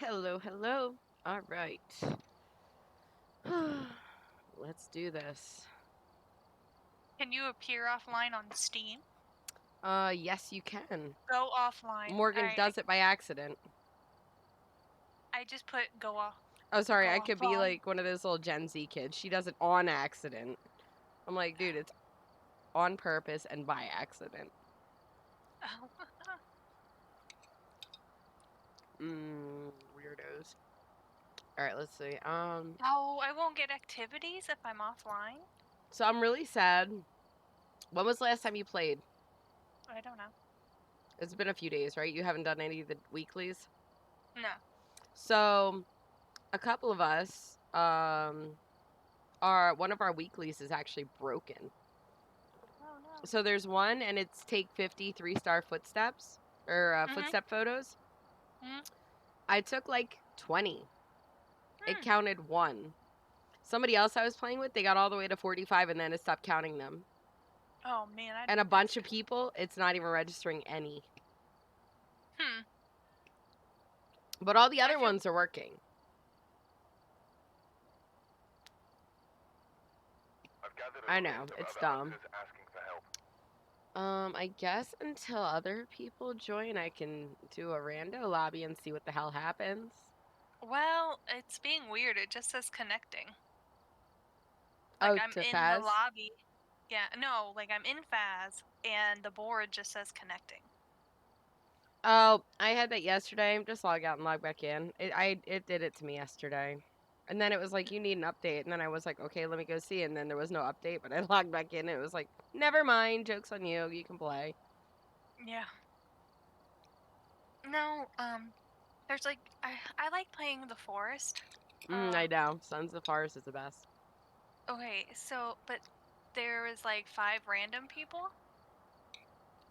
Hello, hello. All right. Let's do this. Can you appear offline on Steam? Yes, you can. Go offline. Morgan Alright, does it by accident. I just put go off. Oh, sorry, Go I could be offline. like one of those little Gen Z kids. She does it on accident. I'm like, dude, it's on purpose and by accident. Weirdos. All right, let's see. Oh, I won't get activities if I'm offline. So I'm really sad. When was the last time you played? I don't know. It's been a few days, right? You haven't done any of the weeklies. No. So a couple of us, our one of our weeklies is actually broken. Oh no. So there's one, and it's take 50 3-star footsteps or Mhm. footstep photos. Mhm. I took like 20. It Hmm. counted one. Somebody else I was playing with, they got all the way to 45, and then it stopped counting them. Oh man, And a that's bunch of people, it's not even registering any. Hmm. But all the I other feel ones are working. I know, it's dumb. I guess until other people join, I can do a rando lobby and see what the hell happens. well, it's being weird. It just says connecting. Like Oh, I'm to in the Faz? lobby. Yeah, no, like I'm in Faz and the board just says connecting. Oh, I had that yesterday. Just log out and log back in. It did it to me yesterday. And then it was like you need an update. And then I was like, okay, let me go see. And then there was no update, but I logged back in. And it was like, never mind. Joke's on you. You can play. Yeah. No, there's like I like playing the forest. I Um know. Sons of Forest is the best. okay, so but there is like five random people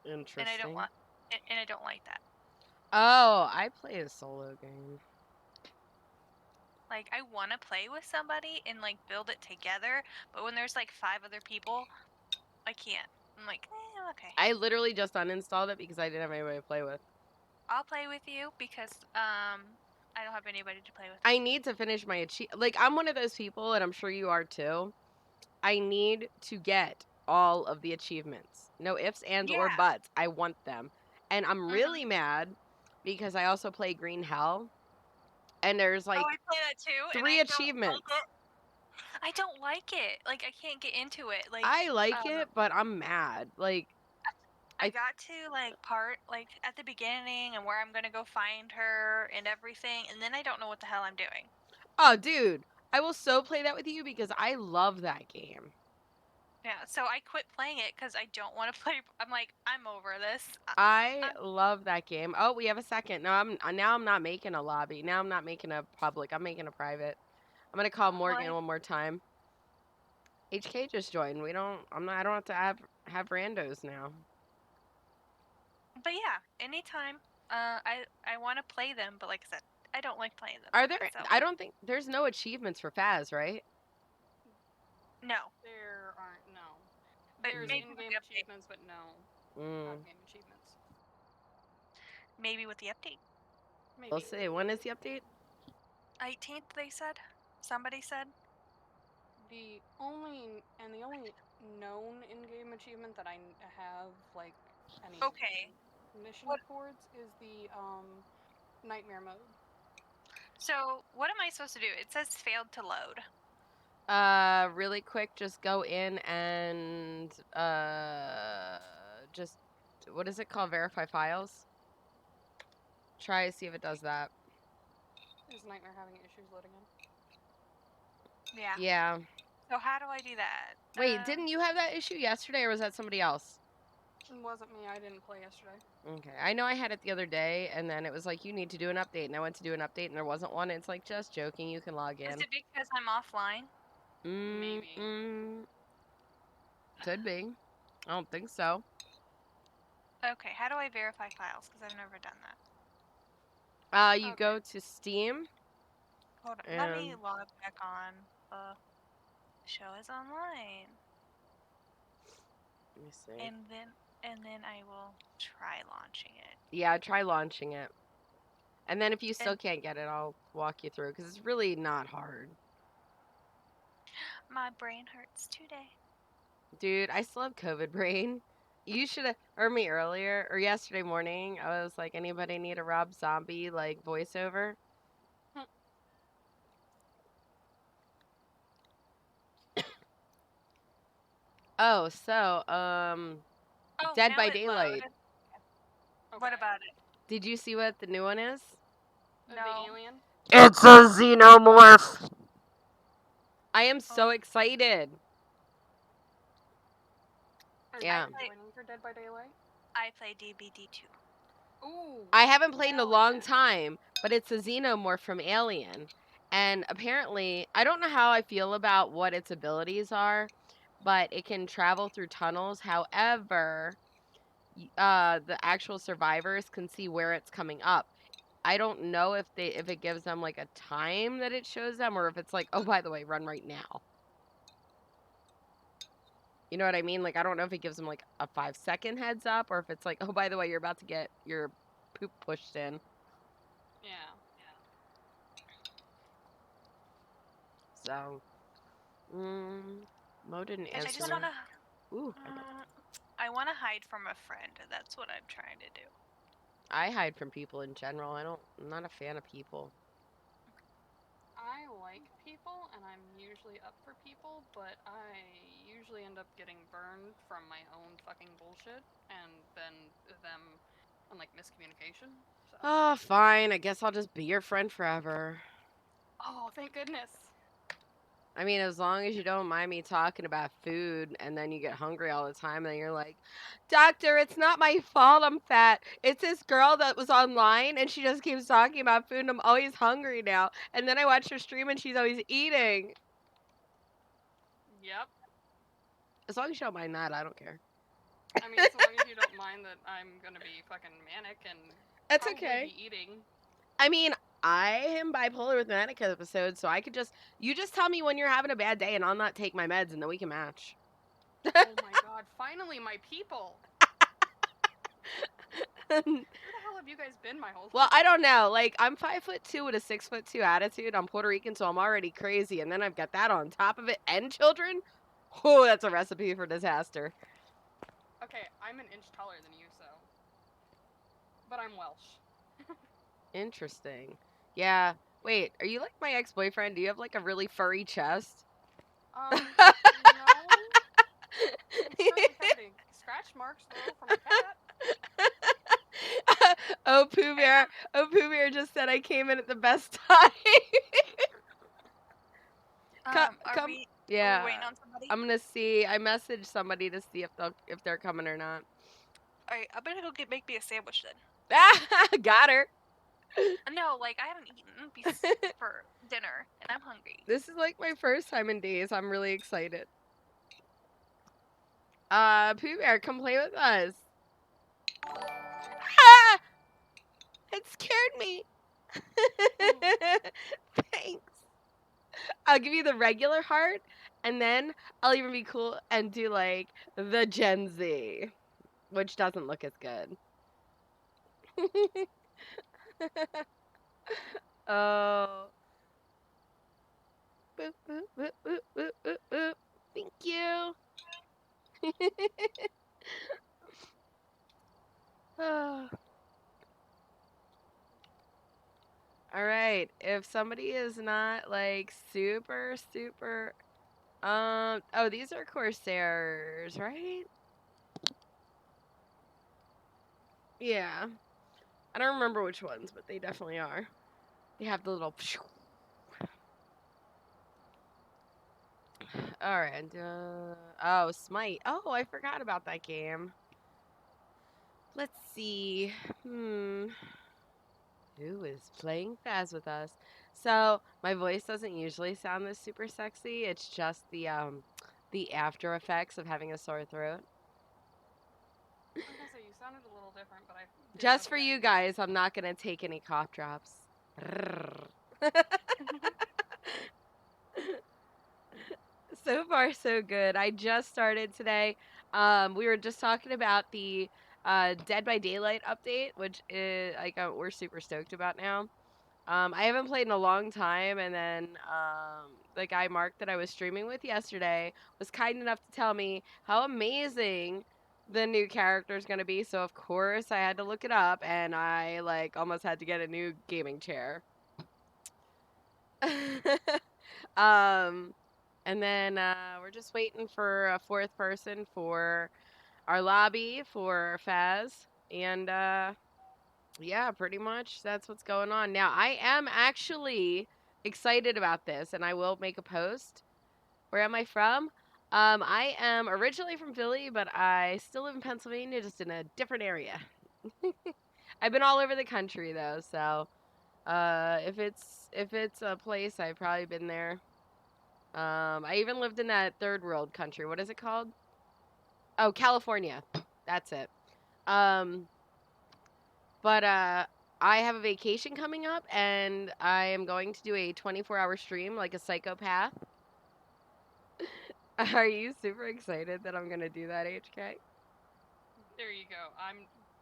and I don't Interesting. want and I don't like that. Oh, I play a solo game. Like I want to play with somebody and like build it together, but when there's like five other people, I can't. I'm like, okay. I literally just uninstalled it because I didn't have anybody to play with. I'll play with you because I don't have anybody to play with. I need to finish my Like, I'm one of those people, and I'm sure you are too. I need to get all of the achievements. No ifs, ands, or Yeah. buts. I want them. And I'm Mhm. really mad because I also play Green Hell, and there's Oh, like I play that too and 3 I don't like achievements. it. I don't like it. Like I can't get into it. Like I like it, but I'm mad. Like, I I, got to like part like at the beginning and where I'm gonna go find her and everything, and then I don't know what the hell I'm doing. oh, dude, I will so play that with you because I love that game. Yeah, so I quit playing it because I don't want to play. I'm like, I'm over this. I love that game. Oh, we have a second. No, now I'm not making a lobby. Now I'm not making a public. I'm making a private. I'm gonna call Well, Morgan one more time. HK just joined. We don't. I'm not. I don't have to have randos now. but yeah, anytime. I want to play them, but like I said, I don't like playing them. Are there? So I don't think there's no achievements for Faz, right? no, There aren't, no. but There's maybe with in-game the update. achievements, but no Mm. out-game achievements. Maybe with the update. We'll Maybe. see. When is the update? 18th, they said. Somebody said. The only known in-game achievement that have, like, any Okay. mission What? towards is the, nightmare mode. So what am I supposed to do? It says failed to load. Really quick, just go in and just what is it called? Verify files. Try to see if it does that. Is Nightmare having issues loading Yeah. Yeah. So how do I do that? Wait, didn't you have that issue yesterday, or was that somebody else? in? It wasn't me, I didn't play yesterday. Okay. I know I had it the other day, and then it was like, you need to do an update. And I went to do an update, and there wasn't one. It's like, just joking. You can log Is in. it because I'm offline? Maybe. Mm, could be. I don't think so. Okay, how do I verify files? Because I've never done that. You Okay, go to Steam, hold on. Let me and log back on. Show is online, let me see. and then I will try launching it. Yeah, try launching it. And then if you still And- can't get it, I'll walk you through because it's really not hard. My brain hurts today. Dude, I still have COVID brain. You should have heard me earlier or yesterday morning. I was like, anybody need a Rob Zombie like voiceover? Oh, so Oh, Dead now by it Daylight. loaded. What Okay. about it? Did you see what the new one is? The No. alien? It's a xenomorph. I am so Oh. excited. Are Yeah. you joining for Dead by Daylight? I play DBD2. Ooh. I haven't played in a hell long yeah. time, but it's a xenomorph from Alien. And apparently, I don't know how I feel about what its abilities are, but it can travel through tunnels. However, the actual survivors can see where it's coming up. I don't know if it gives them like a time that it shows them, or if it's like, oh, by the way, run right now. You know what I mean? Like, I don't know if it gives them like a 5-second heads up, or if it's like, oh, by the way, you're about to get your poop pushed in. Yeah. So, Mo didn't I answer just me. wanna. Ooh, I wanna hide from a friend. That's what I'm trying to do. I hide from people in general. I'm not a fan of people. I like people and I'm usually up for people, but I usually end up getting burned from my own fucking bullshit and then them and like miscommunication. So. Oh, fine. I guess I'll just be your friend forever. Oh, thank goodness. I mean, as long as you don't mind me talking about food and then you get hungry all the time and then you're like, Doctor, it's not my fault I'm fat. It's this girl that was online and she just keeps talking about food and I'm always hungry now. And then I watch her stream and she's always eating. Yep. As long as you don't mind that, I don't care. I mean, as long as you don't mind that I'm gonna be fucking manic and That's probably okay. be eating. I mean, I am bipolar with manic episodes, so I could you just tell me when you're having a bad day and I'll not take my meds and then we can match. Oh my god, finally my people! Where the hell have you guys been my whole Well, life? I don't know. Like, I'm 5'2" with a 6'2" attitude. I'm Puerto Rican, so I'm already crazy. And then I've got that on top of it and children. Oh, that's a recipe for disaster. Okay, I'm an inch taller than you, so. But I'm Welsh. Interesting. Yeah. Wait, are you like my ex-boyfriend? Do you have like a really furry chest? No. It's really heavy. Scratch marks though from a cat. Oh, Pooh Bear. Oh, Pooh Bear just said I came in at the best time. Are come. we? Yeah. Are we waiting on somebody? I'm gonna see. I messaged somebody to see if they're coming or not. Alright, I'm gonna go make me a sandwich then. Got her. No, like I haven't eaten for dinner, and I'm hungry. This is like my first time in days. I'm really excited. Pooh Bear, come play with us. Ah! It scared me. Thanks. I'll give you the regular heart, and then I'll even be cool and do like the Gen Z, which doesn't look as good. Oh. Boop, boop, boop, boop, boop, boop, boop. Thank you. Oh. All right. If somebody is not like super, oh, these are Corsairs, right? Yeah. I don't remember which ones, but they definitely are. They have the little. All right. Oh, Smite. Oh, I forgot about that game. Let's see. Who is playing Faz with us? So my voice doesn't usually sound this super sexy. It's just the after effects of having a sore throat. I was gonna say you sounded a little different, but I. Just for you guys, I'm not gonna take any cough drops. So far, so good. I just started today. We were just talking about the Dead by Daylight update, which is like we're super stoked about now. I haven't played in a long time, and then the guy Mark that I was streaming with yesterday was kind enough to tell me how amazing the new character is going to be. So of course I had to look it up, and I like almost had to get a new gaming chair. And then we're just waiting for a fourth person for our lobby for Faz, and yeah, pretty much that's what's going on. Now, I am actually excited about this, and I will make a post. Where am I from? I am originally from Philly, but I still live in Pennsylvania, just in a different area. I've been all over the country though, so if it's a place, I've probably been there. I even lived in that third world country. What is it called? Oh, California. That's it. But I have a vacation coming up, and I am going to do a 24-hour stream like a psychopath. Are you super excited that I'm gonna do that, HK? There you go.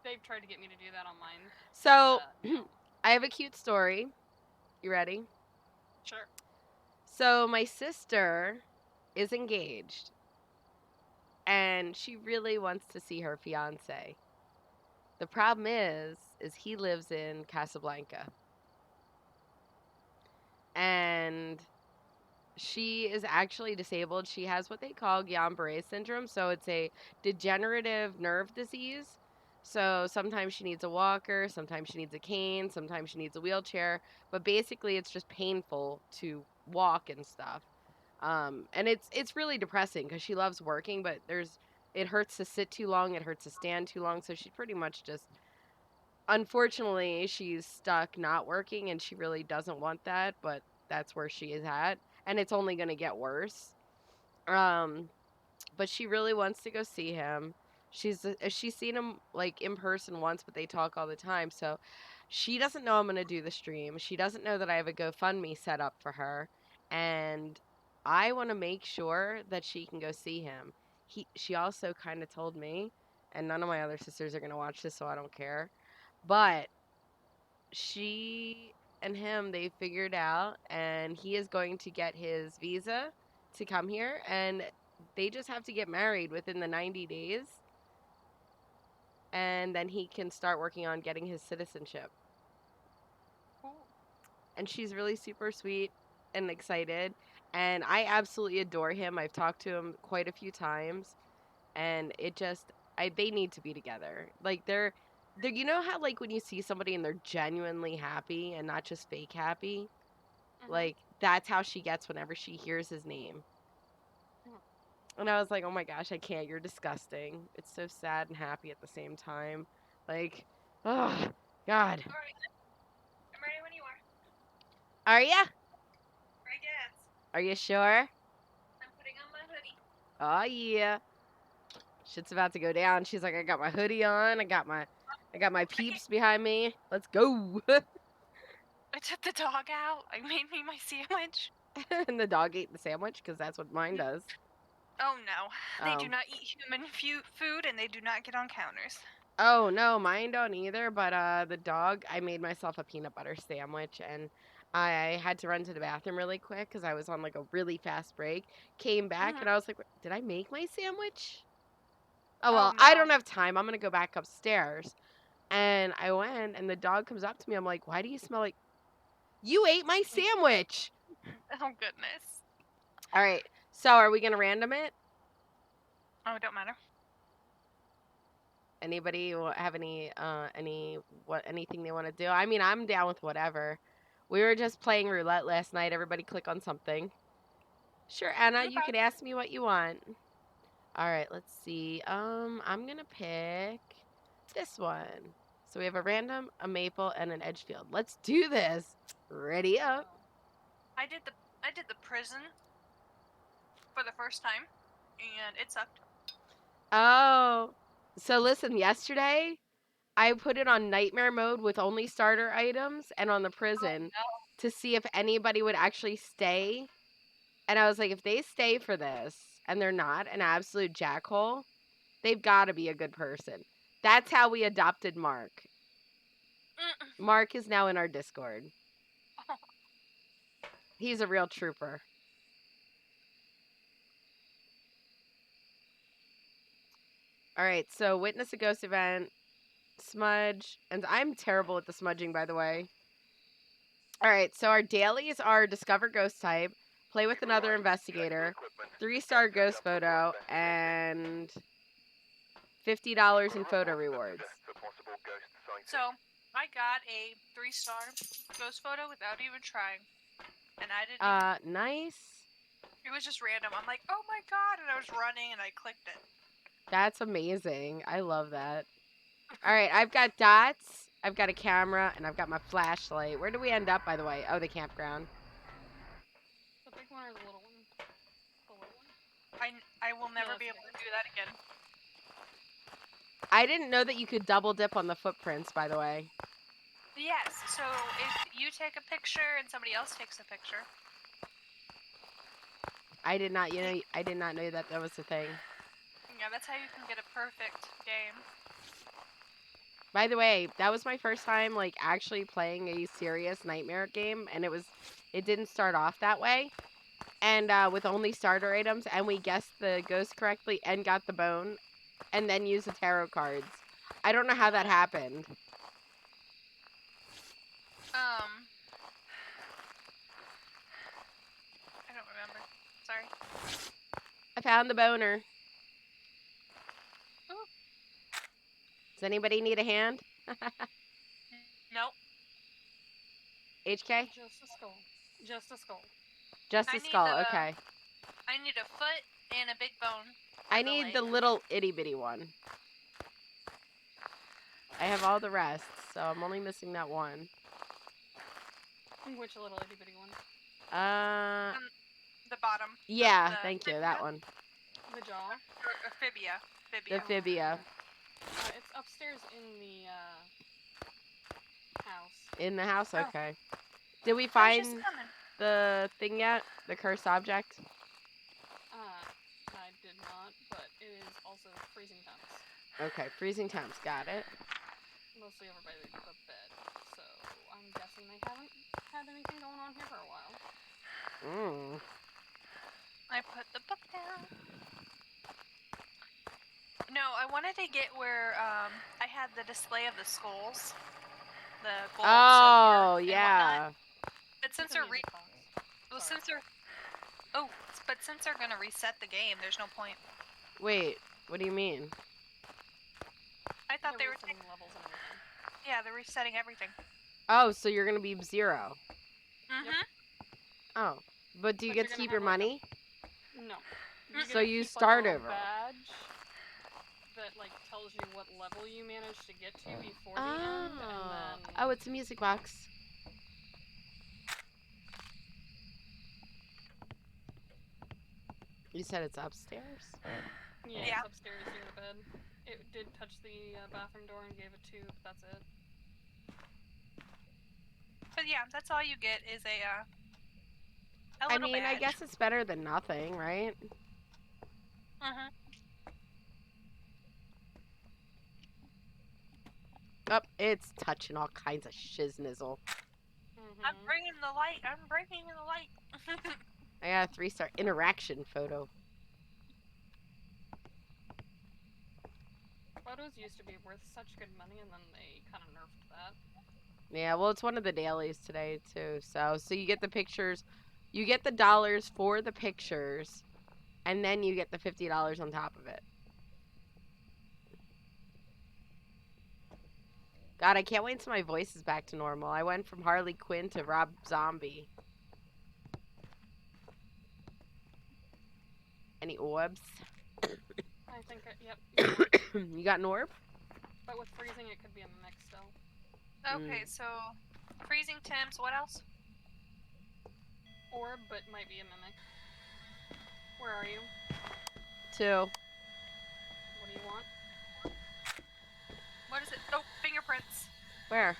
They've tried to get me to do that on mine. So, No. I have a cute story. You ready? Sure. So, my sister is engaged, and she really wants to see her fiance. The problem is he lives in Casablanca. And she is actually disabled. She has what they call Guillain-Barré syndrome, so it's a degenerative nerve disease. So sometimes she needs a walker, sometimes she needs a cane, sometimes she needs a wheelchair, but basically it's just painful to walk and stuff. And it's really depressing because she loves working, but it hurts to sit too long, it hurts to stand too long, so she's pretty much just unfortunately she's stuck not working, and she really doesn't want that, but that's where she is at, and it's only going to get worse. But she really wants to go see him. She's seen him like in person once, but they talk all the time. So she doesn't know I'm going to do the stream. She doesn't know that I have a GoFundMe set up for her, and I want to make sure that she can go see him. She also kind of told me, and none of my other sisters are going to watch this, so I don't care. But she and him, they figured out, and he is going to get his visa to come here, and they just have to get married within the 90 days, and then he can start working on getting his citizenship. Cool. And she's really super sweet and excited, and I absolutely adore him. I've talked to him quite a few times, and they need to be together. Like you know how like when you see somebody and they're genuinely happy and not just fake happy? Like, that's how she gets whenever she hears his name. And I was like, oh my gosh, I can't. You're disgusting. It's so sad and happy at the same time. Like, oh, God. Alright, I'm ready when you are. Are ya? I guess. Are you sure? I'm putting on my hoodie. Oh, yeah. Shit's about to go down. She's like, I got my hoodie on. I got my peeps behind me. Let's go. I took the dog out. I made me my sandwich. And the dog ate the sandwich because that's what mine does. Oh no, they Oh. do not eat human food, and they do not get on counters. Oh, no, mine don't either, but the dog, I made myself a peanut butter sandwich, and I had to run to the bathroom really quick because I was on like a really fast break. Came back and I was like, did I make my sandwich? Oh, well, I no. don't have time. I'm going to go back upstairs. And I went, and the dog comes up to me. I'm like, why do you smell like... You ate my sandwich! Oh goodness. All right, so are we going to random it? Oh, it don't matter. Anybody have anything they want to do? I mean, I'm down with whatever. We were just playing roulette last night. Everybody click on something. Sure, Anna, you can ask me what you want. All right, let's see. I'm gonna pick this one. So we have a random, a maple, and an Edgefield. Let's do this. Ready up. I did the prison for the first time, and it sucked. Oh, so listen, yesterday I put it on nightmare mode with only starter items and on the prison to see if anybody would actually stay. And I was like, if they stay for this and they're not an absolute jackhole, they've got to be a good person. That's how we adopted Mark. Mm-mm. Mark is now in our Discord. Oh, He's a real trooper. All right, so witness a ghost event, smudge, and I'm terrible at the smudging, by the way. All right, so our dailies are discover ghost type, play with another investigator, 3-star ghost photo, and $50 in photo rewards. so I got a 3-star ghost photo without even trying, and I didn't. Even, Nice. it was just random. I'm like, oh my god, and I was running and I clicked it. That's amazing. I love that. All right, I've got dots, I've got a camera, and I've got my flashlight. Where do we end up, by the way? Oh, the campground. The big one or the little one? The little one? I will never that's be okay. able to do that again. I didn't know that you could double dip on the footprints, by the way. Yes, so if you take a picture and somebody else takes a picture. I did not know that that was a thing. Yeah, that's how you can get a perfect game. By the way, that was my first time like actually playing a serious nightmare game, and it didn't start off that way, and with only starter items, and we guessed the ghost correctly and got the bone, and then used the tarot cards. I don't know how that happened. I don't remember. Sorry. I found the boner. Ooh. Does anybody need a hand? Nope. HK? Just a skull. Just a skull. Just I a need skull, the- okay. I need a foot and a big bone. I for need leg. the little itty bitty one. I have all the rest, so I'm only missing that one. Which little itty bitty one? The bottom. Yeah, the thank you, fibia? that one. The jaw? Or fibia. The Fibia. fibia. It's upstairs in the house. In the house? Oh. Okay. Did we I was find just coming. the thing yet? The cursed object? I did not, but it is also freezing temps. Okay, freezing temps, got it. Mostly over by the bed, so I'm guessing they haven't had anything going on here for a while. I put the book down. No, I wanted to get where I had the display of the skulls. The gold, Oh, silver, and yeah. whatnot. But since It's a they're music box. Sorry. since they're gonna reset the game, there's no point. Wait, what do you mean? I thought they They're were resetting levels and everything. yeah, they're resetting everything. Oh, so you're gonna be 0. Mm-hmm. Oh, but do you But get you're to gonna keep have, your like, money? No. So get to you keep, start like, a over. badge that like tells you what level you managed to get to before the end, and then Oh, it's a music box. You said it's upstairs? Yeah. It's upstairs near the bed. It did touch the bathroom door and gave a 2, but that's it. But yeah, that's all you get is a I little mean, I badge. guess it's better than nothing, right? Mm-hmm. Oh, it's touching all kinds of shiznizzle. I'm bringing the light. I'm bringing the light. I got a 3-star interaction photo. Photos used to be worth such good money, and then they kind of nerfed that. Yeah, well, it's one of the dailies today, too. So you get the pictures. You get the dollars for the pictures, and then you get the $50 on top of it. God, I can't wait until my voice is back to normal. I went from Harley Quinn to Rob Zombie. Any orbs? I think, yep. You got an orb? But with freezing, it could be a mix still. Okay, so freezing temps. What else? Orb, but might be a mimic. Where are you? 2. What do you want? What is it? Oh, fingerprints. Where?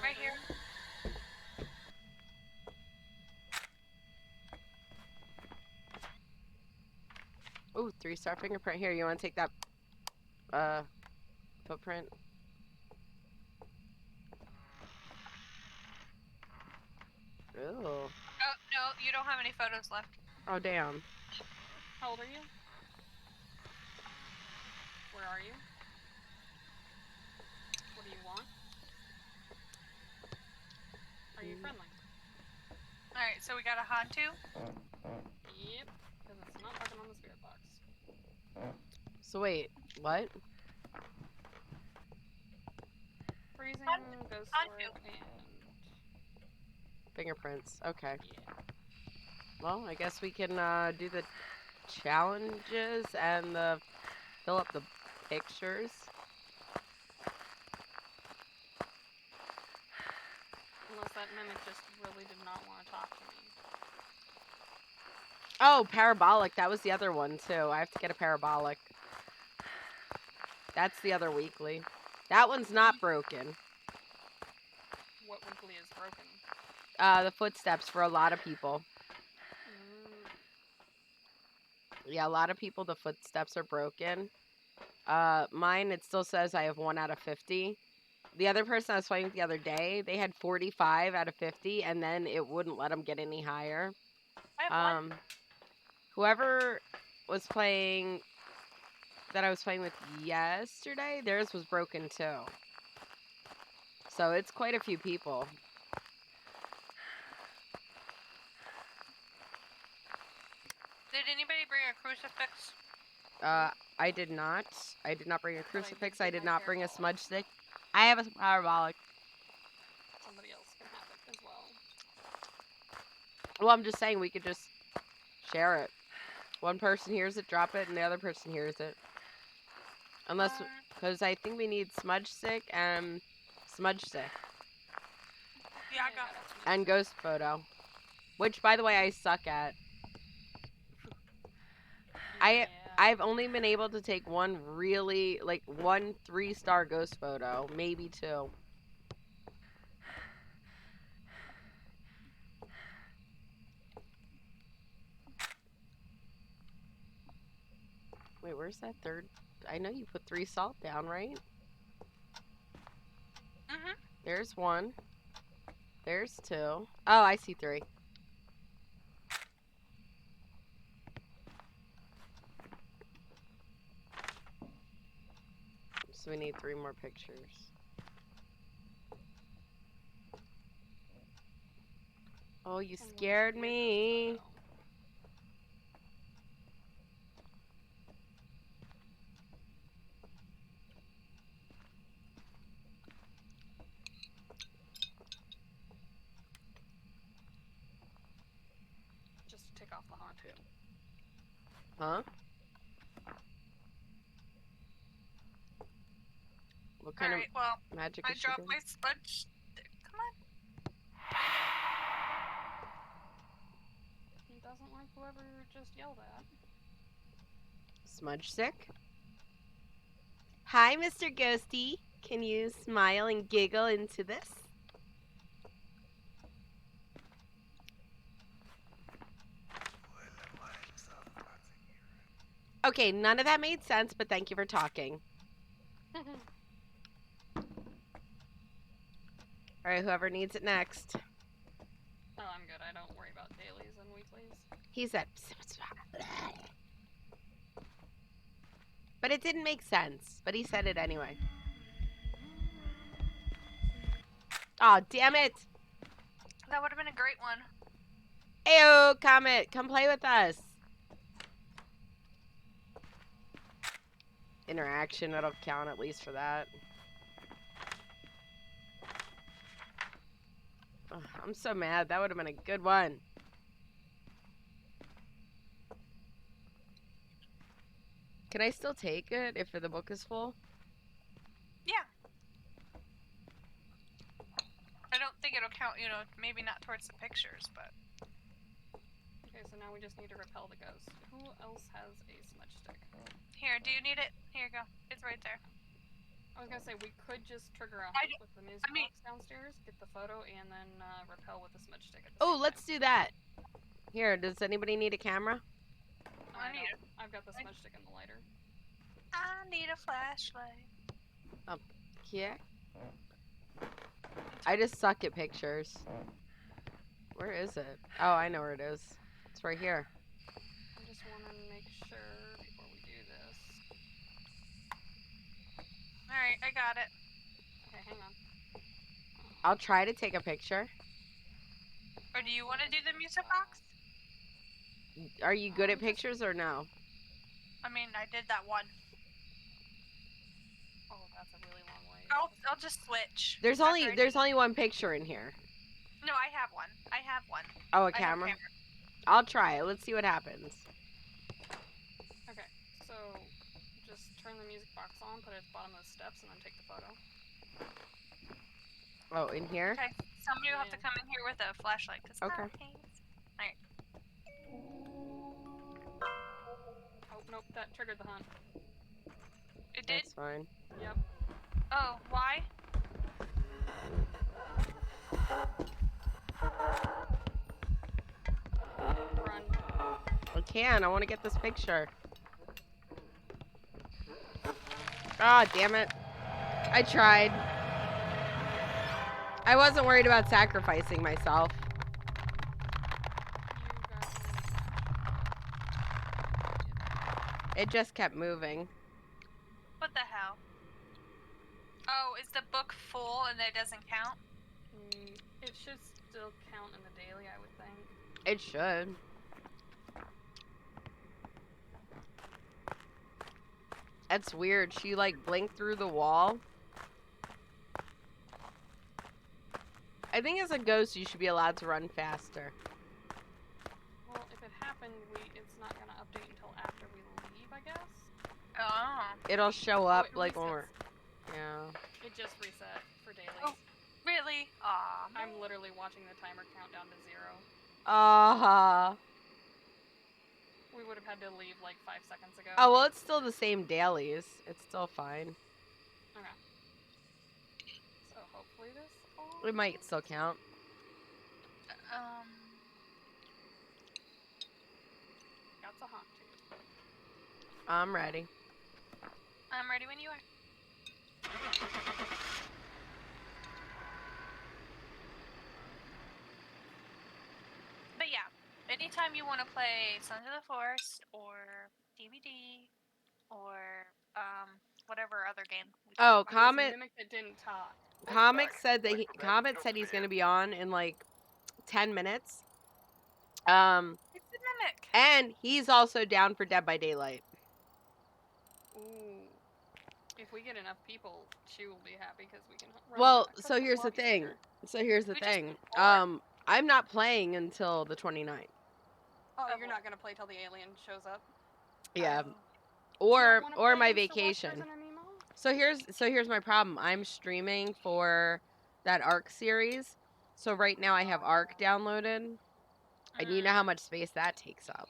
Right here. Ooh, 3-star fingerprint. Here, you want to take that footprint. Ooh. Oh no, you don't have any photos left. Oh, damn. How old are you? Where are you? What do you want? Are you friendly? Alright, so we got a Hantu. Yep. Because it's not fucking on the spirit box. So wait, what? Freezing, ghost Hantu. sword, and Fingerprints. Okay. yeah. Well, I guess we can do the challenges and the fill up the pictures. Unless that mimic just really did not want to talk to me. Oh, parabolic. That was the other one too. I have to get a parabolic. That's the other weekly. That one's not broken. What weekly is broken? The footsteps for a lot of people. Yeah, a lot of people, the footsteps are broken. Mine, it still says I have 1 out of 50. The other person I was playing with the other day, they had 45 out of 50, and then it wouldn't let them get any higher. I have one. Whoever was playing, that I was playing with yesterday, theirs was broken too. So it's quite a few people. Did anybody bring a crucifix? I did not. I did not bring a crucifix. I get did my not bring a parabolic. smudge stick. I have a parabolic. Somebody else can have it as well. Well, I'm just saying we could just share it. One person hears it, drop it, and the other person hears it. Unless, because I think we need smudge stick and smudge stick. Yeah, I got it. And ghost photo. Which, by the way, I suck at. I've only been able to take one really, like, 1 3-star ghost photo. Maybe 2. Wait, where's that third? I know you put 3 salt down, right? Mhm. There's 1. There's 2. Oh, I see 3. So we need 3 more pictures. Oh, you scared me. Just to take off the Hantu. Huh? What kind Alright, well, of magic I is she dropped doing? my smudge stick. Come on. He doesn't like whoever just yelled at. Smudge stick? Hi, Mr. Ghosty. Can you smile and giggle into this? Okay, none of that made sense, but thank you for talking. Alright, whoever needs it next. Oh, I'm good. I don't worry about dailies and weeklies. He said, but it didn't make sense. But he said it anyway. Oh, damn it! That would have been a great one. Ayo, Comet, come play with us. Interaction, that'll count at least for that. Ugh, I'm so mad. That would have been a good one. Can I still take it if the book is full? Yeah. I don't think it'll count, you know, maybe not towards the pictures, but... Okay, so now we just need to repel the ghost. Who else has a smudge stick? Here, do you need it? Here you go. It's right there. I was gonna say, we could just trigger a I hunt with the music box downstairs, get the photo, and then repel with the smudge stick at the Oh, same let's time. do that. Here, does anybody need a camera? I need it. I've got the smudge stick and the lighter. I need a flashlight. Yeah. I just suck at pictures. Where is it? Oh, I know where it is. It's right here. I just want to make sure before we do this. Alright, I got it. Okay, hang on. I'll try to take a picture. Or do you want to do the music box? Are you good at pictures or no? I mean, I did that one. Oh, that's a really long way. I'll just switch. There's After only I there's do- only one picture in here. No, I have one. I have one. Oh, a I have camera. camera. I'll try it. Let's see what happens. Okay, so just turn the music box on, put it at the bottom of the steps, and then take the photo. Oh, in here? Okay, somebody will have to Yeah. come in here with a flashlight. Okay. Alright. Oh, nope, that triggered the hunt. It did? That's fine. Yep. Oh, why? Run. I can. I want to get this picture. Ah, damn it. I tried. I wasn't worried about sacrificing myself. You got It just kept moving. What the hell? Oh, is the book full and it doesn't count? It should still count in the daily, I would think. It should. That's weird. She like blinked through the wall. I think as a ghost you should be allowed to run faster. Well, if it happened, it's not gonna update until after we leave, I guess. Oh. It'll show up it like when resets. we're... Yeah. It just reset for dailies. Oh. Really? Aw. I'm literally watching the timer count down to 0. We would have had to leave like 5 seconds ago. Oh, well, it's still the same dailies. It's still fine. Okay. So hopefully this all... It might still count. Got the haunt too. I'm ready. I'm ready when you are. But yeah, anytime you want to play Sons of the Forest or DVD or whatever other game. we Oh, talked about. Comet. Mimic that didn't talk. Comet said that Comet said he's gonna be on in like 10 minutes. It's a mimic. And he's also down for Dead by Daylight. Ooh. If we get enough people, she will be happy because we can run Well, a so custom here's the lobby thing. here. So here's the We just thing. need four. I'm not playing until the 29th. Oh, you're not gonna play till the alien shows up? Yeah. Oh. Or Don't wanna or play my against the Lost vacation. Prison Nemo? So here's my problem. I'm streaming for that Ark series. So right now I have Ark downloaded. And you know how much space that takes up.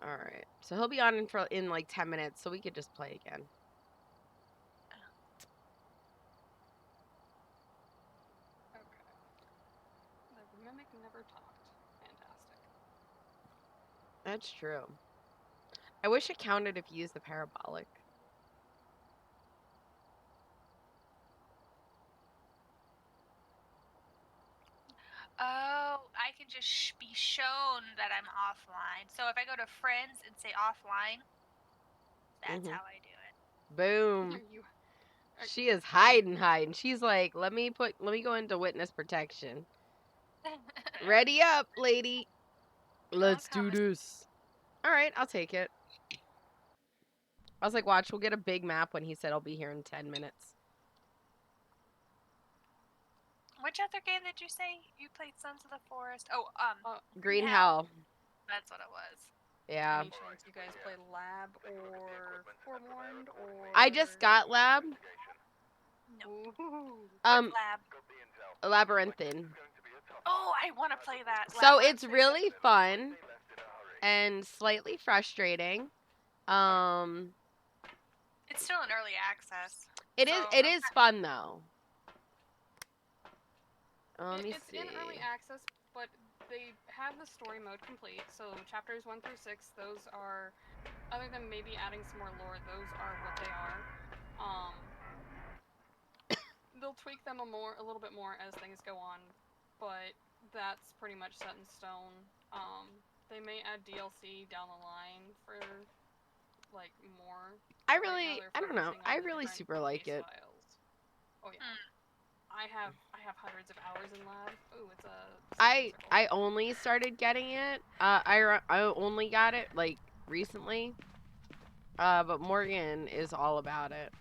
Alright. So he'll be on in like 10 minutes, so we could just play again. Okay. The mimic never talked. Fantastic. That's true. I wish it counted if you used the parabolic. Oh, I can just be shown that I'm offline. So if I go to friends and say offline, that's Mhm. how I do it. Boom. You She is hiding. She's like, let me go into witness protection. Ready up, lady. Let's do coming. this. Alright, I'll take it. I was like, watch, we'll get a big map when he said I'll be here in 10 minutes. Which other game did you say you played? Sons of the Forest. Oh, Green Hell. Hell. That's what it was. Yeah. Any chance you guys play Lab or Forewarned or... I just got Lab. No. Ooh. Lab. Labyrinthine. Oh, I want to play that. So it's Labyrinth. really fun and slightly frustrating. It's still in early access. It So- is fun though. Let me It's see. in early access, but they have the story mode complete. So chapters 1 through 6, those are other than maybe adding some more lore, those are what they are. They'll tweak them a little bit more as things go on, but that's pretty much set in stone. They may add DLC down the line for like more. I Right now really, they're I don't know. focusing on I the really different super like base it. styles. Oh yeah. I have hundreds of hours in lab. Ooh, it's a I circle. I only started getting it. I only got it like recently. But Morgan is all about it.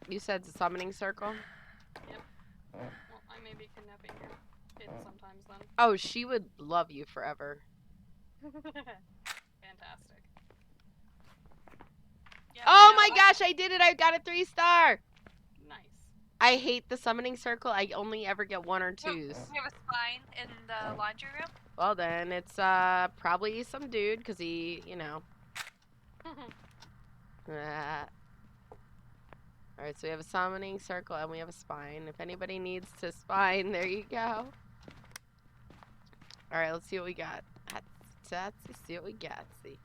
You said it's a summoning circle? Well, I may be kidnapping your kid sometimes then. Oh, she would love you forever. Fantastic. Yeah, Oh no, my gosh, I did it! I got a 3-star! Nice. I hate the summoning circle. I only ever get 1 or 2s. We have a spine in the laundry room. Well then, it's probably some dude, because he, you know. Alright, so we have a summoning circle and we have a spine. If anybody needs to spine, there you go. Alright, let's see what we got. Let's see what we got. See.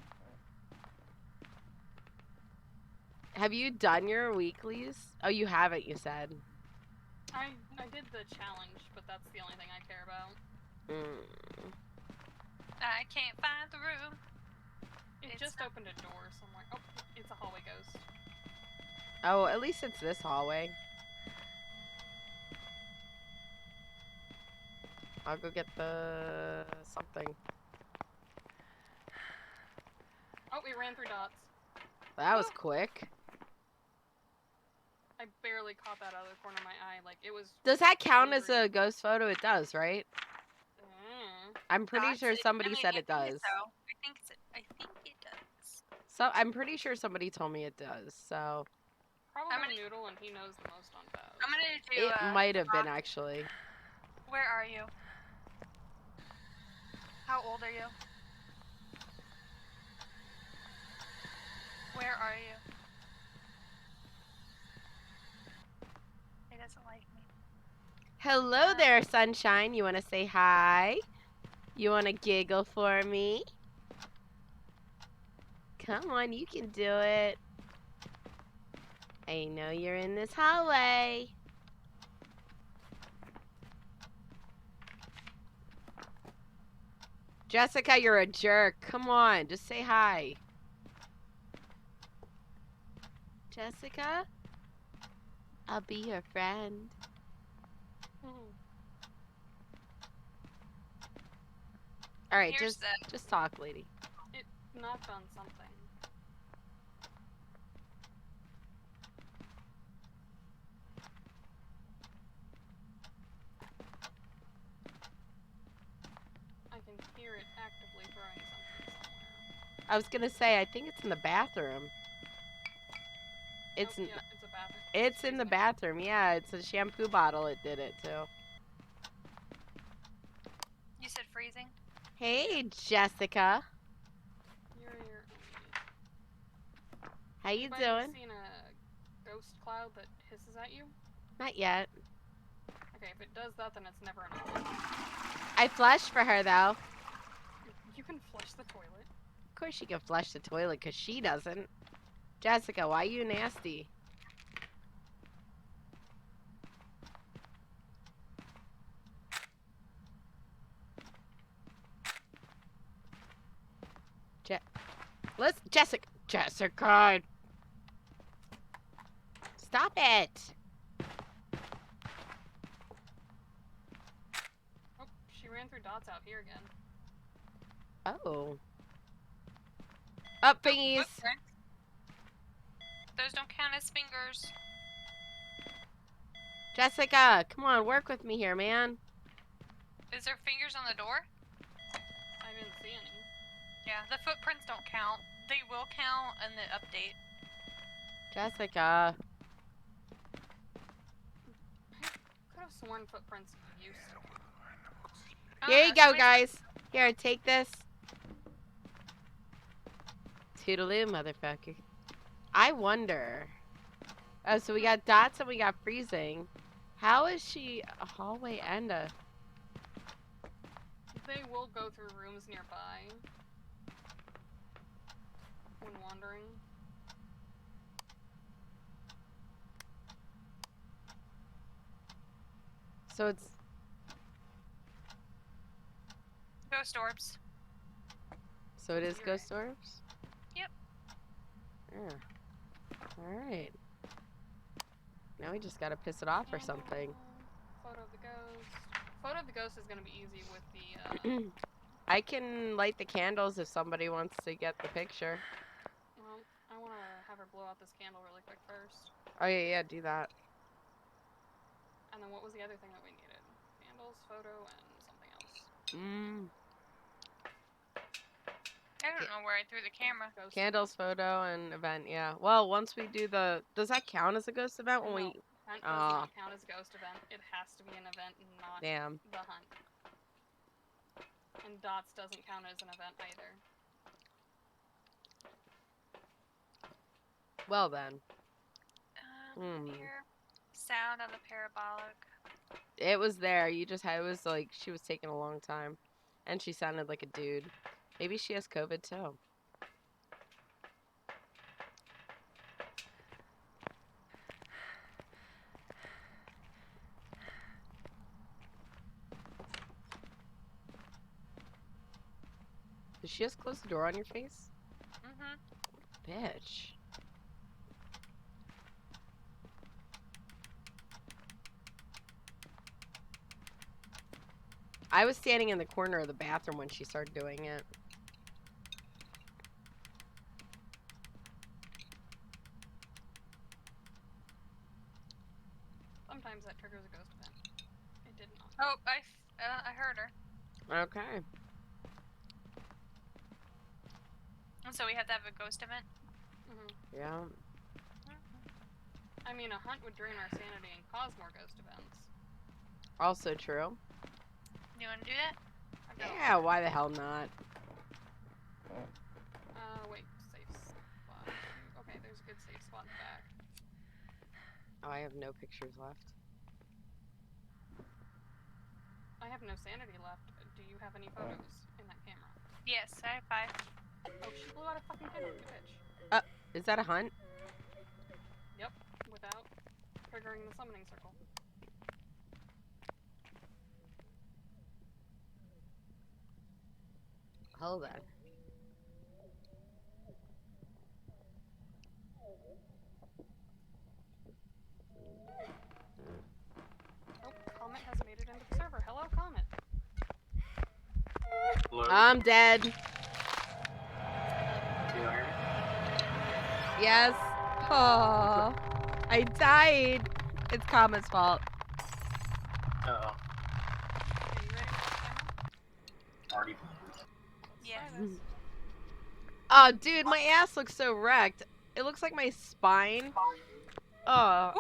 Have you done your weeklies? Oh, you haven't, you said. I did the challenge, but that's the only thing I care about. I can't find the room. It It's just not- opened a door somewhere. Oh, it's a hallway ghost. Oh, at least it's this hallway. I'll go get the something. Oh, we ran through dots. That was quick. I barely caught that other corner of my eye. Like, it was... Does that count as a ghost photo? It does, right? Mm. I'm pretty Dots, sure somebody said it I think does. so. I think it does. So I'm pretty sure somebody told me it does. So Probably gonna- Noodle, and he knows the most on Baz. I'm gonna do. it might have been actually. Where are you? How old are you? Where are you? He doesn't like me. Hello there, sunshine. You want to say hi? You want to giggle for me? Come on, you can do it. I know you're in this hallway. Jessica, you're a jerk. Come on, just say hi. Jessica? I'll be your friend. All right, Here's just talk, lady. It knocked on something. I can hear it actively throwing something somewhere. I was gonna say, I think it's in the bathroom. It's Nope, yeah, it's a bathroom. it's in the freezing. bathroom. Yeah, it's a shampoo bottle. It did it too. You said freezing. Hey, Jessica. You're How you Anybody doing? seen a ghost cloud that hisses at you? Not yet. Okay, if it does that, then it's never enough. I flushed for her though. You can flush the toilet. Of course she can flush the toilet because she doesn't. Jessica, why you nasty? Jessica! Stop it! Oh, she ran through dots out here again. Oh. Up thingies! Okay. Those don't count as fingers. Jessica, come on, work with me here, man. Is there fingers on the door? I didn't see any. Yeah, the footprints don't count. They will count in the update. Jessica. Could have sworn footprints used to. Oh, Here you that's go, way- guys. Here, take this. Toodaloo, motherfucker. I wonder. Oh, so we got dots and we got freezing. How is she a hallway and a... They will go through rooms nearby when wandering. wondering. So it's Ghost orbs. so it is You're ghost orbs? Yep. Yeah. Alright. Now we just gotta piss it off or something. Photo of the ghost. Photo of the ghost is gonna be easy with the, I can light the candles if somebody wants to get the picture. well, I wanna have her blow out this candle really quick first. Oh yeah, do that. And then what was the other thing that we needed? Candles, photo, and something else. I don't know where I threw the camera. Ghost Candles, photo, and event, yeah. Well, once we do the... Does that count as a ghost event when No, we... hunt does Aw. not count as a ghost event. It has to be an event, not Damn. the hunt. And dots doesn't count as an event either. Well then. Here. Sound on the parabolic. It was there. You just had... It was like... She was taking a long time. And she sounded like a dude. Maybe she has COVID too. Did she just close the door on your face? Mm-hmm. Bitch. I was standing in the corner of the bathroom when she started doing it. Sometimes that triggers a ghost event. It did not. Oh, I heard her. Okay. And so we have to have a ghost event. Yeah. I mean, a hunt would drain our sanity and cause more ghost events. Also true. You want to do that? I've got Yeah, why the hell not? wait, safe spot. Okay, there's a good safe spot in the back. Oh, I have no pictures left. I have no sanity left. Do you have any photos in that camera? Yes, I have 5. Oh, she blew out a fucking candle, you bitch. Is that a hunt? Yep, without triggering the summoning circle. Hold on. Oh, Comet has made it into the server. Hello, Comet. Hello? I'm dead. Do you hear me? Yes. Oh, I died. It's Comet's fault. Uh-oh. Okay, you ready for the camera? Already played. Yeah. Try this. Oh, dude, my ass looks so wrecked. It looks like my spine. Oh,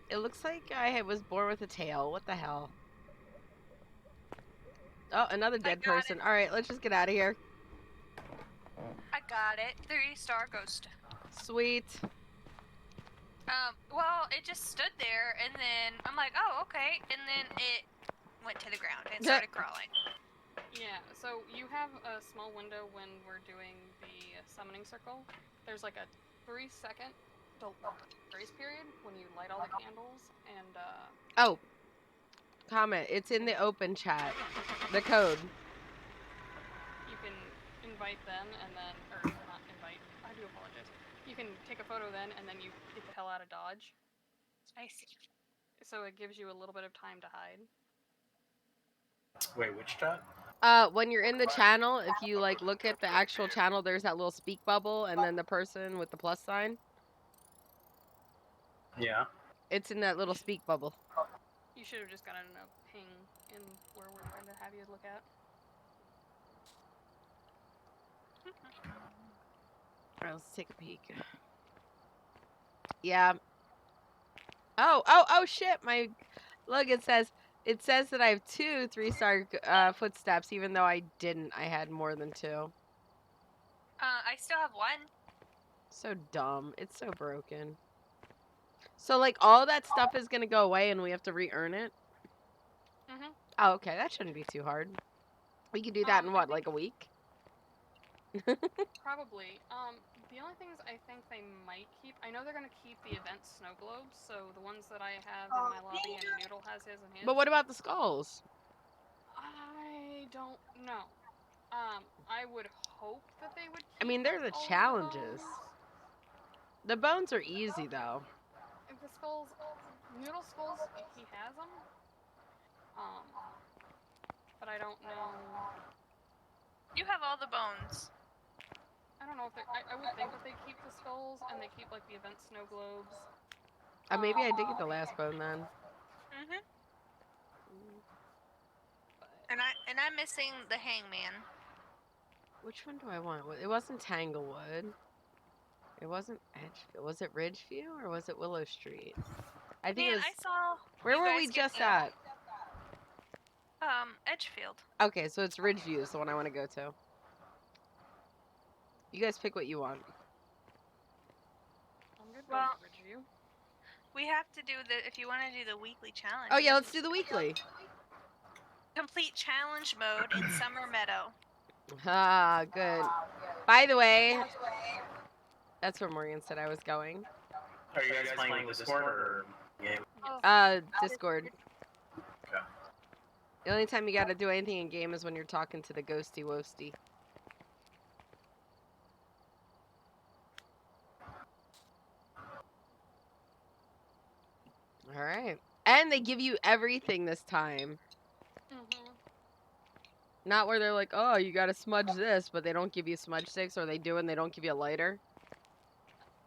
it looks like I was born with a tail. What the hell? Oh, another dead got person. All right, let's just get out of here. I got it. 3-star ghost. Sweet. Well, it just stood there, and then I'm like, oh, okay, and then it went to the ground and started crawling. Yeah, so you have a small window when we're doing the summoning circle. There's like a 3-second grace period when you light all the candles, and Oh, Comet. It's in the open chat. The code. you can invite them, and then, or not invite, I do apologize. You can take a photo then, and then you get the hell out of Dodge. I see. So it gives you a little bit of time to hide. Wait, which chat? When you're in the channel, if you like look at the actual channel, there's that little speak bubble, and then the person with the plus sign. Yeah. It's in that little speak bubble. You should have just gotten a ping in where we're trying to have you look at. Alright, let's take a peek. Yeah. Oh, shit! Look, it says that I have 2 3-star footsteps, even though I didn't. I had more than 2. I still have 1. So dumb. It's so broken. So, like, all that stuff is gonna go away, and we have to re-earn it? Mm-hmm. Oh, okay. That shouldn't be too hard. We can do that in I what, think- like a week? Probably. The only things I think they might keep, I know they're gonna keep the event snow globes, so the ones that I have in my lobby and Noodle has his and his. But what about the skulls? I don't know. I would hope that they would keep I mean, they're the all of challenges. bones. The bones are easy though. If the skulls, Noodle skulls, he has them. But I don't know. You have all the bones. I don't know if they're. I would think that they keep the skulls and they keep like the event snow globes. Maybe I did get the last bone then. Mhm. But And I'm missing the hangman. Which one do I want? It wasn't Tanglewood. It wasn't Edgefield. Was it Ridgeview or was it Willow Street? I think it Man, was. I saw. Where you were guys we get just the, at? Edgefield. Okay, so it's Ridgeview is the one I want to go to. You guys pick what you want. I'm good Well, with Ridgeview. We have to do the. If you want to do the weekly challenge. Oh you yeah, have let's to do the weekly. complete challenge mode in Summer Meadow. Ah, good. By the way, that's where Morgan said I was going. Are you guys playing with Discord or game? Oh, Discord. Okay. The only time you gotta do anything in game is when you're talking to the ghosty woasty. Alright. And they give you everything this time. Mhm. Not where they're like, oh, you gotta smudge this, but they don't give you smudge sticks, or they do and they don't give you a lighter.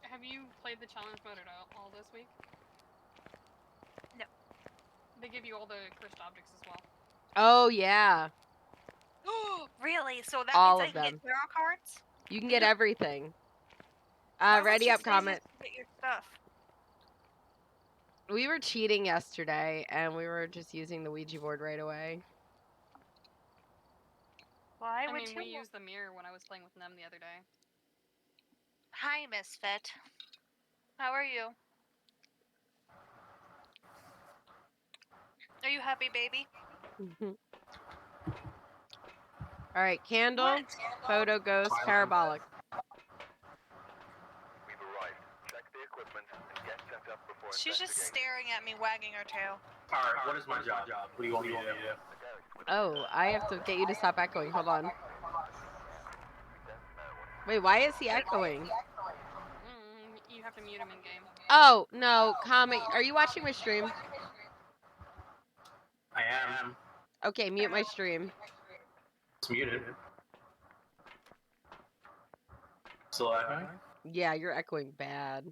Have you played the challenge mode at all this week? No. They give you all the cursed objects as well. Oh, yeah. Really? So that All means of I can them. get tarot cards? You can get everything. Why Ready would you up, say comment. just to get your stuff? We were cheating yesterday, and we were just using the Ouija board right away. Why I would mean, you? we used the mirror when I was playing with them the other day. Hi, Misfit. How are you? Are you happy, baby? Alright, candle, What? photo, ghost, Twilight. parabolic. We've arrived. Check the equipment and get set up before She's just investigating. staring at me, wagging her tail. Alright, what is my job? What do you want me to do? Oh, I have to get you to stop echoing. Hold on. Wait, why is he echoing? You have to mute him in game. Oh, no, comment. Are you watching my stream? I am. Okay, mute my stream. It's muted. Still echoing? Yeah, you're echoing bad.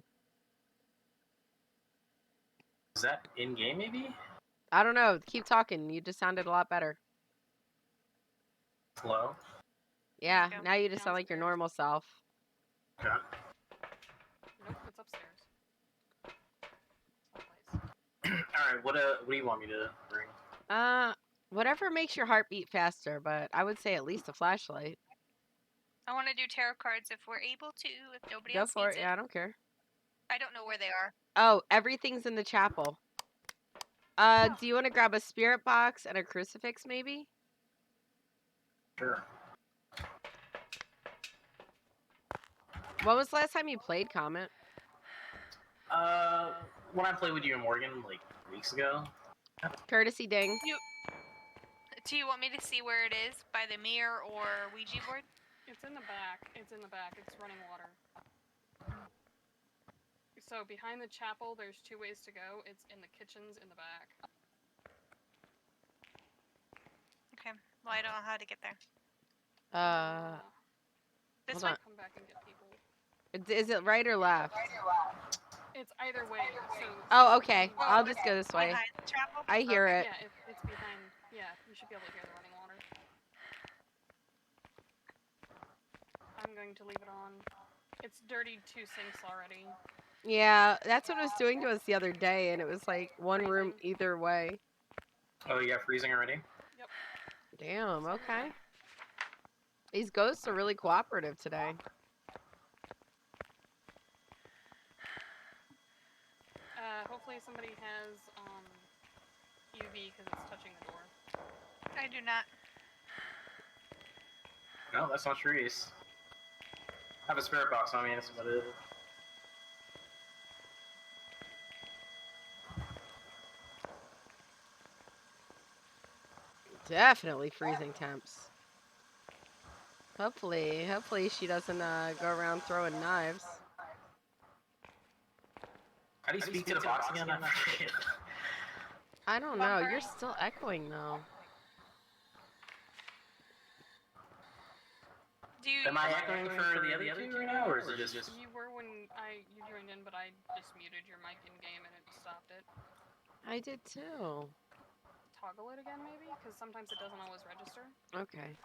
Is that in game maybe? I don't know. Keep talking. You just sounded a lot better. Hello? Yeah, There you go. now you just sound like your Downstairs. normal self. Okay. Nope, it's upstairs. Someplace. Alright, what do you want me to bring? Whatever makes your heart beat faster, but I would say at least a flashlight. I want to do tarot cards if we're able to, if nobody Go else for needs it. Yeah, I don't care. I don't know where they are. Oh, everything's in the chapel. Do you want to grab a spirit box and a crucifix, maybe? Sure. When was the last time you played, Comet? When I played with you and Morgan, like, weeks ago. Courtesy ding. Do you want me to see where it is? By the mirror or Ouija board? It's in the back. It's in the back. It's running water. So behind the chapel, there's two ways to go. It's in the kitchens in the back. Okay. Well, I don't know how to get there. This Hold way? on. Come back and get people. Is it right or left? It's either way. So. Oh, okay. I'll just go this way. Behind the chapel? I hear Okay. it. Yeah, it's behind. Yeah, you should be able to hear the running water. I'm going to leave it on. It's dirtied 2 sinks already. Yeah, that's what it was doing to us the other day, and it was like one room either way. Oh, you got freezing already? Damn, okay. These ghosts are really cooperative today. Hopefully somebody has UV because it's touching the door. I do not. No, that's not Therese. I have a spirit box on me, that's about it. Definitely freezing temps. Hopefully she doesn't go around throwing knives. How do you speak to the box again? I forget. I don't know. You're Bumpering? still echoing though. Do you Am I use echoing for the other two right now, or is it just... You were when you joined in, but I just muted your mic in game and it stopped it. I did too. Toggle it again, maybe, because sometimes it doesn't always register. Okay.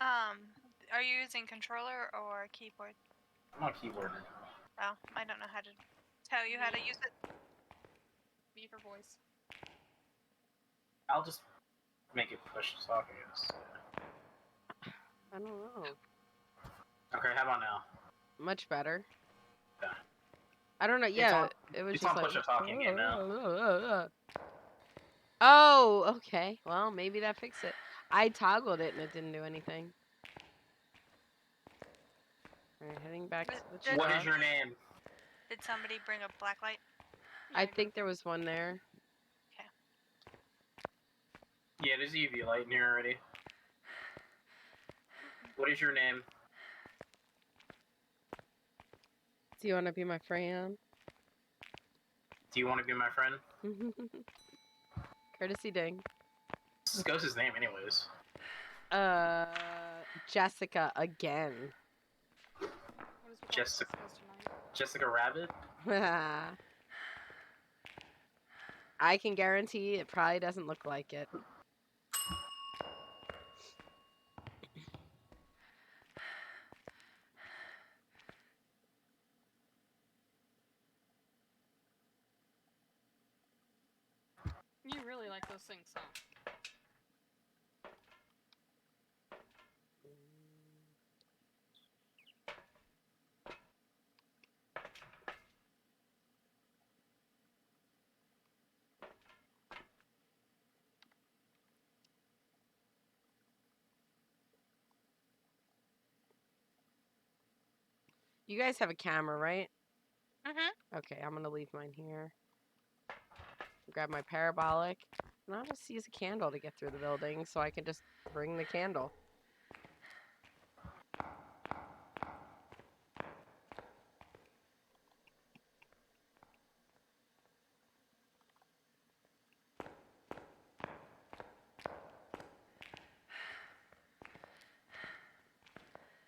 are you using controller or keyboard? I'm on keyboard right now. Oh, I don't know how to tell you how to use it. B for voice. I'll just make it push to talk, I guess. I don't know. Okay, how about now? Much better. Yeah. I don't know. It's Yeah, on- it was it's just on like. push to talking again now. Oh, okay. Well, maybe that fixed it. I toggled it and it didn't do anything. Alright, heading back to the Did- What truck. is your name? Did somebody bring a black light? I think there was one there. Yeah, there's a UV light in here already. What is your name? Do you want to be my friend? Do you want to be my friend? Courtesy ding. This is Ghost's name, anyways. Jessica again. What is with all Jessica. the Jessicas tonight? Jessica Rabbit? I can guarantee it probably doesn't look like it. You really like those things, huh? You guys have a camera, right? Mm-hmm. Okay, I'm gonna leave mine here. Grab my parabolic. And I'll just use a candle to get through the building so I can just bring the candle.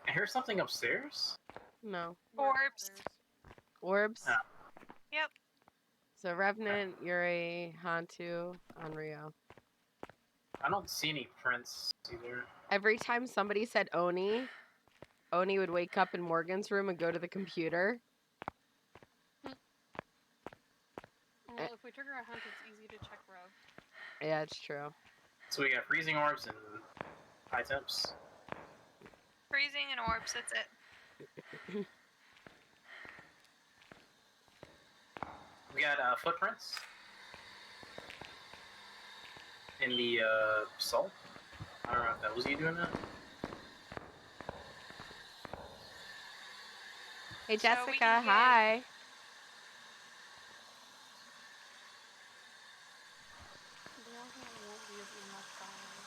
I hear something upstairs? No. We're Orbs. upstairs. Orbs? Ah. Yep. So Revenant, Yuri, Hantu, Onryo. I don't see any prints either. Every time somebody said Oni, Oni would wake up in Morgan's room and go to the computer. Well, if we trigger a hunt, it's easy to check Rev. Yeah, it's true. So we got freezing orbs and high temps. Freezing and orbs, that's it. We got footprints in the salt. I don't know if that was you doing that. Hey So we Jessica, can get- hi. The only thing that won't be is enough fire.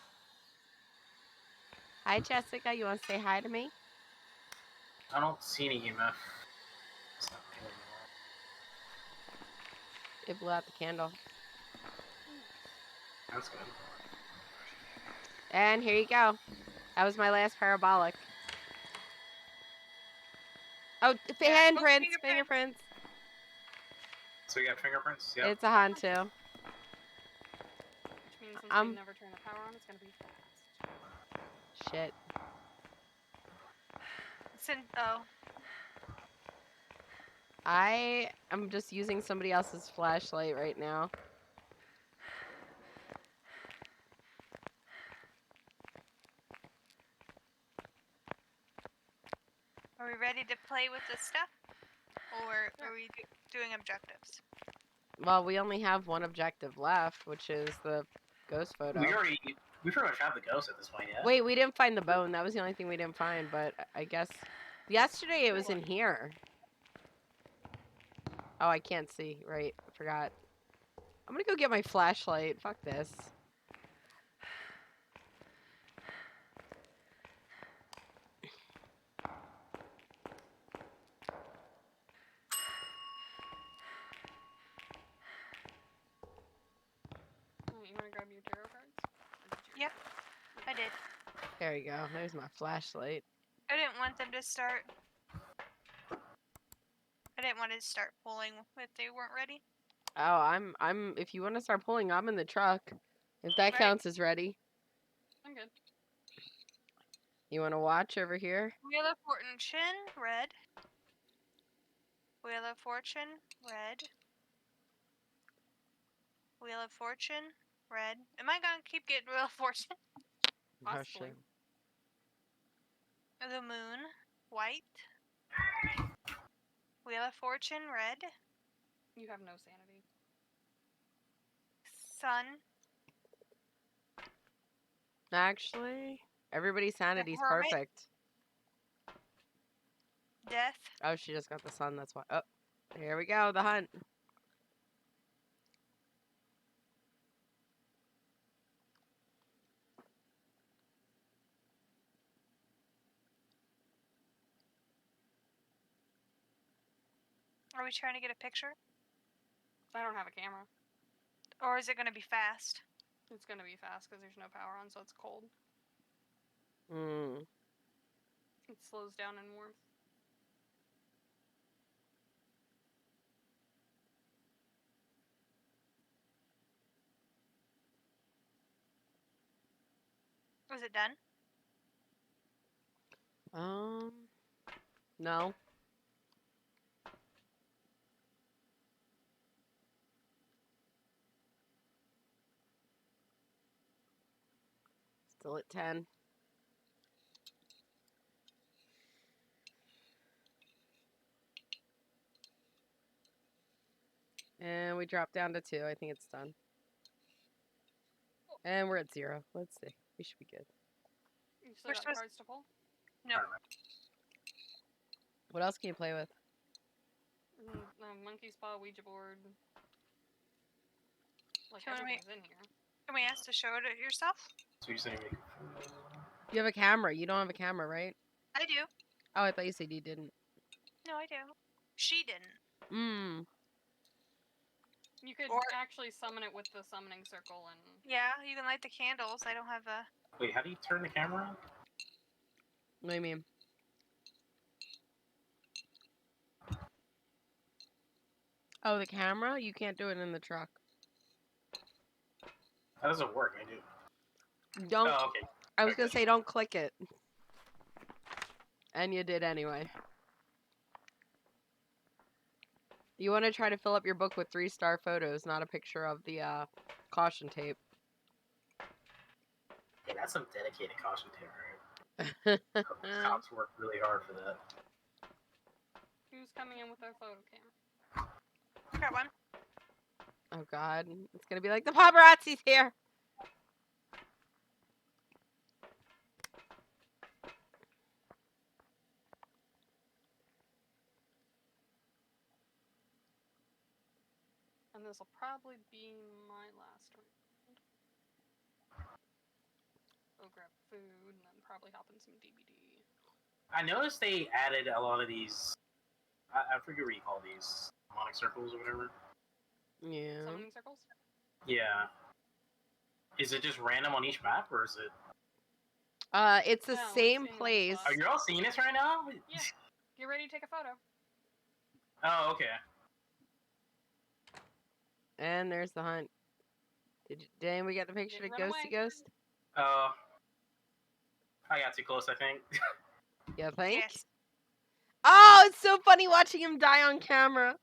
Hi Jessica, you want to say hi to me? I don't see any EMF. It's not really It blew out the candle. That's good. And here you go. That was my last parabolic. Oh, Yeah, handprints, fingerprints. fingerprints. So we got fingerprints? Yep. It's a Hantu. Which means since we never turn the power on, it's gonna be fast. Shit. Oh. I am just using somebody else's flashlight right now. Are we ready to play with this stuff? Or are we doing objectives? Well, we only have one objective left, which is the ghost photo. We pretty much have the ghost at this point, yeah? Wait, we didn't find the bone. That was the only thing we didn't find, but I guess Yesterday it was in here. Oh, I can't see. Right. I forgot. I'm gonna go get my flashlight. Fuck this. Oh, you want to grab your tarot cards? Or did you- Yep. I did. There you go. There's my flashlight. I didn't want them to start. I didn't want to start pulling if they weren't ready. Oh, I'm. If you want to start pulling, I'm in the truck. If that Right. counts as ready. I'm good. You want to watch over here? Wheel of Fortune, red. Wheel of Fortune, red. Wheel of Fortune, red. Am I gonna keep getting Wheel of Fortune? Oh, Possibly. shit. The moon, white. Wheel of Fortune, red. You have no sanity. Sun, Actually, everybody's sanity's hermit. perfect. death. Oh, she just got the sun. That's why. Oh, here we go. The hunt. Are we trying to get a picture? I don't have a camera. Or is it gonna be fast? It's gonna be fast because there's no power on, so it's cold. Hmm. It slows down in warmth. Was it done? No. Still at 10. And we dropped down to 2. I think it's done. And we're at 0. Let's see. We should be good. You still We're got supposed- cards to pull? No. What else can you play with? Monkey's Paw, Ouija board. Like, Can we- everything's in here. Can we ask to show it yourself? So you saying make You have a camera. You don't have a camera, right? I do. Oh, I thought you said you didn't. No, I do. She didn't. Mmm. You could Or- actually summon it with the summoning circle and... Yeah, you can light the candles. I don't have a. Wait, how do you turn the camera on? What do you mean? Oh, the camera? You can't do it in the truck. How does it work? I do. Don't. Oh, okay. I was okay. gonna say don't click it. And you did anyway. You want to try to fill up your book with 3-star photos, not a picture of the caution tape. Hey, that's some dedicated caution tape, right? Cops work really hard for that. Who's coming in with their photo cam? Got one. Oh god, it's gonna be like the paparazzi's here. And this will probably be my last one. Go grab food and then probably hop in some DBD. I noticed they added a lot of these. I forget what you call these demonic circles or whatever. Yeah. Summoning circles? Yeah. Is it just random on each map, or is it? It's the No, it's same in one place. spot. Are you all seeing this right now? Yeah. Get ready to take a photo. Oh, okay. And there's the hunt. Did anyone get the picture Didn't of run Ghosty away. Ghost? I got too close, I think. You think? Yes. Oh, it's so funny watching him die on camera.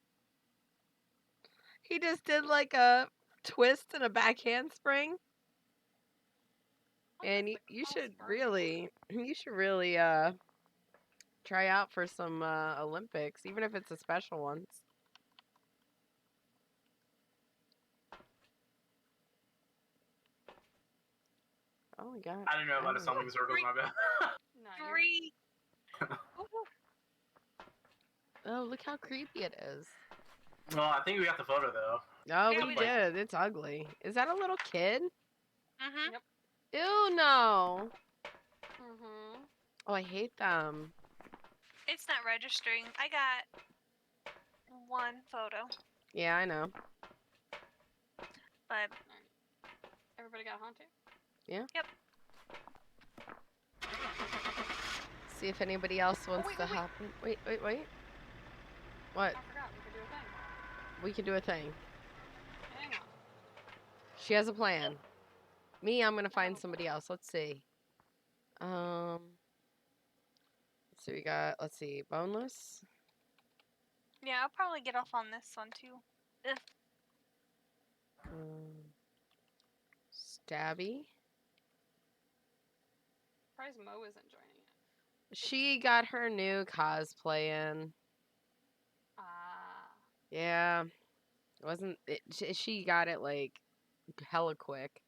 He just did like a twist and a back handspring. What And is you the should crossbar? really try out for some Olympics, even if it's a special one. Oh my god. I don't know about the Emily. summoning circles, my bad. No, you're- 3. Oh, look how creepy it is. Well, I think we got the photo though. Oh, Yeah, we we did. It's ugly. Is that a little kid? Mm-hmm. Ew, no. Mm-hmm. Oh, I hate them. It's not registering. I got one photo, Yeah, I know. but Everybody got a Hantu? See if anybody else wants wait, to wait, wait. hop in. Wait. What? I forgot, we could do a thing. We can do a thing. Hang on. She has a plan. Me, I'm gonna find Oh. somebody else. Let's see. Let's see. We got. Let's see. Boneless. yeah, I'll probably get off on this one too. Ugh. Stabby. Surprised Mo isn't joining it. She got her new cosplay in. Ah. Yeah. It wasn't. She got it like hella quick.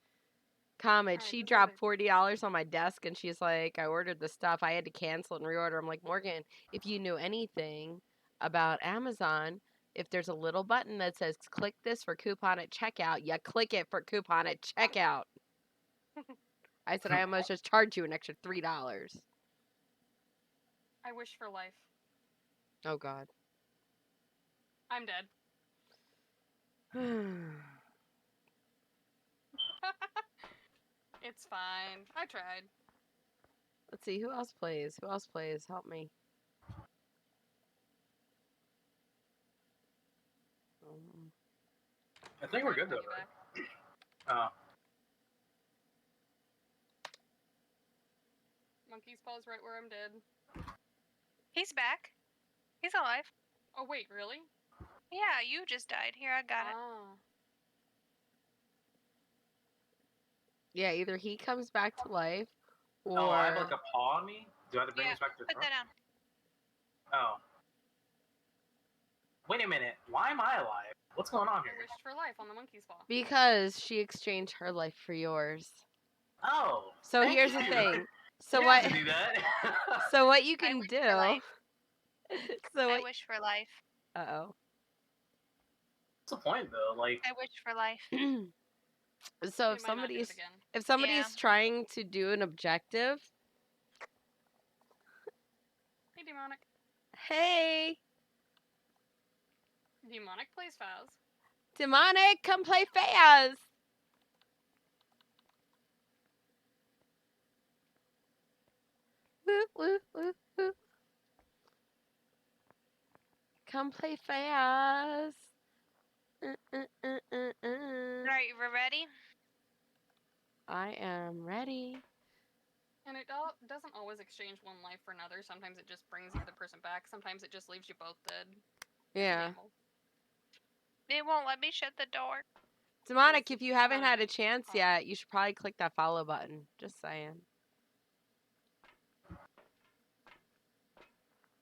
Comment. Alright, She this dropped is $40 on my desk, and she's like, "I ordered the stuff. I had to cancel it and reorder." I'm like, Morgan, if you knew anything about Amazon, if there's a little button that says "click this for coupon at checkout," you click it for coupon at checkout. I said, I almost just charged you an extra $3. I wish for life. Oh God. I'm dead. It's fine. I tried. Let's see who else plays. Who else plays? Help me. I think we're good though. Bring you Right? back. Oh. Monkey's paw's right where I'm dead. He's back. He's alive. Oh wait, really? Yeah, you just died. Here, I got it. Ah. Yeah, either he comes back to life, or Oh, I have like a paw on me. Do I have to bring Yeah, this back to the Put truck? that down. Oh. Wait a minute. Why am I alive? What's going on I here? wished for life on the monkey's paw. because she exchanged her life for yours. Oh. So thank here's the you. thing. So You what? have to do that. So what you I can wish do? for life. So I what? wish for life. Uh What's the point though? Like, I wish for life. oh. So We if might not do it somebody's again. trying to do an objective, Hey, Demonic. hey, Demonic plays Faz. Demonic, come play Faz. Woo, woo, woo, woo. Come play Faz. Alright, we're ready? I am ready. And it doesn't always exchange one life for another. Sometimes it just brings the other person back. Sometimes it just leaves you both dead. It's a Yeah. gamble. It won't let me shut the door. Demonic, if you haven't fine. had a chance Oh. yet, you should probably click that follow button. Just saying.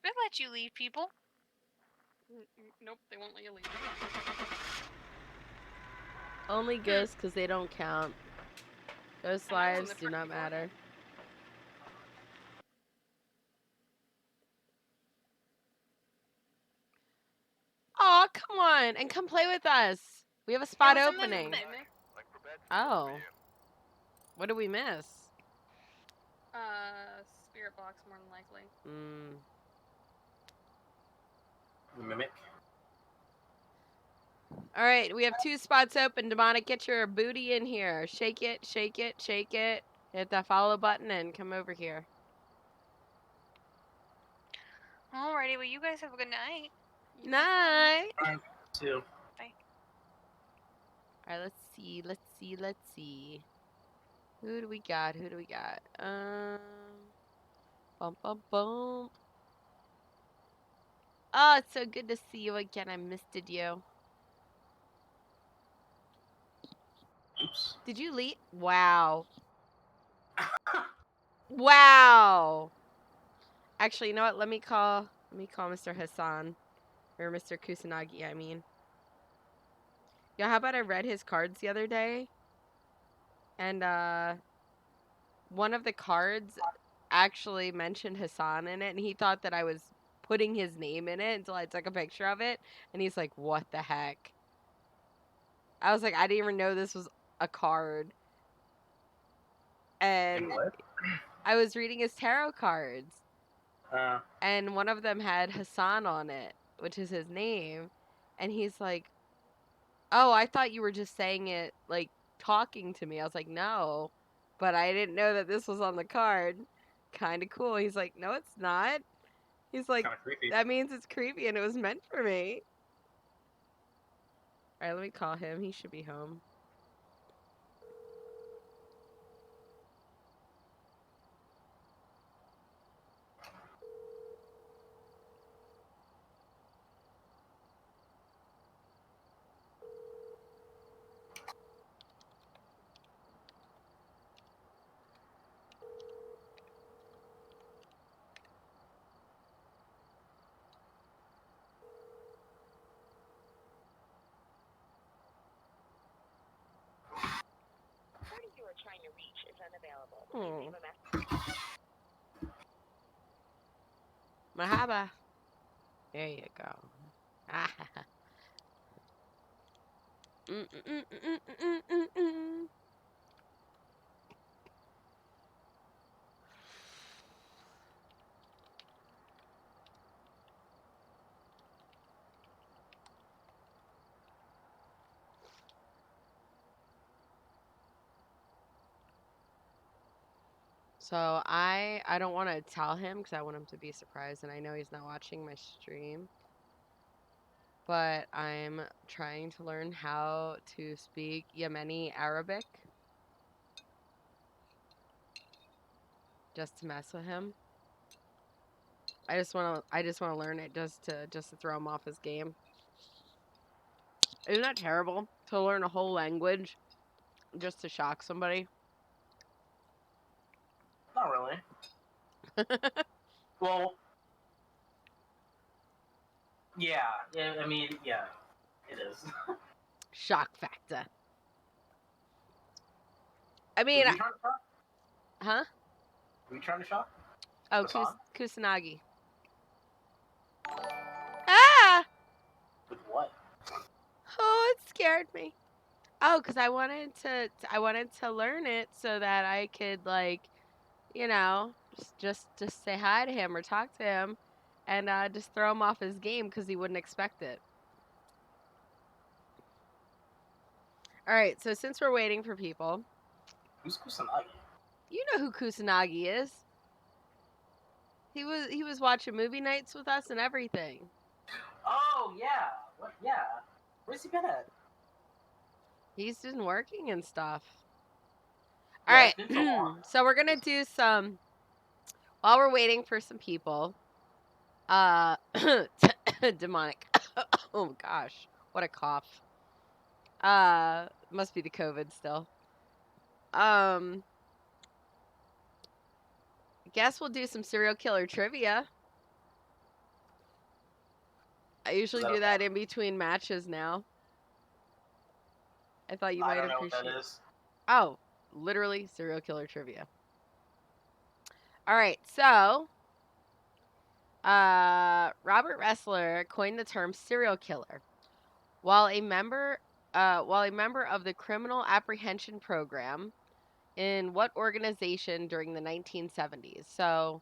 We'll let you leave, people. Nope, they won't let you leave. Only ghosts because they don't count. Ghost And I was in lives the do truck not beforehand. matter. Aw, come on, and come play with us. We have a spot was in the opening. thing. Like for beds, Oh. for you. What did we miss? Spirit box more than likely. the mimic. Alright, we have 2 spots open. Demonic, get your booty in here. Shake it, shake it, shake it. Hit that follow button and come over here. Alrighty, well, you guys have a good night. You Night. Too. Alright, let's see, let's see, let's see. Who do we got? Who do we got? Bum bum bum. Oh, it's so good to see you again. I missed you. Oops. Did you leave? Wow. Wow. Actually, you know what? Let me call Mr. Hassan. Or Mr. Kusanagi, I mean. Yeah, how about I read his cards the other day? And one of the cards actually mentioned Hassan in it, and he thought that I was putting his name in it until I took a picture of it, and he's like, "What the heck?" I was like, "I didn't even know this was a card." And what? I was reading his tarot cards, Uh, and one of them had Hassan on it, which is his name, and he's like, "Oh, I thought you were just saying it like talking to me." I was like, "No, but I didn't know that this was on the card." Kind of cool. He's like, "No, it's not." He's like, kind of creepy. "That means it's creepy and it was meant for me." All right, let me call him. He should be home. party you are trying to reach is unavailable. Oh. Please leave a message. Mahaba. There you go. So I don't want to tell him because I want him to be surprised, and I know he's not watching my stream. But I'm trying to learn how to speak Yemeni Arabic just to mess with him. I just want to learn it just to throw him off his game. Isn't that terrible to learn a whole language just to shock somebody? Not really. Well, yeah. I mean, yeah, it is. Shock factor. I mean, Were you trying to shock? huh? Were you trying to shock? Oh, Hassan? Kusanagi. Ah! With what? Oh, it scared me. Oh, because I wanted to learn it so that I could, like, you know, just say hi to him or talk to him, and just throw him off his game because he wouldn't expect it. All right, so since we're waiting for people, Who's Kusanagi? you know who Kusanagi is. He was watching movie nights with us and everything. Oh yeah. What? Yeah. Where's he been at? He's been working and stuff. Yeah, All it's been so long. right, so we're gonna do some while we're waiting for some people. Demonic. Oh gosh, what a cough. Must be the COVID still. Guess we'll do some serial killer trivia. I usually do that in between matches now. I thought you I might don't know what appreciate. that is. Oh, literally serial killer trivia. All right, so Robert Ressler coined the term serial killer while a member of the Criminal Apprehension Program in what organization during the 1970s? So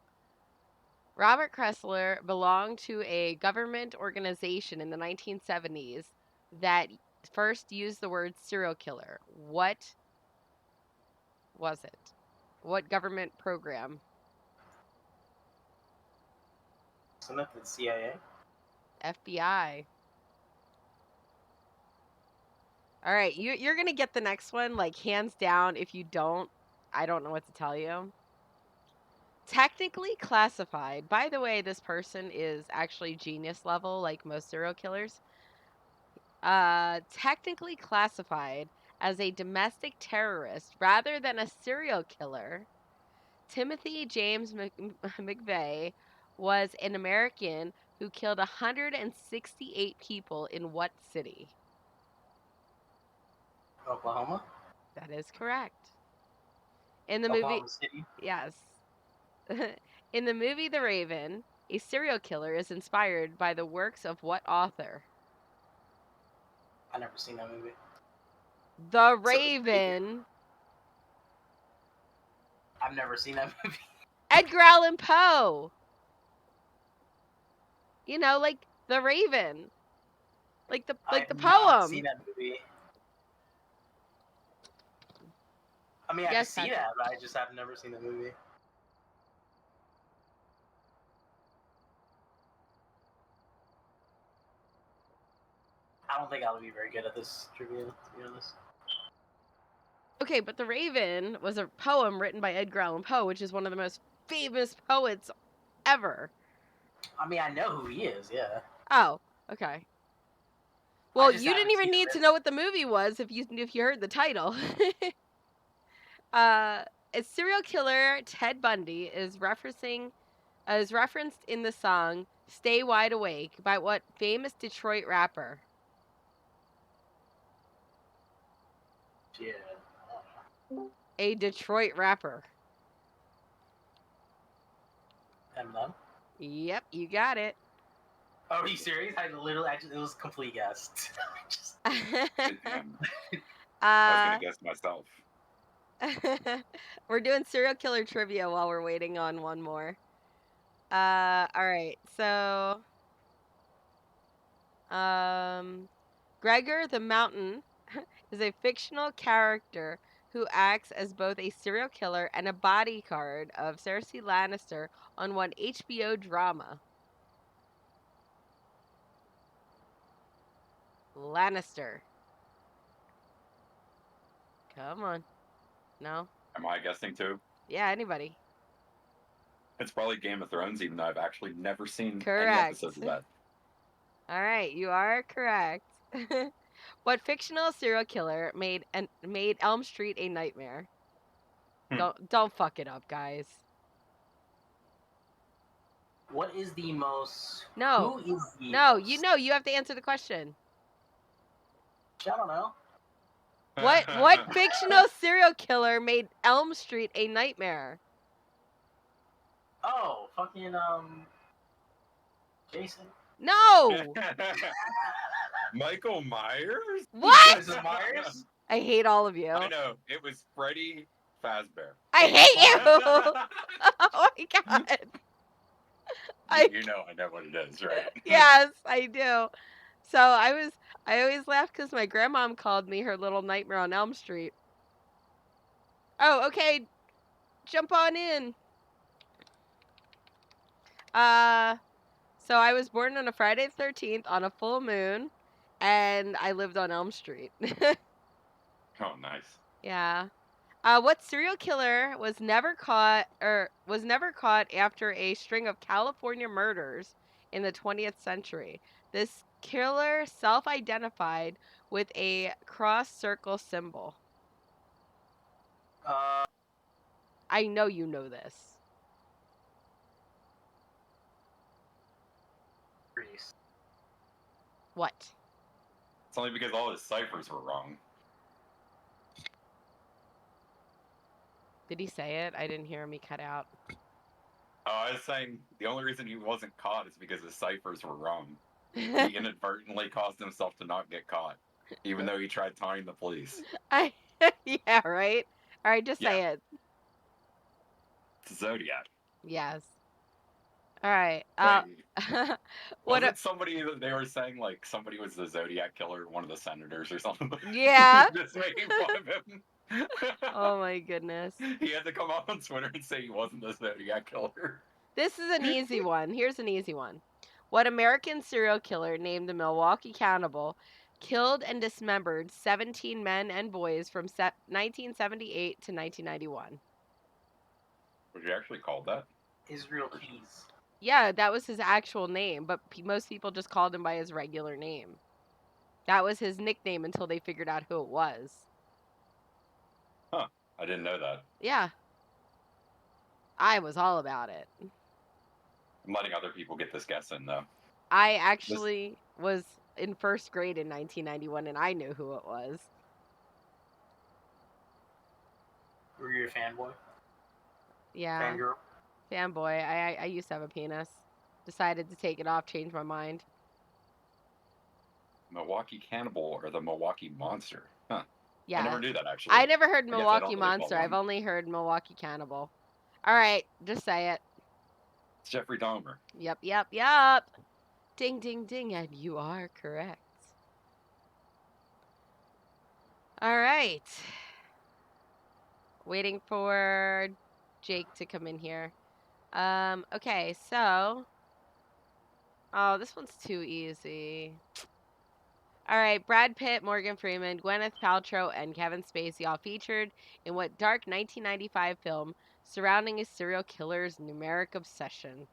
Robert Kressler belonged to a government organization in the 1970s that first used the word serial killer. What was it? What government program? Isn't it the CIA? FBI. All right, you're going to get the next one, like, hands down. If you don't, I don't know what to tell you. Technically classified. By the way, this person is actually genius level, like most serial killers. Technically classified as a domestic terrorist rather than a serial killer, Timothy James McVeigh was an American who killed 168 people in what city? Oklahoma. That is correct. In the Oklahoma movie, City. yes. In the movie The Raven, a serial killer is inspired by the works of what author? I've never seen that movie. The So- Raven. I've never seen that movie. Edgar Allan Poe. You know, like The Raven. Like the I've not poem. seen that movie. I mean, I Yes, can see Patrick. that, but I just have never seen the movie. I don't think I'll be very good at this trivia, to be honest. Okay, but The Raven was a poem written by Edgar Allan Poe, which is one of the most famous poets ever. I mean, I know who he is, yeah. Oh, okay. Well, just you didn't haven't even seen need it. to know what the movie was if you heard the title. A serial killer, Ted Bundy, is referenced in the song "Stay Wide Awake" by what famous Detroit rapper? Yeah. A Detroit rapper. Eminem. Yep, you got it. Oh, are you serious? It was a complete guess. Just- Damn. I was gonna guess myself. We're doing serial killer trivia while we're waiting on one more. All right. So, Gregor the Mountain is a fictional character who acts as both a serial killer and a bodyguard of Cersei Lannister on one HBO drama. Lannister. Come on. No? Am I guessing too? Yeah, anybody. It's probably Game of Thrones, even though I've actually never seen Correct. any episodes of that. All right, you are correct. What fictional serial killer made Elm Street a nightmare? Don't fuck it up, guys. What is the most? No. Who is the No, most? you have to answer the question. I don't know. What fictional serial killer made Elm Street a nightmare? Oh, fucking Jason. No. Michael Myers? What? Jason Myers. I hate all of you. I know. It was Freddy Fazbear. I hate you. Oh my god. You know I know what it is, right? Yes, I do. So I always laugh because my grandmom called me her little Nightmare on Elm Street. Oh, okay. Jump on in. So I was born on a Friday the 13th on a full moon, and I lived on Elm Street. Oh, nice. Yeah. What serial killer was never caught after a string of California murders in the 20th century? This killer self-identified with a cross circle symbol. I know you know this. Grease. What? It's only because all his ciphers were wrong. Did he say it? I didn't hear him. He cut out. I was saying the only reason he wasn't caught is because his ciphers were wrong. He inadvertently caused himself to not get caught, even though he tried taunting the police. Yeah, right? All right, just say it. It's Zodiac. Yes. All right. Wait, What? was it somebody that they were saying like somebody was the Zodiac killer, one of the senators or something? Yeah. Just making fun of him. Oh my goodness. He had to come out on Twitter and say he wasn't the Zodiac killer. This is an easy one. Here's an easy one. What American serial killer named the Milwaukee Cannibal killed and dismembered 17 men and boys from 1978 to 1991? Was he actually called that? Israel Keys. Yeah, that was his actual name, but most people just called him by his regular name. That was his nickname until they figured out who it was. Huh. I didn't know that. Yeah. I was all about it. I'm letting other people get this guess in, though. I actually was in first grade in 1991, and I knew who it was. Were you a fanboy? Yeah. Fangirl? Fanboy. I used to have a penis. decided to take it off, changed my mind. Milwaukee Cannibal or the Milwaukee Monster? Huh. Yeah. I never knew that actually. I never heard I guess I Milwaukee don't really follow Monster. I've him. only heard Milwaukee Cannibal. All right, just say it. It's Jeffrey Dahmer. Yep, yep, yep. Ding, ding, ding, and you are correct. All right. Waiting for Jake to come in here. Okay, so. Oh, this one's too easy. All right, Brad Pitt, Morgan Freeman, Gwyneth Paltrow, and Kevin Spacey all featured in what dark 1995 film surrounding a serial killer's numeric obsession?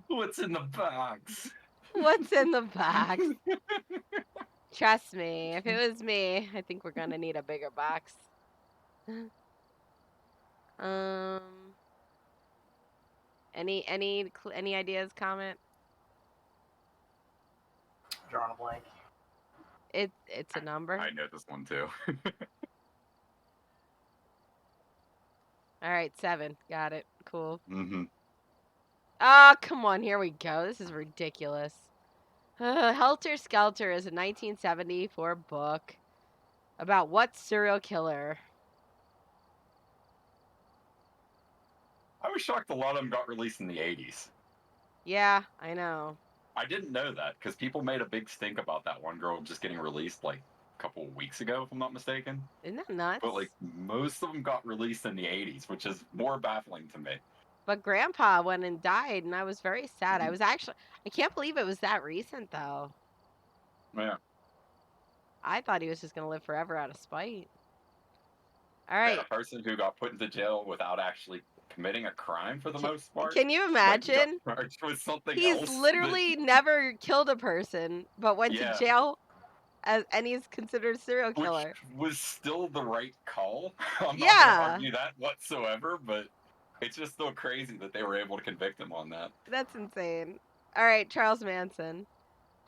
What's in the box? What's in the box? Trust me, if it was me, I think we're gonna need a bigger box. Any ideas? Comment. Drawing a blank. It's a number. I know this one too. All right, 7. Got it. Cool. Mm-hmm. Oh, come on. Here we go. This is ridiculous. Helter Skelter is a 1974 book about what serial killer? I was shocked a lot of them got released in the 80s. Yeah, I know. I didn't know that because people made a big stink about that one girl just getting released like a couple of weeks ago, if I'm not mistaken. Isn't that nuts? But like most of them got released in the 80s, which is more baffling to me. But Grandpa went and died, and I was very sad. I can't believe it was that recent, though. Yeah. I thought he was just going to live forever out of spite. All Yeah, right. a person who got put into jail without actually committing a crime for the most part. Can you imagine? Like, charged with something He's else literally never killed a person, but went Yeah. to jail, and he's considered a serial killer. Which was still the right call. I'm not Yeah. gonna argue that whatsoever, but it's just still crazy that they were able to convict him on that. That's insane. All right, Charles Manson.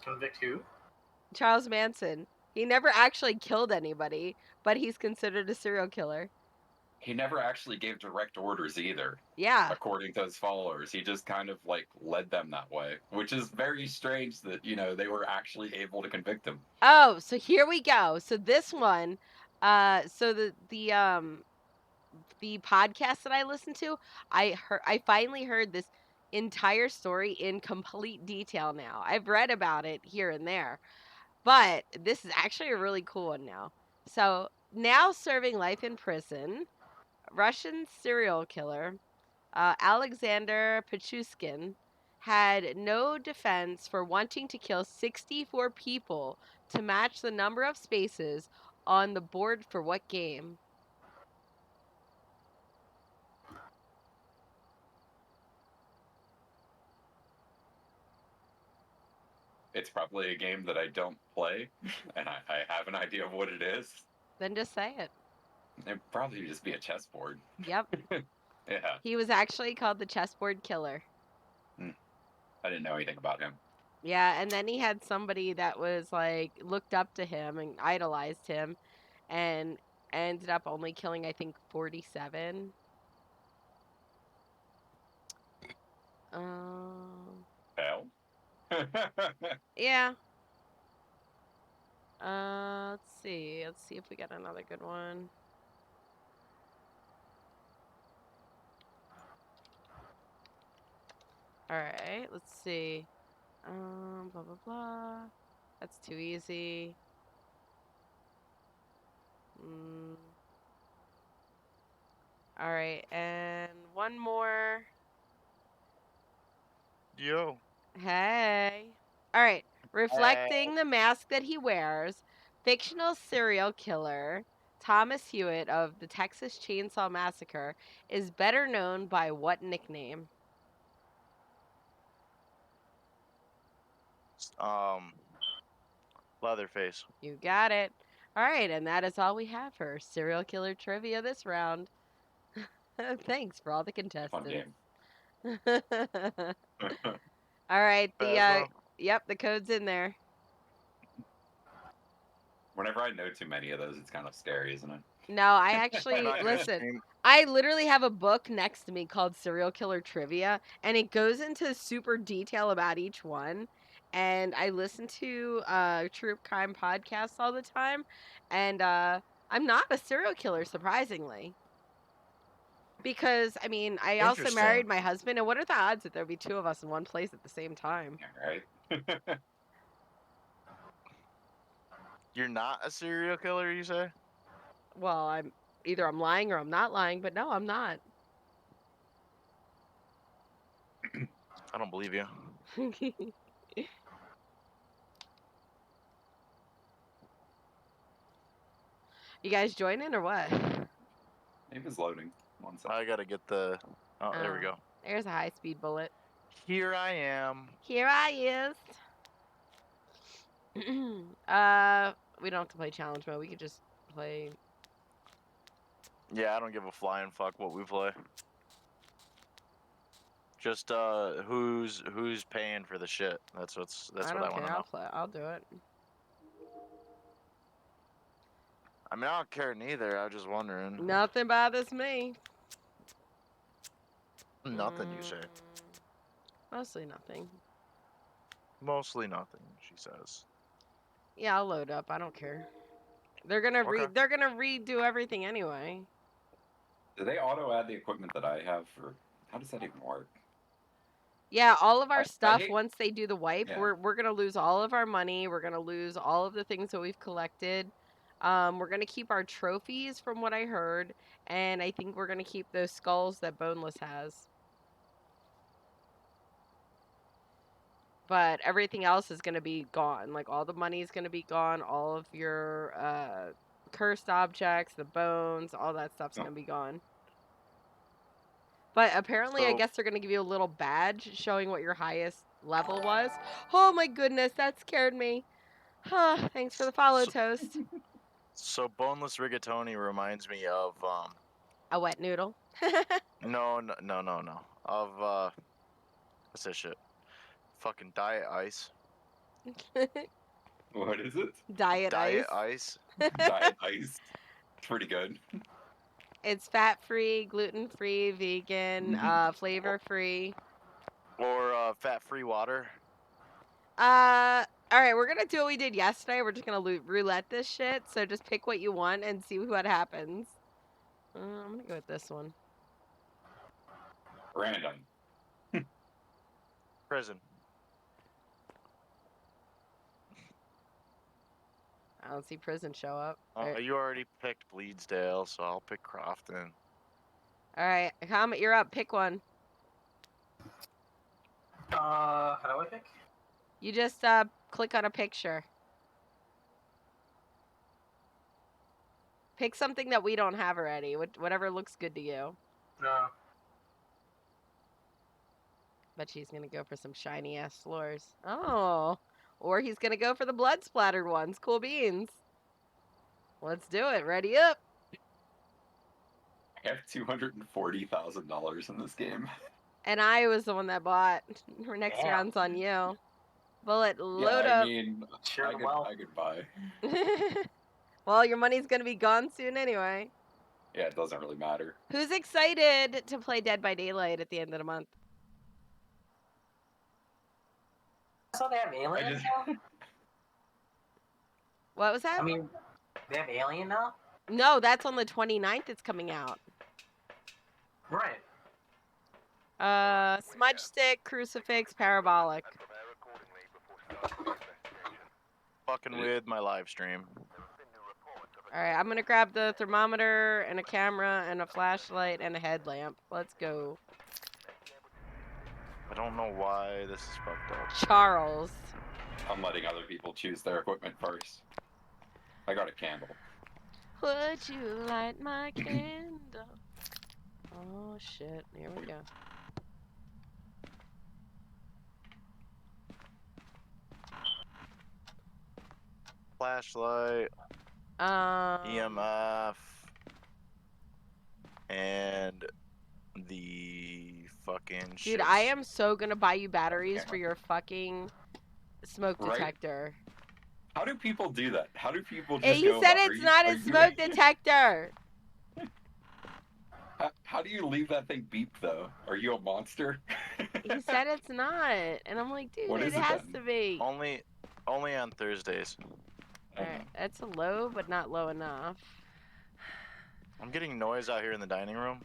Convict who? Charles Manson. He never actually killed anybody, but he's considered a serial killer. He never actually gave direct orders either, Yeah. according to his followers. He just kind of like led them that way, which is very strange that, they were actually able to convict him. Oh, so here we go. So this one, so the podcast that I listened to, I finally heard this entire story in complete detail now. I've read about it here and there, but this is actually a really cool one now. So, now serving life in prison, Russian serial killer Alexander Pichushkin had no defense for wanting to kill 64 people to match the number of spaces on the board for what game? It's probably a game that I don't play, and I have an idea of what it is. Then just say it. It'd probably just be a chessboard. Yep. Yeah, He was actually called the chessboard killer. I didn't know anything about him. Yeah, and then he had somebody that was like looked up to him and idolized him and ended up only killing I think 47. Hell? Yeah. Let's see. Let's see if we got another good one. All right, let's see. Blah blah blah. That's too easy. All right, and one more. Yo. Hey. All right. Reflecting the mask that he wears, fictional serial killer Thomas Hewitt of the Texas Chainsaw Massacre is better known by what nickname? Leatherface. You got it. All right, and that is all we have for serial killer trivia this round. Thanks for all the Fun contestants. game. All right, Phasma. yep, the code's in there. Whenever I know too many of those, it's kind of scary, isn't it? No, I actually And I- listen. I literally have a book next to me called Serial Killer Trivia, and it goes into super detail about each one. And I listen to true crime podcasts all the time, and I'm not a serial killer, surprisingly. Because I mean, I also Interesting. married my husband, and what are the odds that there'd be two of us in one place at the same time? Yeah, right. You're not a serial killer, you say? Well, I'm lying or I'm not lying, but no, I'm not. I don't believe you. You guys joining or what? Name is loading. 1 second. I gotta get the. Oh, there we Oh. go. There's a high-speed bullet. Here I am. Here I is. We don't have to play challenge mode. We could just play. Yeah, I don't give a flying fuck what we play. Just who's paying for the shit? That's I what don't I want care. to know. I'll do it. I mean, I don't care neither. I was just wondering. Nothing bothers me. Nothing, you say. Mostly nothing. Mostly nothing, she says. Yeah, I'll load up. I don't care. They're gonna Okay. they're gonna redo everything anyway. Do they auto add the equipment that I have for? How does that even work? Yeah, all of our I stuff hate- once they do the wipe, Yeah. we're gonna lose all of our money. We're gonna lose all of the things that we've collected. We're gonna keep our trophies, from what I heard, and I think we're gonna keep those skulls that Boneless has. But everything else is gonna be gone. Like all the money is gonna be gone. All of your cursed objects, the bones, all that stuff's Oh. gonna be gone. But apparently, I So- guess they're gonna give you a little badge showing what your highest level was. Oh my goodness, that scared me. Huh, thanks for the follow, So- Toast. So boneless rigatoni reminds me of A wet noodle. no. Of what's that shit? Fucking diet ice. What is it? Diet Diet ice. ice. Diet ice. Pretty good. It's fat-free, gluten-free, vegan, Mhm. flavor-free. Or fat-free water. All right, we're gonna do what we did yesterday. We're just gonna roulette this shit. So just pick what you want and see what happens. I'm gonna go with this one. Random. Prison. I don't see prison show up. You already picked Bleedsdale, so I'll pick Crofton. All right, Comet, you're up. Pick one. How do I pick? You just click on a picture. Pick something that we don't have already. Whatever looks good to you. No. Bet she's gonna go for some shiny ass floors. Oh, or he's gonna go for the blood splattered ones. Cool beans. Let's do it. Ready up. I have $240,000 in this game. And I was the one that bought. Next Damn. round's on you. Bullet, load yeah, I up. mean, Sure, I could buy. Well, your money's gonna be gone soon anyway. Yeah, it doesn't really matter. Who's excited to play Dead by Daylight at the end of the month? So they have Alien now? What was that? I mean, they have Alien now? No, that's on the 29th. It's coming out. Right. Smudge stick, crucifix, parabolic. Fucking with my live stream. All right, I'm gonna grab the thermometer and a camera and a flashlight and a headlamp. Let's go, I don't know why this is fucked up. Charles. I'm letting other people choose their equipment first. I got a candle. Would you light my candle? Oh shit! Here we go. Flashlight, EMF, and the fucking Dude, shits. I am so gonna buy you batteries Okay. for your fucking smoke Right? detector. How do people do that? How do people just Hey, he go said about, it's "Are not you- a are you-" smoke detector. How do you leave that thing beep though? Are you a monster? He said it's not, and I'm like, dude, What it is it has then? to be. Only on Thursdays. Alright, that's a low, but not low enough. I'm getting noise out here in the dining room.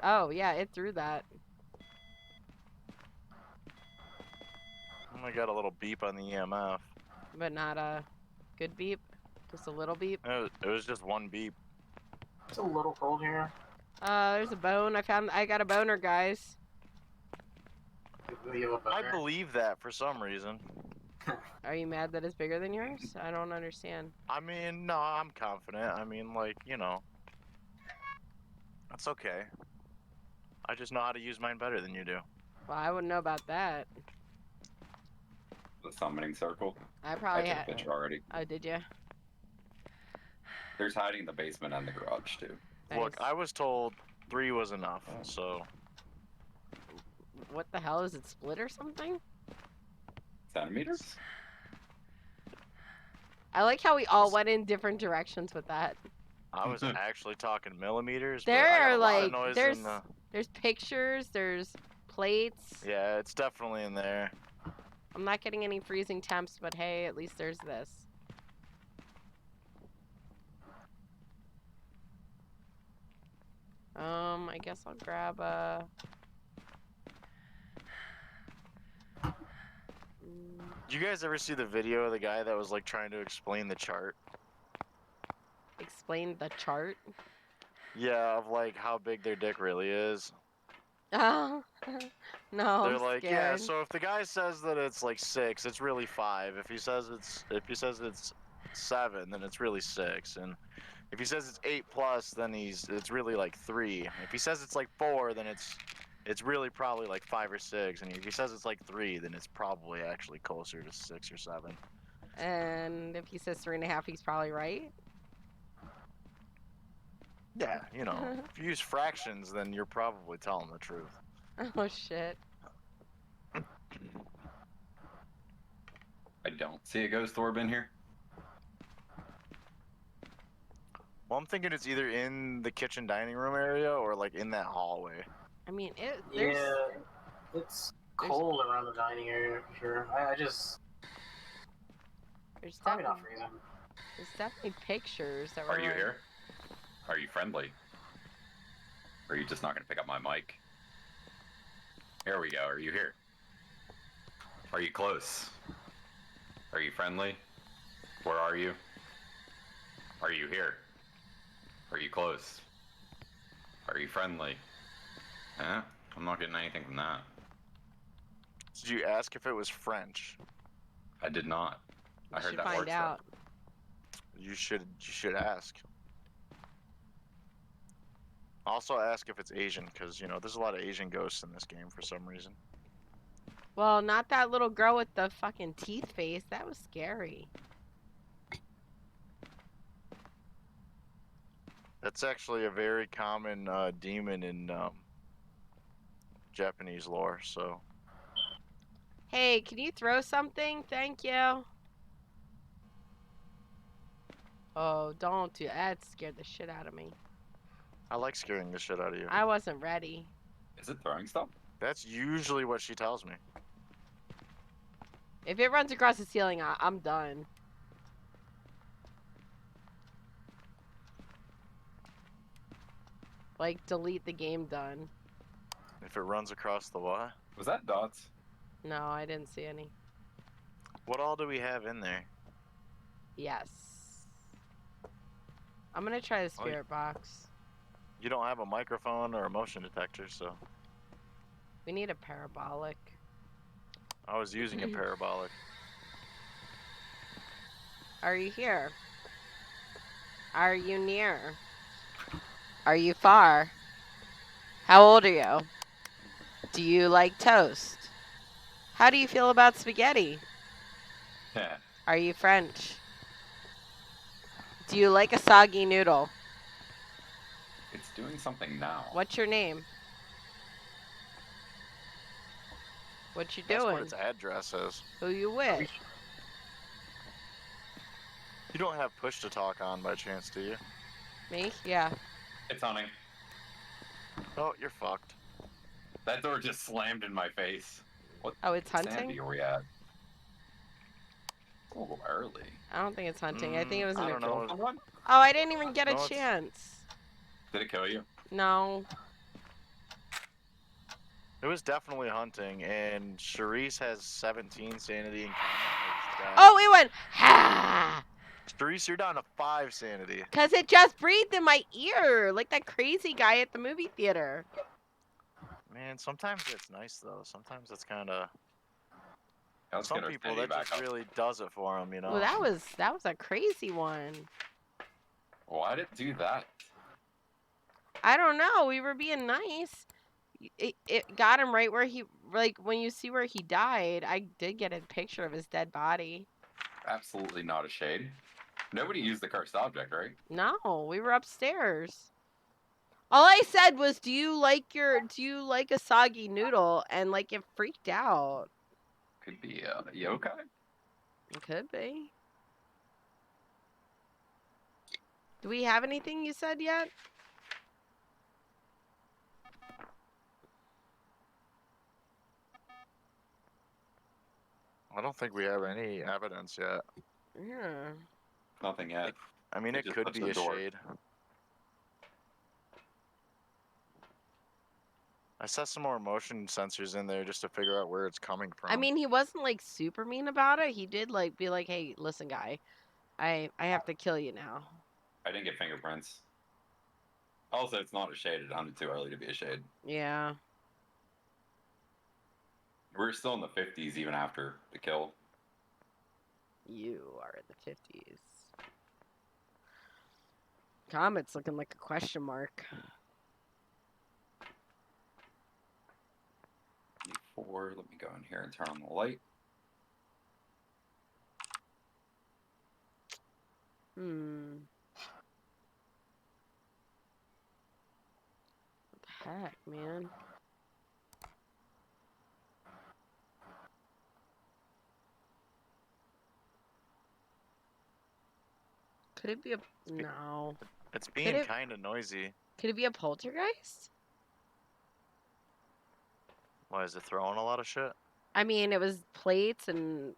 Oh yeah, it threw that. I got a little beep on the EMF. But not a good beep. Just a little beep. It was just one beep. It's a little cold here. There's a bone. I got a boner, guys. You have a I boner? believe that for some reason. Are you mad that it's bigger than yours? I don't understand. I mean, no, I'm confident. I mean, like, you know. That's okay. I just know how to use mine better than you do. Well, I wouldn't know about that. The summoning circle. I I probably took a had. picture already. Oh, did you? There's hiding in the basement and the garage too. Look, Nice. I was told 3 was enough, so What the hell is it? Split or something? Centimeters? I like how we all went in different directions with that. I was actually talking millimeters. But There I got are a lot of like noise there's in the... there's pictures, there's plates. Yeah, it's definitely in there. I'm not getting any freezing temps, but hey, at least there's this. I guess I'll grab a. Did you guys ever see the video of the guy that was like trying to explain the chart? Explain the chart. Yeah, of like how big their dick really is. Oh, no, They're I'm like, scared. yeah, so if the guy says that it's like 6, it's really 5. If he says it's 7, then it's really 6. And if he says it's 8 plus, then it's really like 3. If he says it's like 4, then it's really probably like 5 or 6. And if he says it's like 3, then it's probably actually closer to 6 or 7. And if he says 3.5, he's probably right. Yeah, you know, if you use fractions, then you're probably telling the truth. Oh shit. I don't see a ghost orb in here. Well, I'm thinking it's either in the kitchen dining room area or like in that hallway. I mean, there's Yeah, it's cold around the dining area for sure. I just there's probably not definitely, freezing. there's definitely pictures that were. Are you like- here? Are you friendly? Or are you just not gonna pick up my mic? Here we go. Are you here? Are you close? Are you friendly? Where are you? Are you here? Are you close? Are you friendly? Huh? I'm not getting anything from that. Did you ask if it was French? I did not. I You heard should that find works though. out. You should ask. Also ask if it's Asian, because, you know, there's a lot of Asian ghosts in this game for some reason. Well, not that little girl with the fucking teeth face. That was scary. That's actually a very common demon in Japanese lore, so... Hey, can you throw something? Thank you. Oh, don't do that. Scared the shit out of me. I like scaring the shit out of you. I wasn't ready. Is it throwing stuff? That's usually what she tells me. If it runs across the ceiling, I'm done. Like, delete the game, done. If it runs across the what? Was that dots? No, I didn't see any. What all do we have in there? Yes. I'm gonna try the Oh, spirit box. You don't have a microphone or a motion detector, so... We need a parabolic. I was using a parabolic. Are you here? Are you near? Are you far? How old are you? Do you like toast? How do you feel about spaghetti? Yeah. Are you French? Do you like a soggy noodle? It's doing something now. What's your name? What you That's what doing? its address is. Who you with? You don't have push to talk on by chance, do you? Me? Yeah. It's hunting. Oh, you're fucked. That door just slammed in my face. What Oh, it's sanity hunting? are we at? It's a little early. I don't think it's hunting. I think it was a I new don't kill. know. Someone? Oh, I didn't even get a No, it's- chance. Did it kill you? No. It was definitely hunting, and Charisse has 17 sanity and Comet has Oh, it went, ha! Charisse, you're down to 5 sanity. Because it just breathed in my ear, like that crazy guy at the movie theater. Man, sometimes it's nice though. Sometimes it's kind of Let's some get our people sanity that back just up. really does it for them, you know. Well, that was a crazy one. Why did it do that? I don't know. We were being nice. It got him right where he, like, when you see where he died, I did get a picture of his dead body. Absolutely not a shade. Nobody used the cursed object, right? No, we were upstairs. All I said was, do you like a soggy noodle? And, like, it freaked out. Could be yokai. It could be. Do we have anything you said yet? I don't think we have any evidence yet. Yeah. Nothing yet. I mean, They it just could touched be the a door. shade. I set some more motion sensors in there just to figure out where it's coming from. I mean, he wasn't, like, super mean about it. He did, like, be like, hey, listen, guy. I have to kill you now. I didn't get fingerprints. Also, it's not a shade. It hunted too early to be a shade. Yeah. We're still in the 50s even after the kill. You are in the 50s. Comet's looking like a question mark. 4. Let me go in here and turn on the light. Hmm. What the heck, man? Could it be a... No. It's being it- kind of noisy. Could it be a poltergeist? Why is it throwing a lot of shit? I mean, it was plates and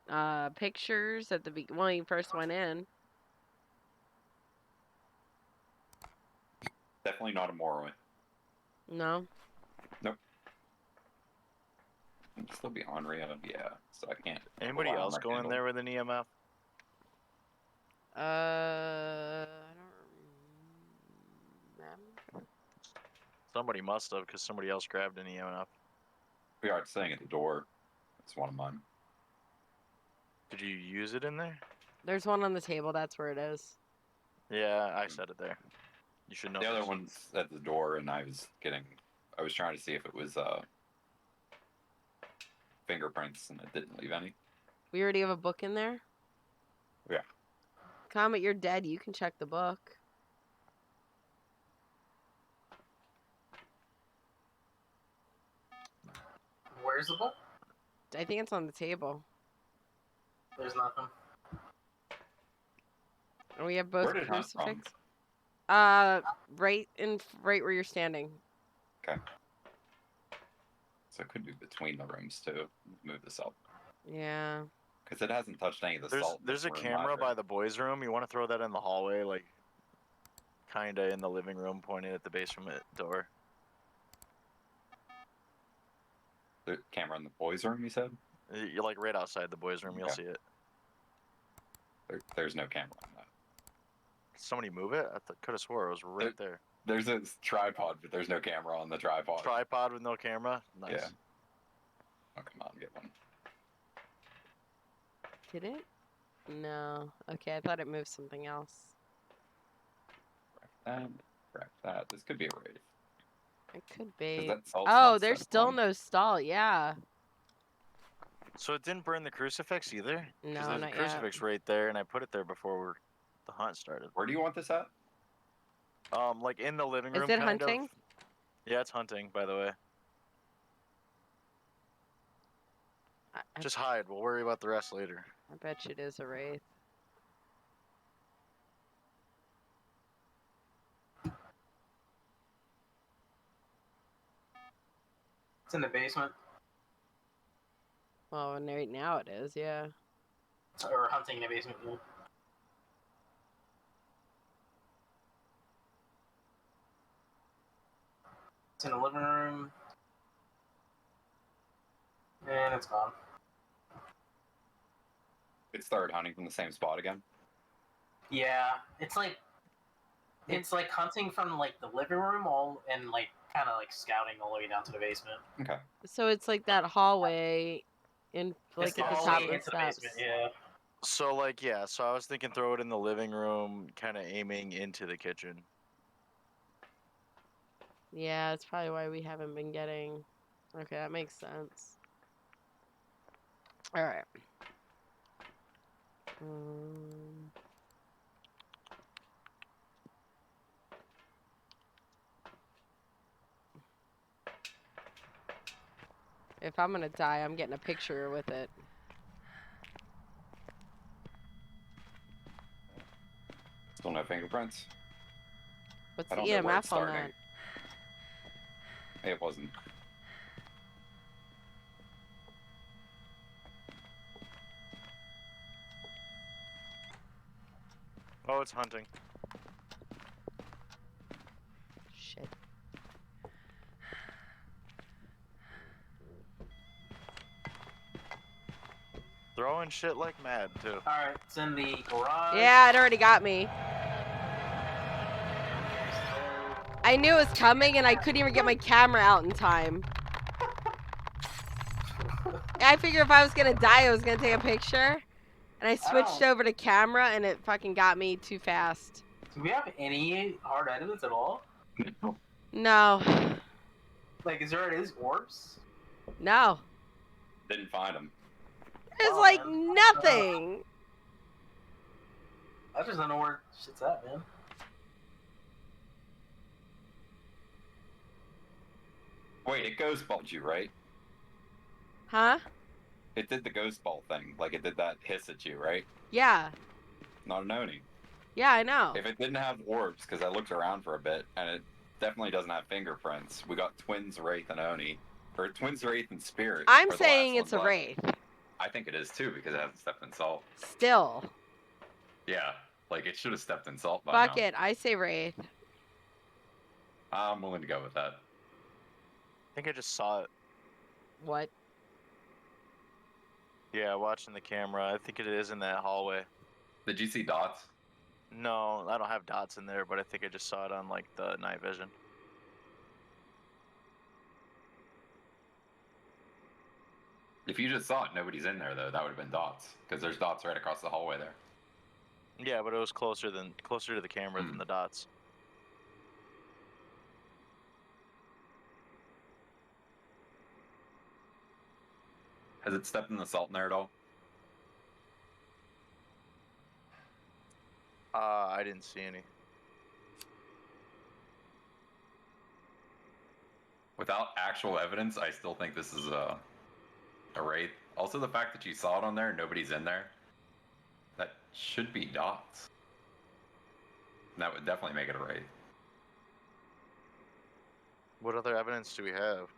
pictures at the when you first went in. Definitely not a Morrowind. No. It'd still be Henri, yeah. So I can't. Anybody rely on else my go in handle. there with an EMF? I don't remember. Somebody must have, because somebody else grabbed an EMF. We are staying at the door. That's one of mine. Did you use it in there? There's one on the table. That's where it is. Yeah, I set it there. You should know. The other this. one's at the door, and I was trying to see if it was fingerprints, and it didn't leave any. We already have a book in there? Yeah. Comet, you're dead. You can check the book. Where's the book? I think it's on the table. There's nothing. And we have both Where did it come from? crucifix. Right where you're standing. Okay. So it could be between the rooms too. Move this up Yeah. because it hasn't touched any of the salt. in There's a this room camera either. by the boys' room. You want to throw that in the hallway, like, kinda in the living room, pointing at the basement door. The camera in the boys' room. You said You're like right outside the boys' room. You'll Okay. see it. there's no camera on that. Did somebody move it? I could have swore it was right there. There's a tripod, but there's no camera on the tripod. Tripod with no camera. Nice. Yeah. Oh, come on, get one. Did it? No. Okay, I thought it moved something else. Grab that. This could be a raid. It could 'Cause be. that salt's Oh, not there's set still on. no stall. Yeah. So it didn't burn the crucifix either? 'Cause No, there's not a yet. crucifix right there, and I put it there before the hunt started. Where do you want this at? Like in the living Is room. it kind of. hunting? Yeah, it's hunting, by the way. I Just hide. We'll worry about the rest later. bet you it is a wraith. It's in the basement. Well, and right now it is, yeah. Or hunting in the basement. Yeah. It's in the living room. And it's gone. It started hunting from the same spot again. Yeah, it's like hunting from like the living room all and like kind of like scouting all the way down to the basement. Okay. So it's like that hallway in like It's at the hallway top of the into steps. basement. Yeah. So like yeah, so I was thinking throw it in the living room, kind of aiming into the kitchen. Yeah, that's probably why we haven't been getting. Okay, that makes sense. All right. If I'm gonna die, I'm getting a picture with it. Still no fingerprints. What's I the don't know where it's EMF on starting. that? It wasn't. Oh, it's hunting. Shit. Throwing shit like mad too. All right, it's in the garage. Yeah, it already got me. I knew it was coming and I couldn't even get my camera out in time. I figured if I was gonna die, I was gonna take a picture. And I switched over to camera and it fucking got me too fast. Do we have any hard evidence at all? No. Like, is there orbs? No. Didn't find him. There's Wow, like man. nothing. I just don't know where shit's at, man. Wait, it ghost balled you, right? Huh? It did the ghost ball thing. Like it did that hiss at you, right? Yeah. Not an Oni. Yeah, I know. If it didn't have orbs, because I looked around for a bit, and it definitely doesn't have fingerprints. We got twins, Wraith, and Oni. Or twins, Wraith, and Spirit. I'm are the saying last it's a ones left. wraith. I think it is too, because it hasn't stepped in salt. Still. Yeah, like it should have stepped in salt by Fuck now. it. I say wraith. I'm willing to go with that. I think I just saw it. What? Yeah, watching the camera. I think it is in that hallway. Did you see dots? No, I don't have dots in there, but I think I just saw it on like the night vision. If you just saw it, nobody's in there though. That would have been dots, because there's dots right across the hallway there. Yeah, but it was closer to the camera than the dots. Has it stepped in the salt in there at all? I didn't see any. Without actual evidence, I still think this is a wraith. Also, the fact that you saw it on there, nobody's in there. That should be dots. That would definitely make it a wraith. What other evidence do we have?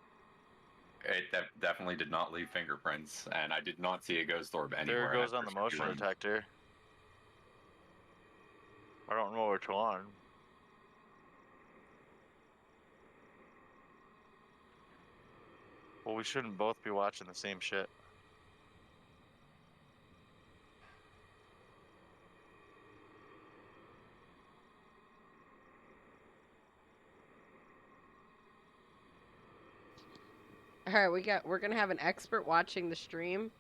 It definitely did not leave fingerprints, and I did not see a ghost orb anywhere. There it in goes that on the first motion room. detector. I don't know which one. Well, we shouldn't both be watching the same shit. All right, we're gonna have an expert watching the stream.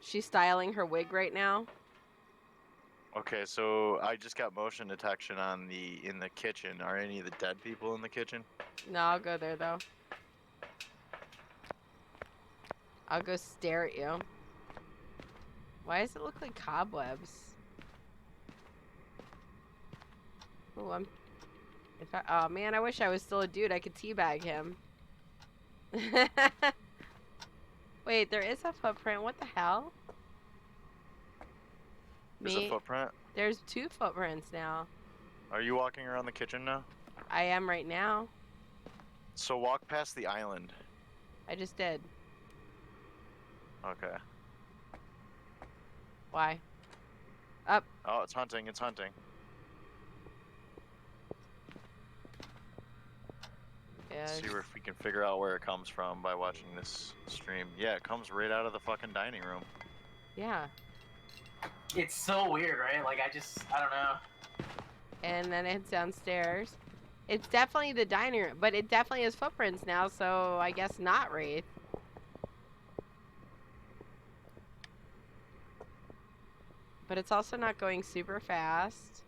She's styling her wig right now. Okay, so I just got motion detection on in the kitchen. Are any of the dead people in the kitchen? No, I'll go there though. I'll go stare at you. Why does it look like cobwebs? Oh, oh man, I wish I was still a dude. I could teabag him. Wait, there is a footprint. What the hell? There's a footprint. There's 2 footprints now. Are you walking around the kitchen now? I am right now. So walk past the island. I just did. Okay. Why? Oh, it's hunting. It's hunting. Yeah. Let's see if we can figure out where it comes from by watching this stream. Yeah, it comes right out of the fucking dining room. Yeah. It's so weird, right? Like I don't know. And then it's downstairs. It's definitely the dining room, but it definitely has footprints now, so I guess not Wraith. But it's also not going super fast.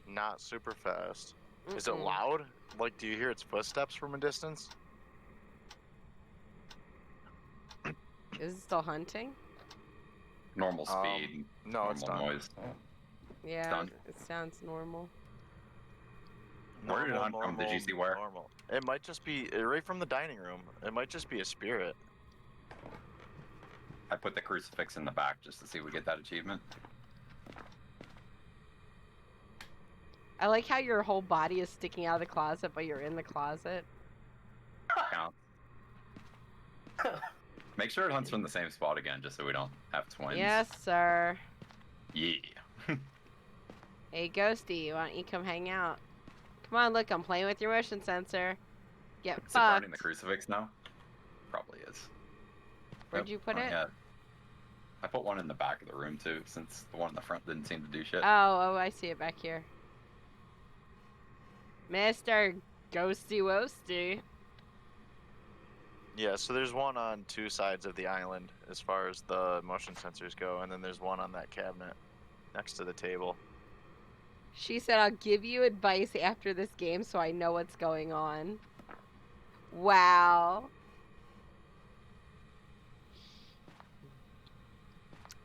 Not super fast. Is it Mm-mm. loud? Like, do you hear its footsteps from a distance? Is it still hunting? Normal speed. No, it's normal done. noise. Yeah, done. it sounds normal. Where did it hunt from? Did you see where? Normal. It might just be right from the dining room. It might just be a spirit. I put the crucifix in the back just to see if we get that achievement. I like how your whole body is sticking out of the closet, but you're in the closet. Count. Make sure it hunts from the same spot again, just so we don't have twins. Yes, sir. Yeah. Hey, Ghosty, why don't you come hang out? Come on, look, I'm playing with your motion sensor. Get Is it fucked. burning the crucifix now? Probably is. Where'd you put not it? yet. I put one in the back of the room too, since the one in the front didn't seem to do shit. Oh, I see it back here. Mr. Ghosty Wosty. Yeah, so there's one on two sides of the island as far as the motion sensors go, and then there's one on that cabinet next to the table. She said, I'll give you advice after this game so I know what's going on. Wow.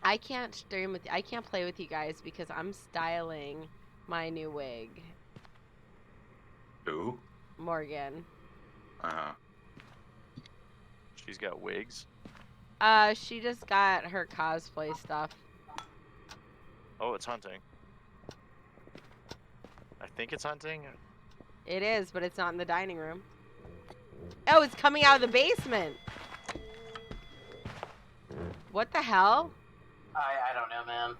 I can't stream with I can't play with you guys because I'm styling my new wig. Who? Morgan. Uh-huh. She's got wigs. She just got her cosplay stuff. Oh, it's hunting. I think it's hunting. It is, but it's not in the dining room. Oh, it's coming out of the basement. What the hell? I don't know, man.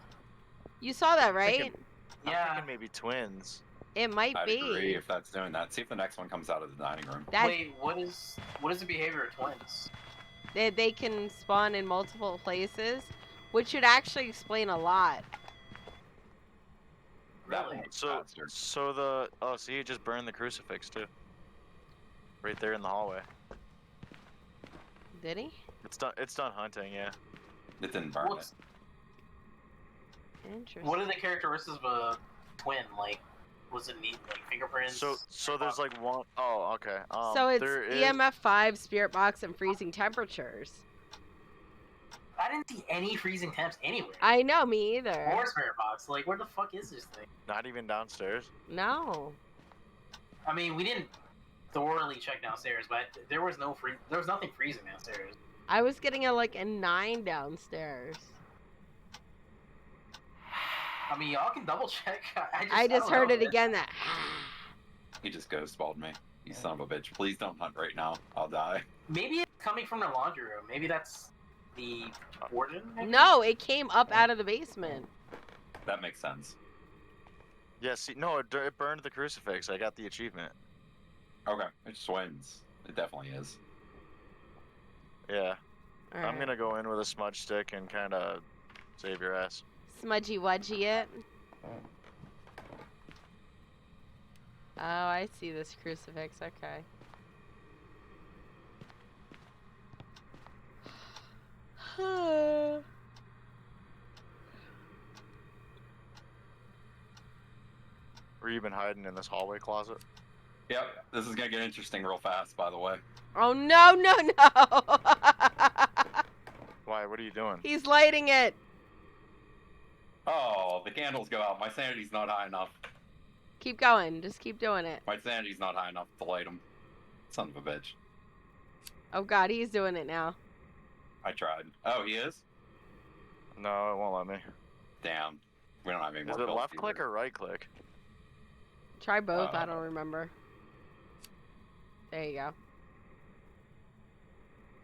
You saw that, right? Thinking- I'm Yeah. thinking maybe twins. It might I'd be. agree if that's doing that. See if the next one comes out of the dining room. That Wait, what is the behavior of twins? they can spawn in multiple places, which should actually explain a lot. That Really? one was So, faster. see, you just burned the crucifix too. Right there in the hallway. Did he? It's done. It's done hunting. Yeah. It didn't burn What's, Interesting. what are the characteristics of a twin? Like, was it neat? Like fingerprints? So there's like one oh okay. So it's there is- EMF 5, spirit box, and freezing temperatures. I didn't see any freezing temps anywhere. I know, me either. Or spirit box. Like, where the fuck is this thing? not even downstairs. No. I mean, we didn't thoroughly check downstairs, but there was nothing freezing downstairs. I was getting a 9 downstairs. I mean, y'all can double check. I just don't heard know, it man. again. That. He just ghostballed me. You son of a bitch. Please don't hunt right now. I'll die. Maybe it's coming from the laundry room. Maybe that's the origin. maybe? No, it came up out of the basement. That makes sense. Yeah. See, no, it burned the crucifix. I got the achievement. Okay. It's twins. It definitely is. Yeah. All I'm right. gonna go in with a smudge stick and kind of save your ass. Smudgy wudgy it. Oh, I see this crucifix. Okay. Where you been hiding in this hallway closet? Yep. This is gonna get interesting real fast, by the way. Oh no, no, no! Why? What are you doing? He's lighting it. Oh, the candles go out. My sanity's not high enough. Keep going. Just keep doing it. My sanity's not high enough to light them. Son of a bitch. Oh god, he's doing it now. I tried. Oh, he is? No, it won't let me. Damn. We don't have any more Is it pills left either. click or right click? Try both. I don't remember. There you go.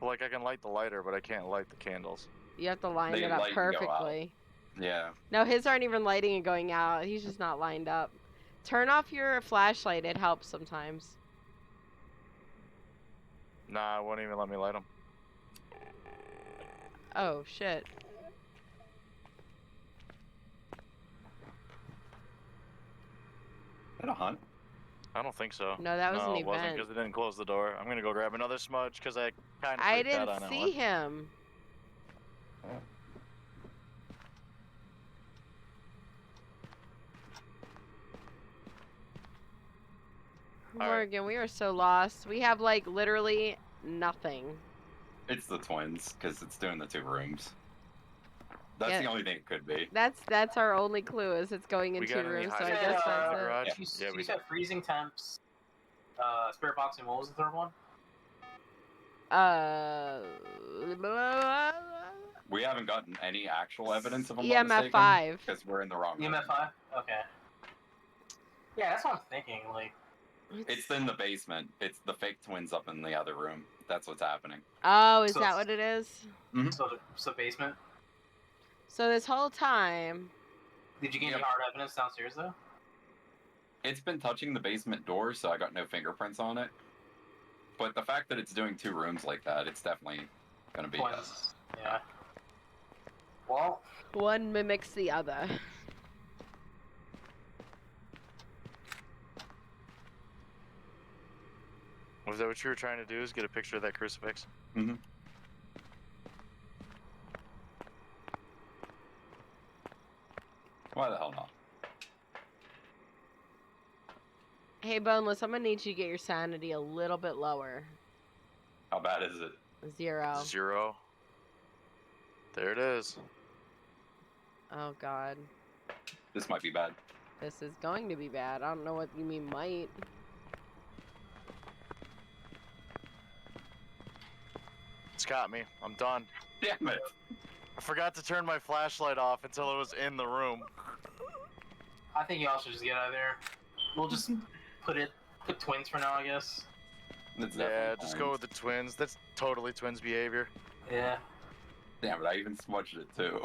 Like I can light the lighter, but I can't light the candles. You have to line They it up light and go out. perfectly. Yeah. No, his aren't even lighting and going out. He's just not lined up. Turn off your flashlight. It helps sometimes. Nah, it won't even let me light them. Oh, shit. Is that a hunt? I don't think so. No, that was an it wasn't event. because it didn't close the door. I'm gonna go grab another smudge because I kind of I freaked out on didn't that see one. him. All right. Morgan, we are so lost. We have, like, literally nothing. It's the twins, because it's doing the 2 rooms. That's Yeah. the only thing it could be. That's our only clue is it's going in We 2 got any rooms, so I hiding guess spots in that's the it. garage? Yeah. You we said freezing temps, spirit box, and what was the third one? We haven't gotten any actual evidence of them. EMF 5. Because we're in the wrong room. EMF 5? Okay. Yeah, that's what I'm thinking. Like, It's in the basement. It's the fake twins up in the other room. That's what's happening. Oh, is So that it's- what it is? so basement. So this whole time, Did you get any Yep. hard evidence downstairs though? It's been touching the basement door, so I got no fingerprints on it. But the fact that it's doing 2 rooms like that, it's definitely gonna be Twins. Yeah. Well, one mimics the other. Was that what you were trying to do? Is get a picture of that crucifix? Mm-hmm. Why the hell not? Hey, Boneless, I'm gonna need you to get your sanity a little bit lower. How bad is it? 0. 0. There it is. Oh, God. This might be bad. This is going to be bad. I don't know what you mean might. It's got me. I'm done. Damn it! I forgot to turn my flashlight off until it was in the room. I think y'all should just get out of there. We'll just put twins for now, I guess. It's Yeah, definitely just fine. go with the twins. That's totally twins behavior. Yeah. Damn it! I even smudged it too.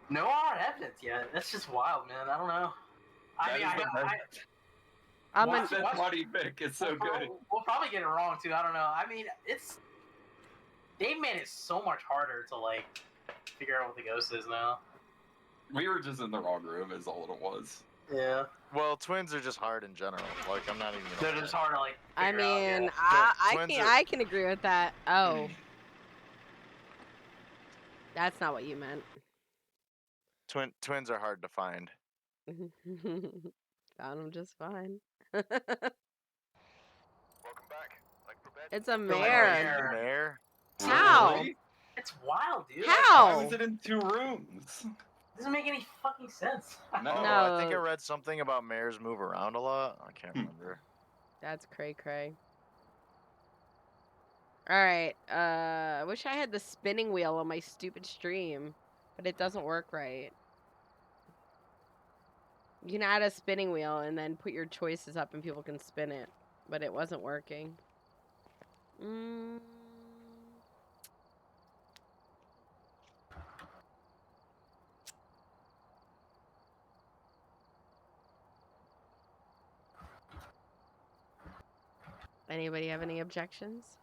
No hard evidence yet. That's just wild, man. I don't know. That is the best. I'm Watch gonna, it. That bloody pick is so good. We'll probably get it wrong too. I don't know. I mean, they made it so much harder to like figure out what the ghost is now. We were just in the wrong room, is all it was. Yeah. Well, twins are just hard in general. Like, I'm not even gonna They're lie. just hard to like. I figure out, mean, yeah. Twins I can agree with that. Oh. That's not what you meant. Twins are hard to find. Found him just fine. Welcome back. Like prepared. It's a like a mare. Mare? How? Really? It's wild, dude. How? Why was it in 2 rooms? Doesn't make any fucking sense. No. I think I No. read something about mares move around a lot. I can't remember. That's cray cray. Alright, I wish I had the spinning wheel on my stupid stream, but it doesn't work right. You can add a spinning wheel and then put your choices up and people can spin it, but it wasn't working. Anybody have any objections?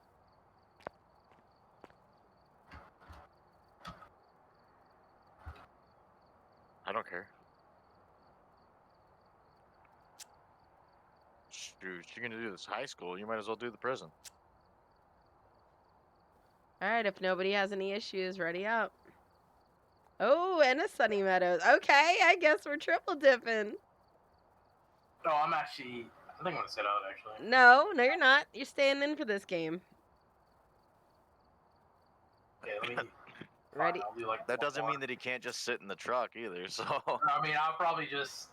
I don't care. Shoot, you're gonna do this high school, you might as well do the prison. Alright, if nobody has any issues, ready up. Oh, and a Sunny Meadows. Okay, I guess we're triple dipping. No, I think I'm gonna sit out actually. No, you're not. You're staying in for this game. Okay, let me. Ready? Fine, I'll do, like, That one doesn't more. mean that he can't just sit in the truck either, so. I mean, I'll probably just,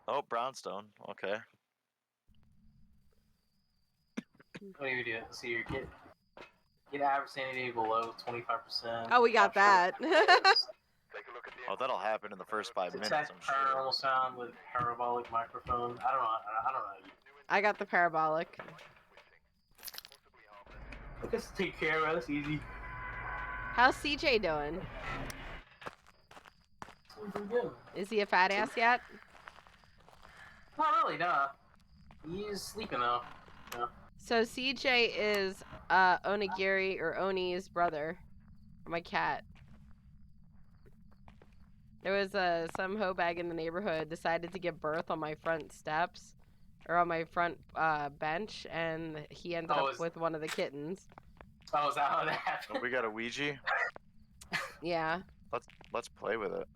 Oh, brownstone. Okay. what do you do? So you get average sanity below 25%. Oh, we got that. Take a look at Oh, that'll happen in the first 5 It's minutes, that I'm sure. paranormal sound with parabolic microphone. I don't know. I got the parabolic. Just take care of us, easy. How's CJ doing? Pretty good. Is he a fat ass yet? Not really, nah. He's sleeping though. So CJ is Onigiri or Oni's brother. My cat. There was some hoe bag in the neighborhood decided to give birth on my front steps or on my front bench, and he ended Oh, up with one of the kittens. Oh, is that how that Oh, happened? we got a Ouija. Yeah. Let's play with it.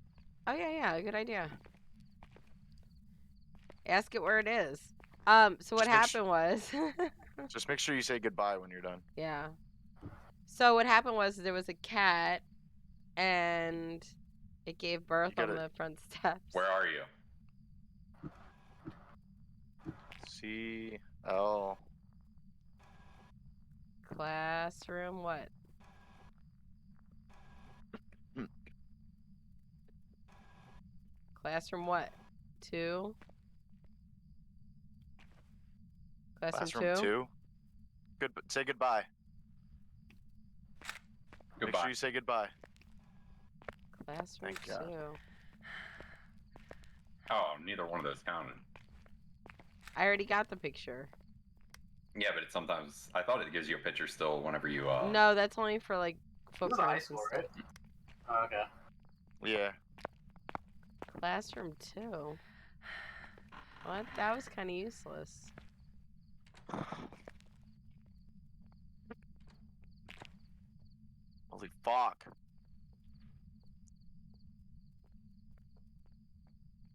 Oh yeah, good idea. Ask it where it is. So what Just make happened was Just make sure you say goodbye when you're done. yeah. So what happened was there was a cat and it gave birth on gotta- the front steps. Where are you? CL. Classroom what? Classroom what? 2? Classroom 2? 2. Good. Say goodbye. Make Goodbye. sure you say goodbye. Classroom Thank God. 2. Oh, neither one of those counted. I already got the picture. Yeah, but it sometimes I thought it gives you a picture still whenever you No, that's only for like This is high footprints and school, stuff. right? Oh, okay. Yeah. Classroom 2. What? That was kind of useless. Holy fuck.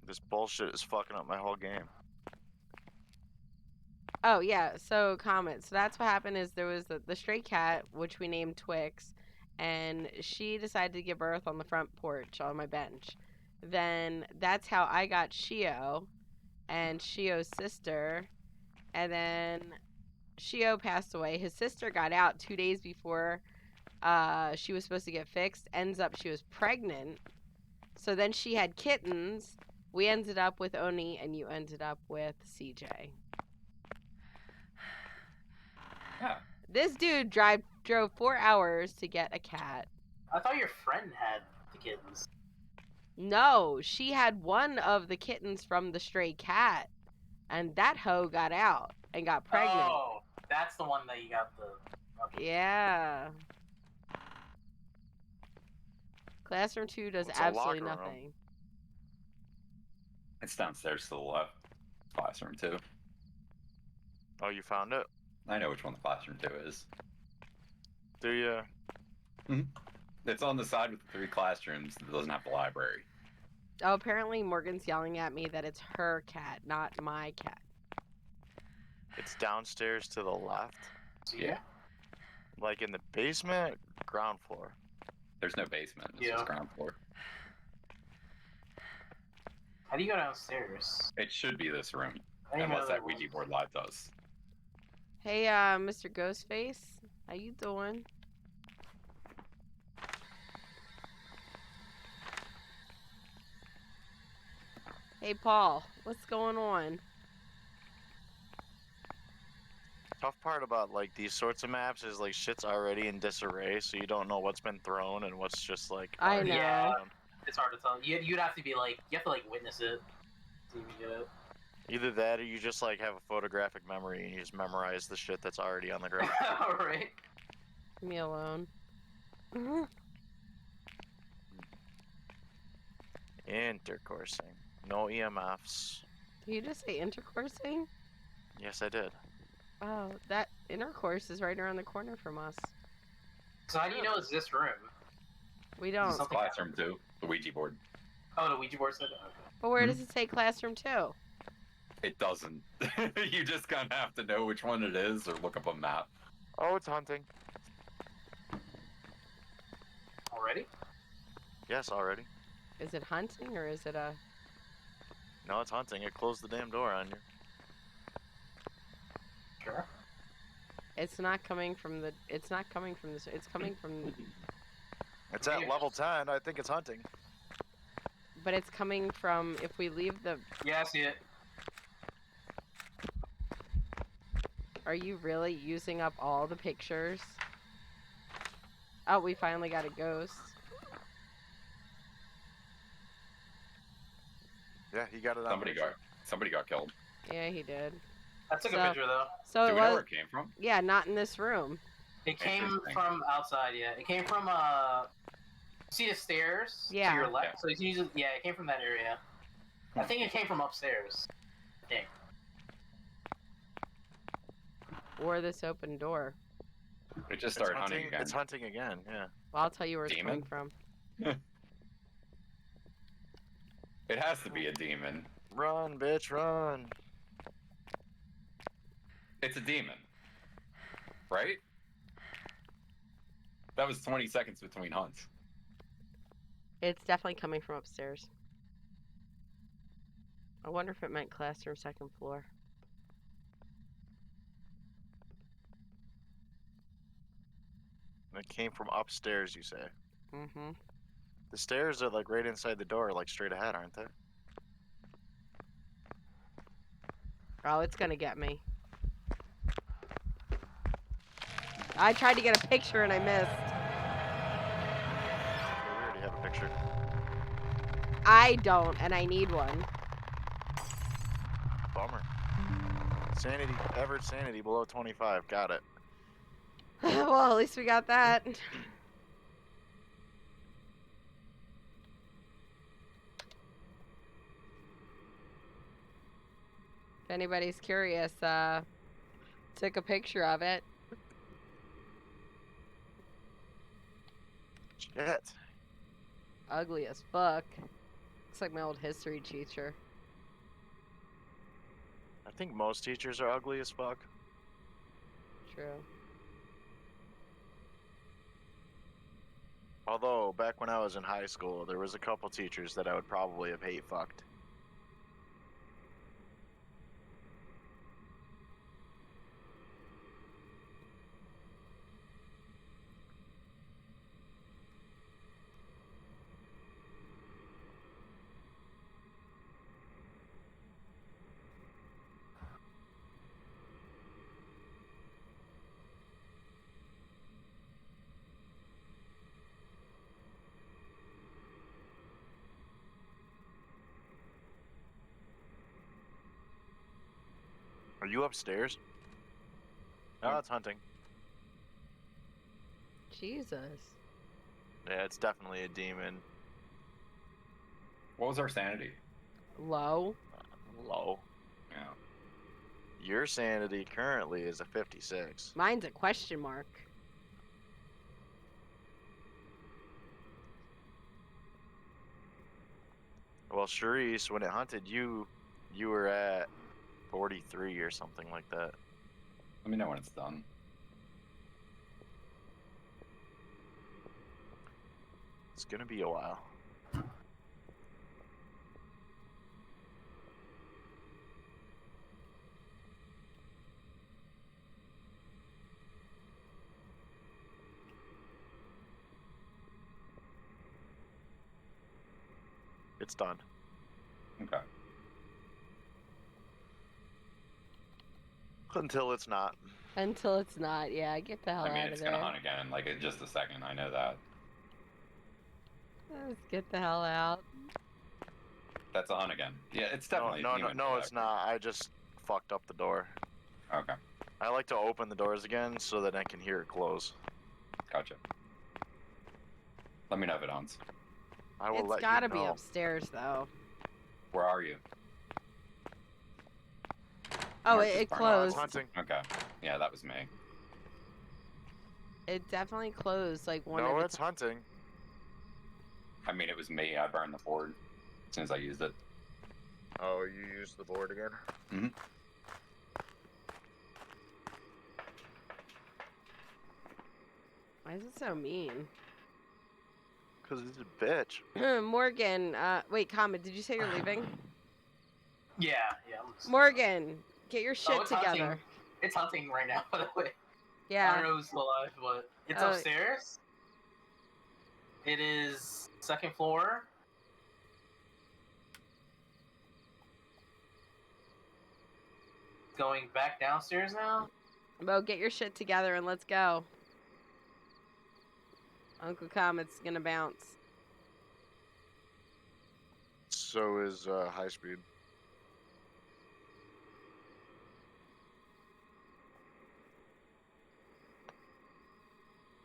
This bullshit is fucking up my whole game. Oh yeah, so comment. So that's what happened is there was the stray cat, which we named Twix, and she decided to give birth on the front porch on my bench. Then that's how I got Shio and Shio's sister, and then Shio passed away. His sister got out 2 days before she was supposed to get fixed. Ends up she was pregnant. So then she had kittens. We ended up with Oni, and you ended up with CJ. Yeah. This dude drove 4 hours to get a cat. I thought your friend had the kittens. No, she had one of the kittens from the stray cat, and that hoe got out and got pregnant. Oh, that's the one that you got the. Okay. Yeah. Classroom 2 does It's a absolutely locker room. nothing. It's downstairs to the left. Classroom 2. Oh, you found it? I know which one the classroom 2 is. Do you? It's on the side with the 3 classrooms that doesn't have the library. Oh, apparently Morgan's yelling at me that it's her cat, not my cat. It's downstairs to the left. Yeah. Like in the basement, ground floor. There's no basement. It's Yeah. just ground floor. How do you go downstairs? It should be this room. I didn't Unless know that was- Ouija board live does. Hey, Mr. Ghostface, how you doing? Hey, Paul, what's going on? Tough part about like these sorts of maps is like shit's already in disarray, so you don't know what's been thrown and what's just like. I already know. Yeah. down. It's hard to tell. You'd have to be like, you have to like witness it. To even get it. Either that or you just like have a photographic memory and you just memorize the shit that's already on the ground. Alright. Leave me alone. Intercoursing. No EMFs. Did you just say intercoursing? Yes, I did. Oh, that intercourse is right around the corner from us. So how do you know it's this room? We don't. Something- Classroom 2. The Ouija board. Oh, the Ouija board said that? Okay. But where does it say classroom 2? It doesn't. You just kind of have to know which one it is or look up a map. Oh, it's hunting. Already? Yes, already. Is it hunting or is it a... No, it's hunting. It closed the damn door on you. Sure. It's not coming from the... It's not coming from this... It's coming from... It's at level 10. I think it's hunting. but it's coming from if we leave the. Yeah, I see it. Are you really using up all the pictures? Oh, we finally got a ghost. Yeah, he got it on Somebody got killed. Yeah, he did. I took So- a picture though. So Do it we know was. where it came from? Yeah, not in this room. It came Interesting. from outside. Yeah, it came from see the stairs Yeah. to your left. Yeah. So it's usually it came from that area. I think it came from upstairs. I think. Or this open door. It just started hunting again. It's hunting again. Yeah. Well, I'll tell you where it's coming Demon? from. It has to be a demon. Run, bitch, run. It's a demon. Right? That was 20 seconds between hunts. It's definitely coming from upstairs. I wonder if it meant classroom second floor. It came from upstairs, you say? Mm-hmm. The stairs are like right inside the door, like straight ahead, aren't they? Oh, it's gonna get me. I tried to get a picture and I missed. Yeah, we already have a picture. I don't, and I need one. Bummer. Sanity, average sanity below 25. Got it. Well, at least we got that. If anybody's curious, took a picture of it. Shit. Ugly as fuck. Looks like my old history teacher. I think most teachers are ugly as fuck. True. Although, back when I was in high school, there was a couple teachers that I would probably have hate fucked. Are you upstairs? No, it's hunting. Jesus. Yeah, it's definitely a demon. What was our sanity? Low. Low. Yeah. Your sanity currently is a 56. Mine's a question mark. Well, Charisse, when it hunted you, you were at 43 or something like that. Let me know when it's done. It's gonna be a while. It's done. Okay. Until it's not. Until it's not. Yeah, get the hell I mean, out it's of there. gonna hunt again, like in just a second. I know that. Let's get the hell out. That's a hunt again. Yeah, it's definitely. No, a demon it's attack. not. I just fucked up the door. Okay, I like to open the doors again so that I can hear it close. gotcha. Let me know if it hunts. I will It's let gotta you be know. upstairs though. Where are you? Oh, Marcus it Barnard. closed. Hunting. Okay. Yeah, that was me. It definitely closed like one No, at a it's hunting. I mean, it was me. I burned the board as soon as I used it. Oh, you used the board again? Why is it so mean? Because it's a bitch. Morgan, wait, Comet, did you say you're leaving? Yeah, yeah. I'm just- Morgan, get your shit it's together. hunting. It's hunting right now, by the way. I don't Yeah. know who's still alive, but it's Oh. upstairs. It is second floor. going back downstairs now? Mo, get your shit together and let's go. Uncle Comet's gonna bounce. So is high speed.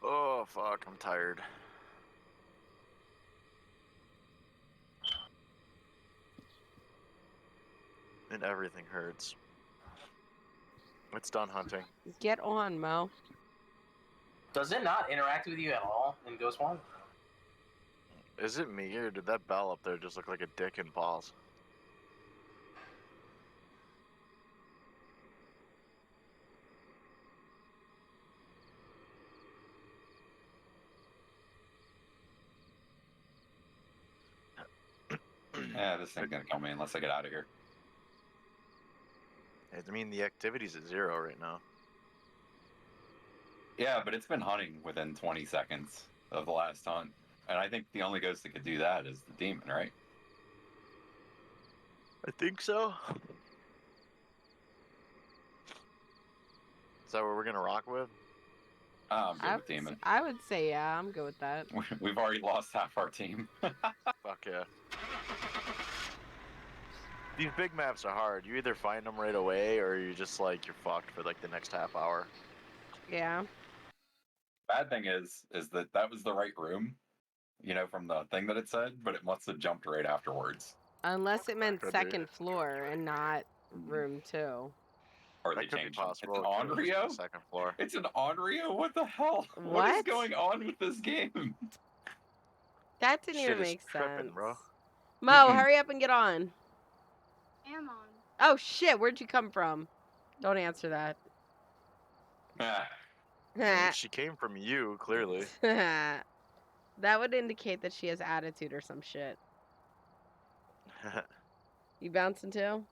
Oh fuck, I'm tired. And everything hurts. It's done hunting. Get on, Mo. Does it not interact with you at all in Ghost One? Is it me or did that bell up there just look like a dick and balls? Yeah, this thing's gonna kill me unless I get out of here. I mean, the activity's at 0 right now. Yeah, but it's been hunting within 20 seconds of the last hunt. And I think the only ghost that could do that is the demon, right? I think so. Is that what we're gonna rock with? I'm good with demon. I would say yeah, I'm good with that. We've already lost half our team. Fuck yeah. These big maps are hard. You either find them right away or you just like, you're fucked for like the next half hour. Yeah. Bad thing is that was the right room, you know, from the thing that it said, but it must have jumped right afterwards. Unless it meant Could be. second floor and not room 2. Or they That could be changed possible. it. It's It an could've just been Onryo? the second floor. It's an Onryo? What the hell? What What? is going on with this game? That didn't Shit even is make tripping, sense. bro. Mo, hurry up and get on. Am on. Oh shit, where'd you come from? Don't answer that. Ah, I mean, she came from you, clearly. That would indicate that she has attitude or some shit. You bouncing too?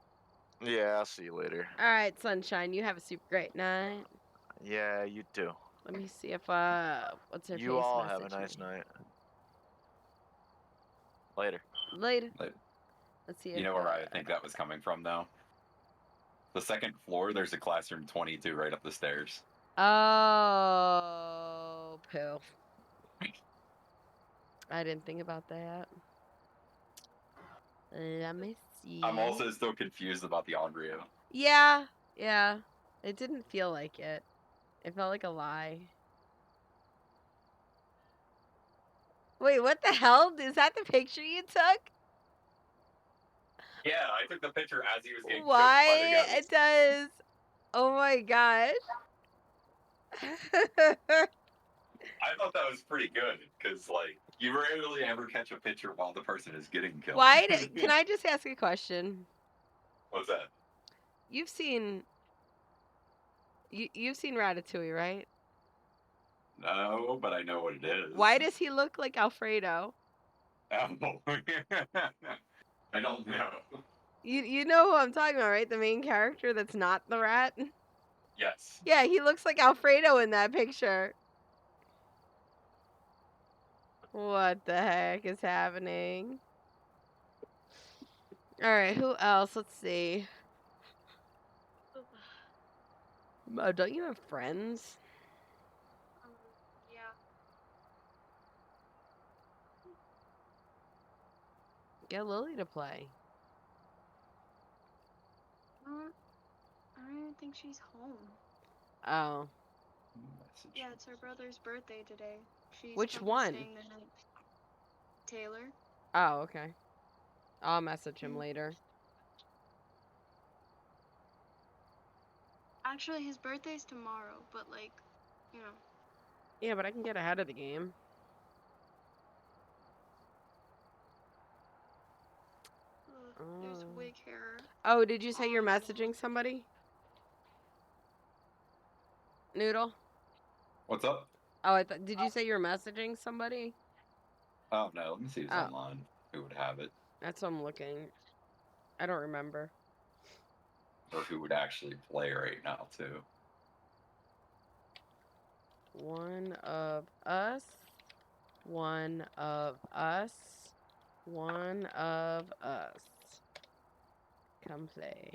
Yeah, I'll see you later. Alright, sunshine, you have a super great night. Yeah, you too. Let me see if what's her face You all have a messaged nice me. night. Later. Later. Later. Let's see you if know where I think that was coming from, though? The second floor, there's a classroom 22 right up the stairs. Oh, poo. I didn't think about that. Let me see. I'm also still confused about the Onryo. Yeah, yeah. It didn't feel like it. It felt like a lie. Wait, what the hell? Is that the picture you took? Yeah, I took the picture as he was getting Why choked by the it ghost. does? Oh my gosh. I thought that was pretty good, because, like, you rarely ever catch a picture while the person is getting killed. Why? Can I just ask a question? What's that? You've seen Ratatouille, right? No, but I know what it is. Why does he look like Alfredo? Oh. I don't know. You know who I'm talking about, right? The main character that's not the rat? Yes. Yeah, he looks like Alfredo in that picture. What the heck is happening? Alright, who else? Let's see. Oh, don't you have friends? Yeah. Get Lily to play. I don't think she's home. Oh. Yeah, it's her brother's birthday today. She's Which coming one? staying the night. Taylor. Oh, okay. I'll message him later. Actually, his birthday's tomorrow, but like, you know. Yeah, but I can get ahead of the game. There's Oh. wig hair. Oh, did you say you're messaging somebody? Noodle? What's up? Oh, did you say you're messaging somebody? Oh, no, let me see who's Oh. online. Who would have it? That's what I'm looking. I don't remember. Or who would actually play right now, too. One of us. One of us. One of us. Come play.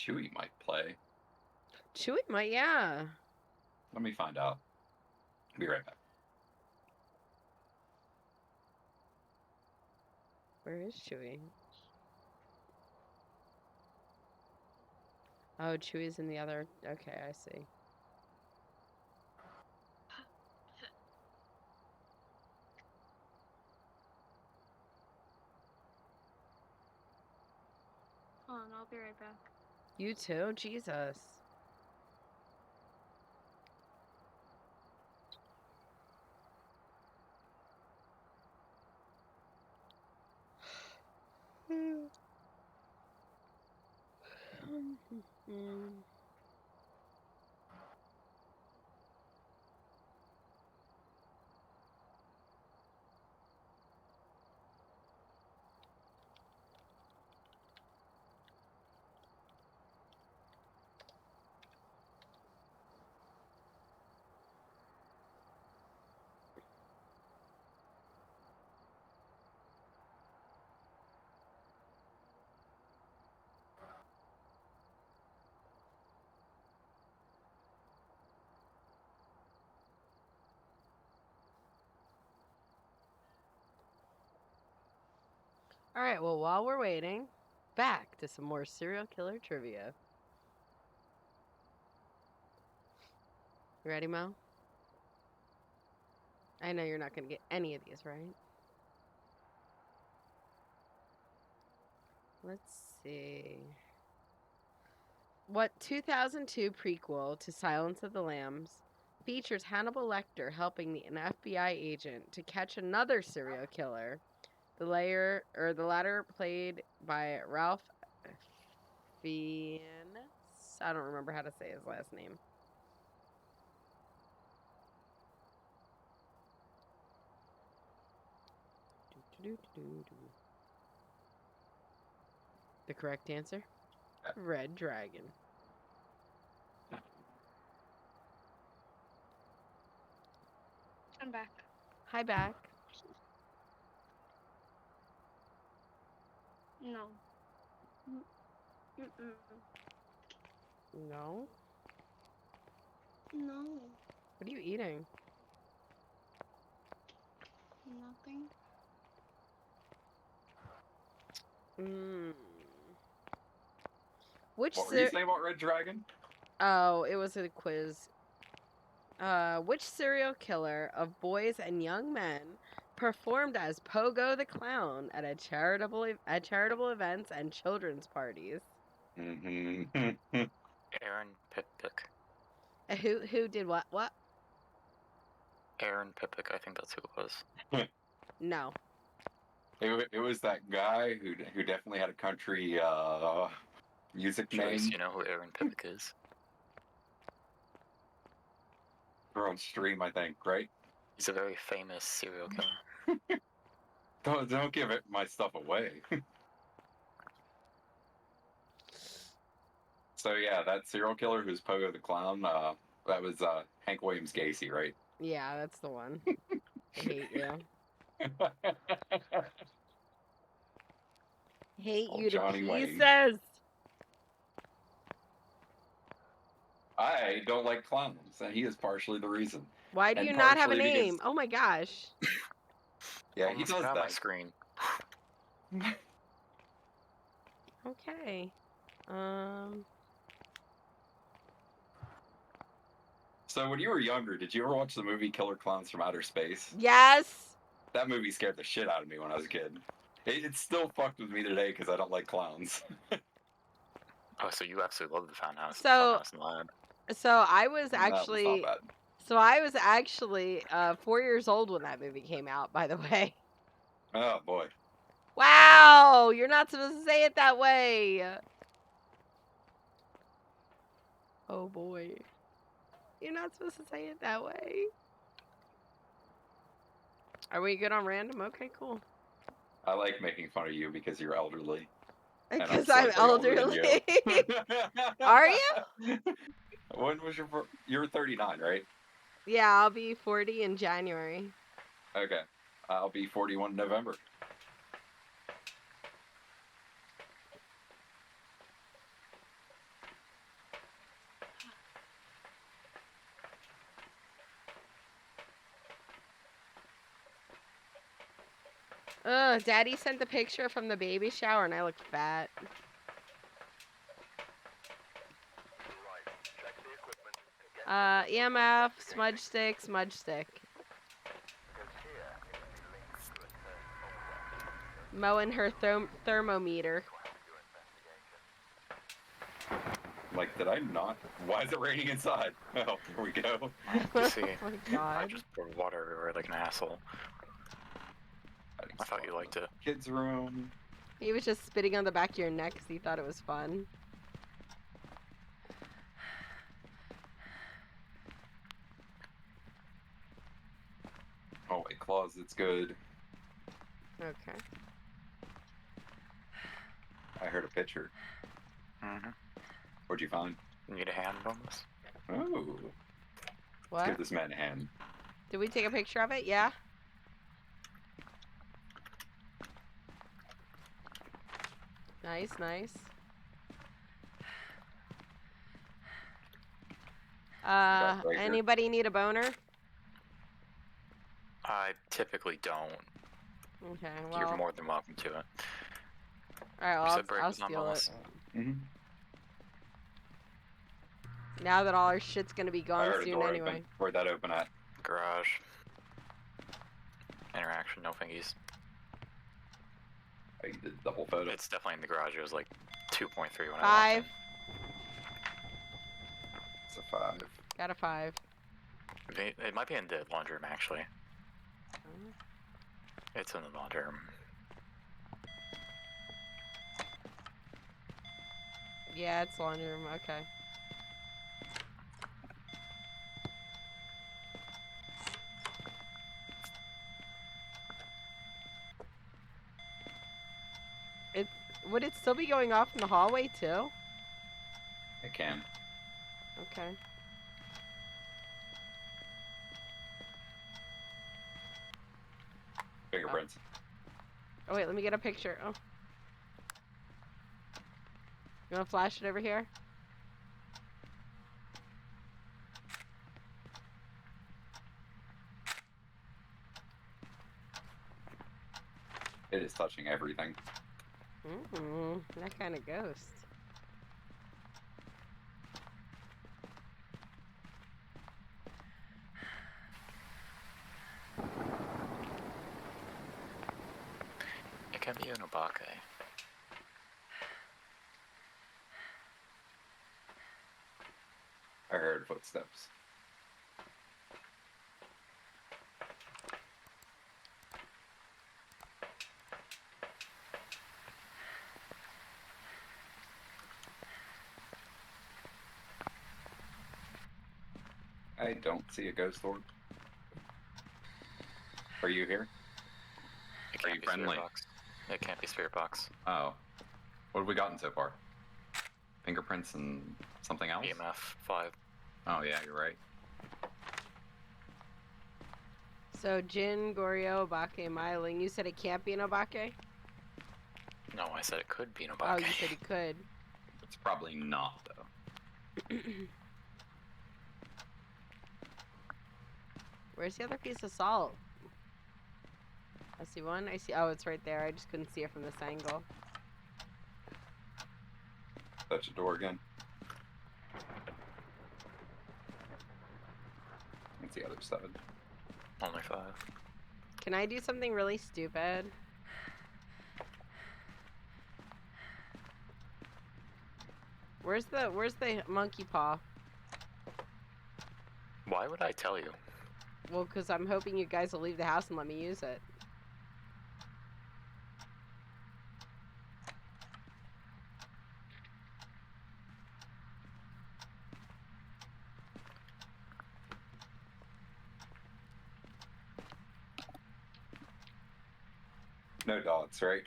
Chewie might play. Chewie might, yeah. Let me find out. Be right back. Where is Chewie? Oh, Chewie's in the other. Okay, I see. Hold on, I'll be right back. You too? Jesus. All right, well, while we're waiting, back to some more serial killer trivia. You ready, Mo? I know you're not going to get any of these right. Let's see. What 2002 prequel to Silence of the Lambs features Hannibal Lecter helping an FBI agent to catch another serial killer? The latter played by Ralph Fiennes. I don't remember how to say his last name. The correct answer? Red Dragon. I'm back. Hi, back. No. Mm-mm. No? No. What are you eating? Nothing. Which What were you saying about Red Dragon? Oh, it was a quiz. Which serial killer of boys and young men performed as Pogo the Clown at charitable events and children's parties? Mm-hmm. Aaron Pippick. Who did what? What? Aaron Pippick, I think that's who it was. No. It was that guy who definitely had a country music Joyce, name. you know who Aaron Pippick is? They're on stream, I think, right? He's a very famous serial killer. Don't give it my stuff away. So yeah, that serial killer who's Pogo the Clown, that was Hank Williams Gacy, right? Yeah, that's the one. I hate you. Hate Old you to Johnny Wayne. pieces. I don't like clowns, and he is partially the reason. Why do And you not have a partially name? because- Oh my gosh. Yeah, he Almost does got that. my screen. Okay. So when you were younger, did you ever watch the movie Killer Clowns from Outer Space? Yes. That movie scared the shit out of me when I was a kid. It's still fucked with me today because I don't like clowns. Oh, so you absolutely love the Funhouse. So- Funhouse and Lab. So I was That was actually not bad. 4 years old when that movie came out, by the way. Oh boy. Wow, you're not supposed to say it that way. Oh boy. You're not supposed to say it that way. Are we good on random? Okay, cool. I like making fun of you because you're elderly. And Because I'm slightly older than elderly. you. Are you? When was you were 39, right? Yeah, I'll be 40 in January. Okay. I'll be 41 in November. Ugh, Daddy sent the picture from the baby shower and I look fat. Check the equipment and get set up before EMF, investigating. smudge stick, smudge stick. Because here it can be linked to a certain object. Mowing her thermometer. Your investigation. Like, did I not? Why is it raining inside? Oh, here we go. You see, Oh my I god. just poured water everywhere like an asshole. I thought you liked it. Kids' room. He was just spitting on the back of your neck because he thought it was fun. Oh, wait, closet's good. Okay. I heard a picture. Mm-hmm. What'd you find? Need a hand on this? Oh. Let's What? give this man a hand. Did we take a picture of it? Yeah. Nice, nice. Right here. Anybody need a boner? I typically don't. Okay, You're well. more than welcome to it. Alright, You well, said break I'll was not steal it. molested. Mm-hmm. Now that all our shit's gonna be I gone heard a soon door anyway. open. Where'd that open at? Garage. Interaction, no fingies. Oh, you did double photo. It's definitely in the garage. It was like 2.3 when I 5. walked It's a 5. Got a 5. in. It might be in the laundry room, actually. It's in the laundry room. Yeah, it's laundry room. Okay. Would it still be going off in the hallway too? It can. Okay. Fingerprints. Oh wait, let me get a picture. Oh. You wanna flash it over here? It is touching everything. That kind of ghost. It can be an Obake. I heard footsteps. I don't see a ghost orb. Are you here? It Are can't you be Spirit friendly? Box. It can't be Spirit Box. Oh. What have we gotten so far? Fingerprints and something else? EMF 5. Oh yeah, you're right. So Jin, Goryo, Obake, Myling. You said it can't be an Obake? No, I said it could be an Obake. Oh, you said it could. It's probably not though. Where's the other piece of salt? I see one. I see. Oh, it's right there. I just couldn't see it from this angle. Touch the door again. It's the other 7. Only 5. Can I do something really stupid? Where's the monkey paw? Why would I tell you? Well, because I'm hoping you guys will leave the house and let me use it. No dots, right?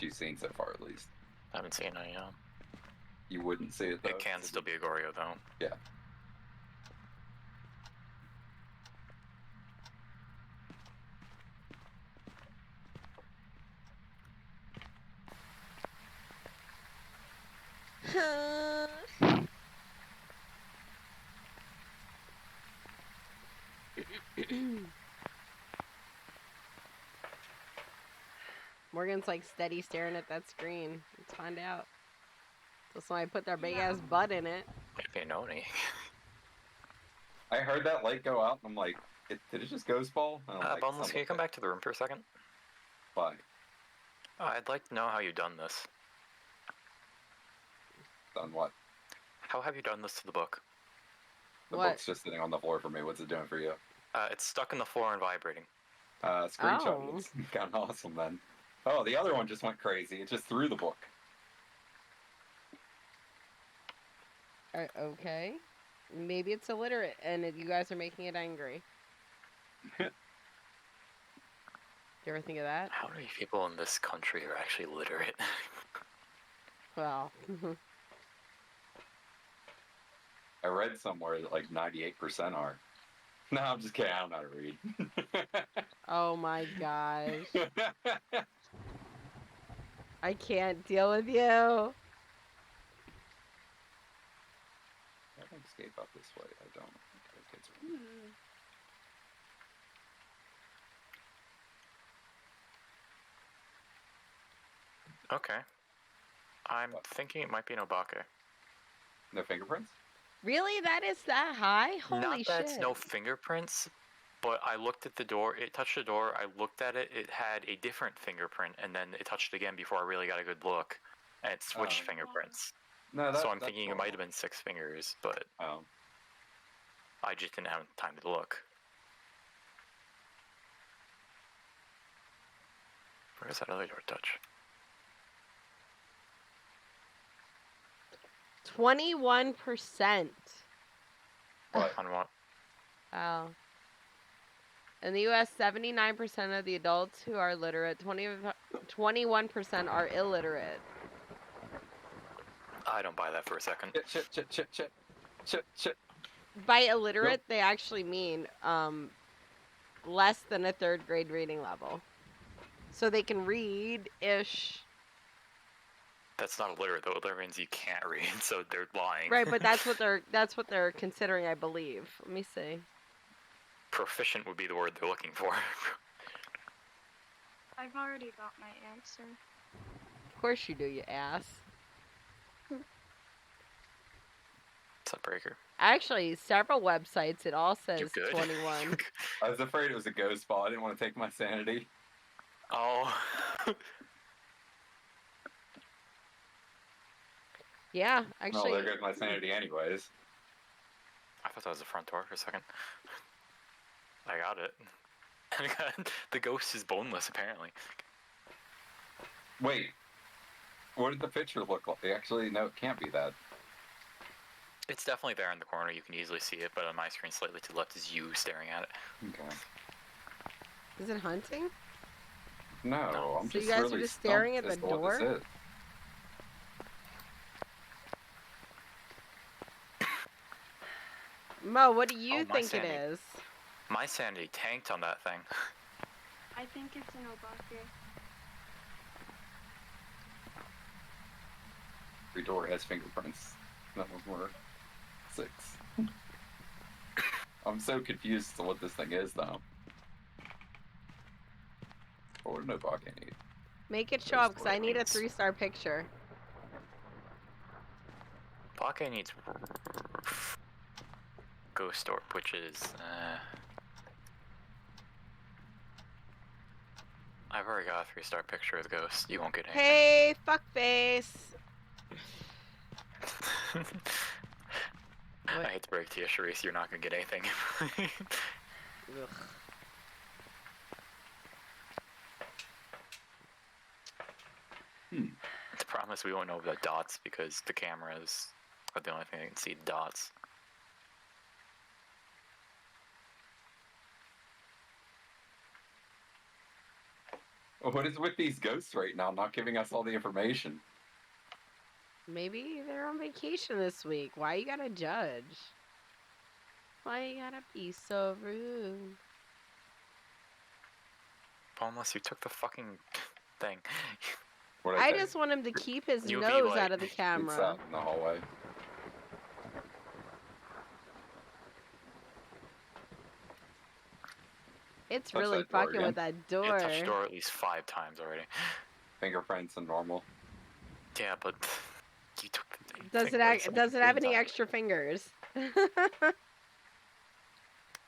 You've seen so far at least. I haven't seen any. You wouldn't see it though. It can still be a Goryo though. Yeah. Morgan's like steady staring at that screen. Let's find out. So somebody put their big Yeah. ass butt in it. Might be a noni. I heard that light go out, and I'm like, did it just ghost ball? And I'm like, Boneless, son can you of come a- back to the room for a second? Why? I'd like to know how you've done this. Done what? How have you done this to the book? The What? book's just sitting on the floor for me. What's it doing for you? It's stuck in the floor and vibrating. Screenshot. Oh. It's kind of awesome then. Oh, the other one just went crazy. It just threw the book. Okay. Maybe it's illiterate and you guys are making it angry. Do you ever think of that? How many people in this country are actually literate? Well, I read somewhere that like 98% are. No, I'm just kidding. I don't know how to read. oh my gosh. I can't deal with you. I can escape up this way. I don't. Okay, kids are... Okay. I'm thinking it might be an Obake. No fingerprints? Really? That is that high? Holy Not that shit. it's no fingerprints, but I looked at the door, it touched the door, I looked at it, it had a different fingerprint, and then it touched it again before I really got a good look, and it switched Oh. fingerprints. No, So I'm that's thinking it normal. might have been 6 fingers, but Oh. I just didn't have time to look. Where does that other door touch? 21%. What? On what? Wow. In the US, 79% of the adults who are literate, 21% are illiterate. I don't buy that for a second. Shit. By illiterate, they actually mean less than a 3rd grade reading level. So they can read-ish. That's not illiterate though, illiterate means you can't read, so they're lying. Right, but that's what they're considering, I believe. Let me see. Proficient would be the word they're looking for. I've already got my answer. Of course you do, you ass. What's up, Breaker? Actually, several websites, it all You says good? 21. I was afraid it was a ghost ball. I didn't want to take my sanity. Oh. Yeah, No, actually. there goes my sanity anyways. I thought that was the front door for a second. I got it. The ghost is boneless, apparently. Wait. What did the picture look like? Actually, no, it can't be that. It's definitely there in the corner. You can easily see it, but on my screen, slightly to the left is you staring at it. Okay. Is it hunting? No, No. I'm So just you guys are really just staring stumped at as the to what this door? is. Mo, what do you Oh, my think it sanity. is? My sanity tanked on that thing. I think it's an Obake. Every door has fingerprints. None of them were 6. I'm so confused as to what this thing is, though. What would an Obake need? Make it show There's up, because I need a lights. 3-star picture. Bake needs ghost orb, which is I've already got a 3-star picture of the ghost. You won't get anything. Hey, fuckface! I hate to break to you, Charisse, you're not gonna get anything. Ugh. To promise we won't know the dots because the cameras are the only thing that can see the dots. What is with these ghosts right now, not giving us all the information? Maybe they're on vacation this week. Why you gotta judge? Why you gotta be so rude? Unless you took the fucking thing. What I say? just want him to keep his UV nose light. out of the It's camera. out in the hallway. It's Touch really that door fucking with that It door. touched the door at least 5 times already. Fingerprints and normal. Yeah, but you took the Does it have any extra fingers? I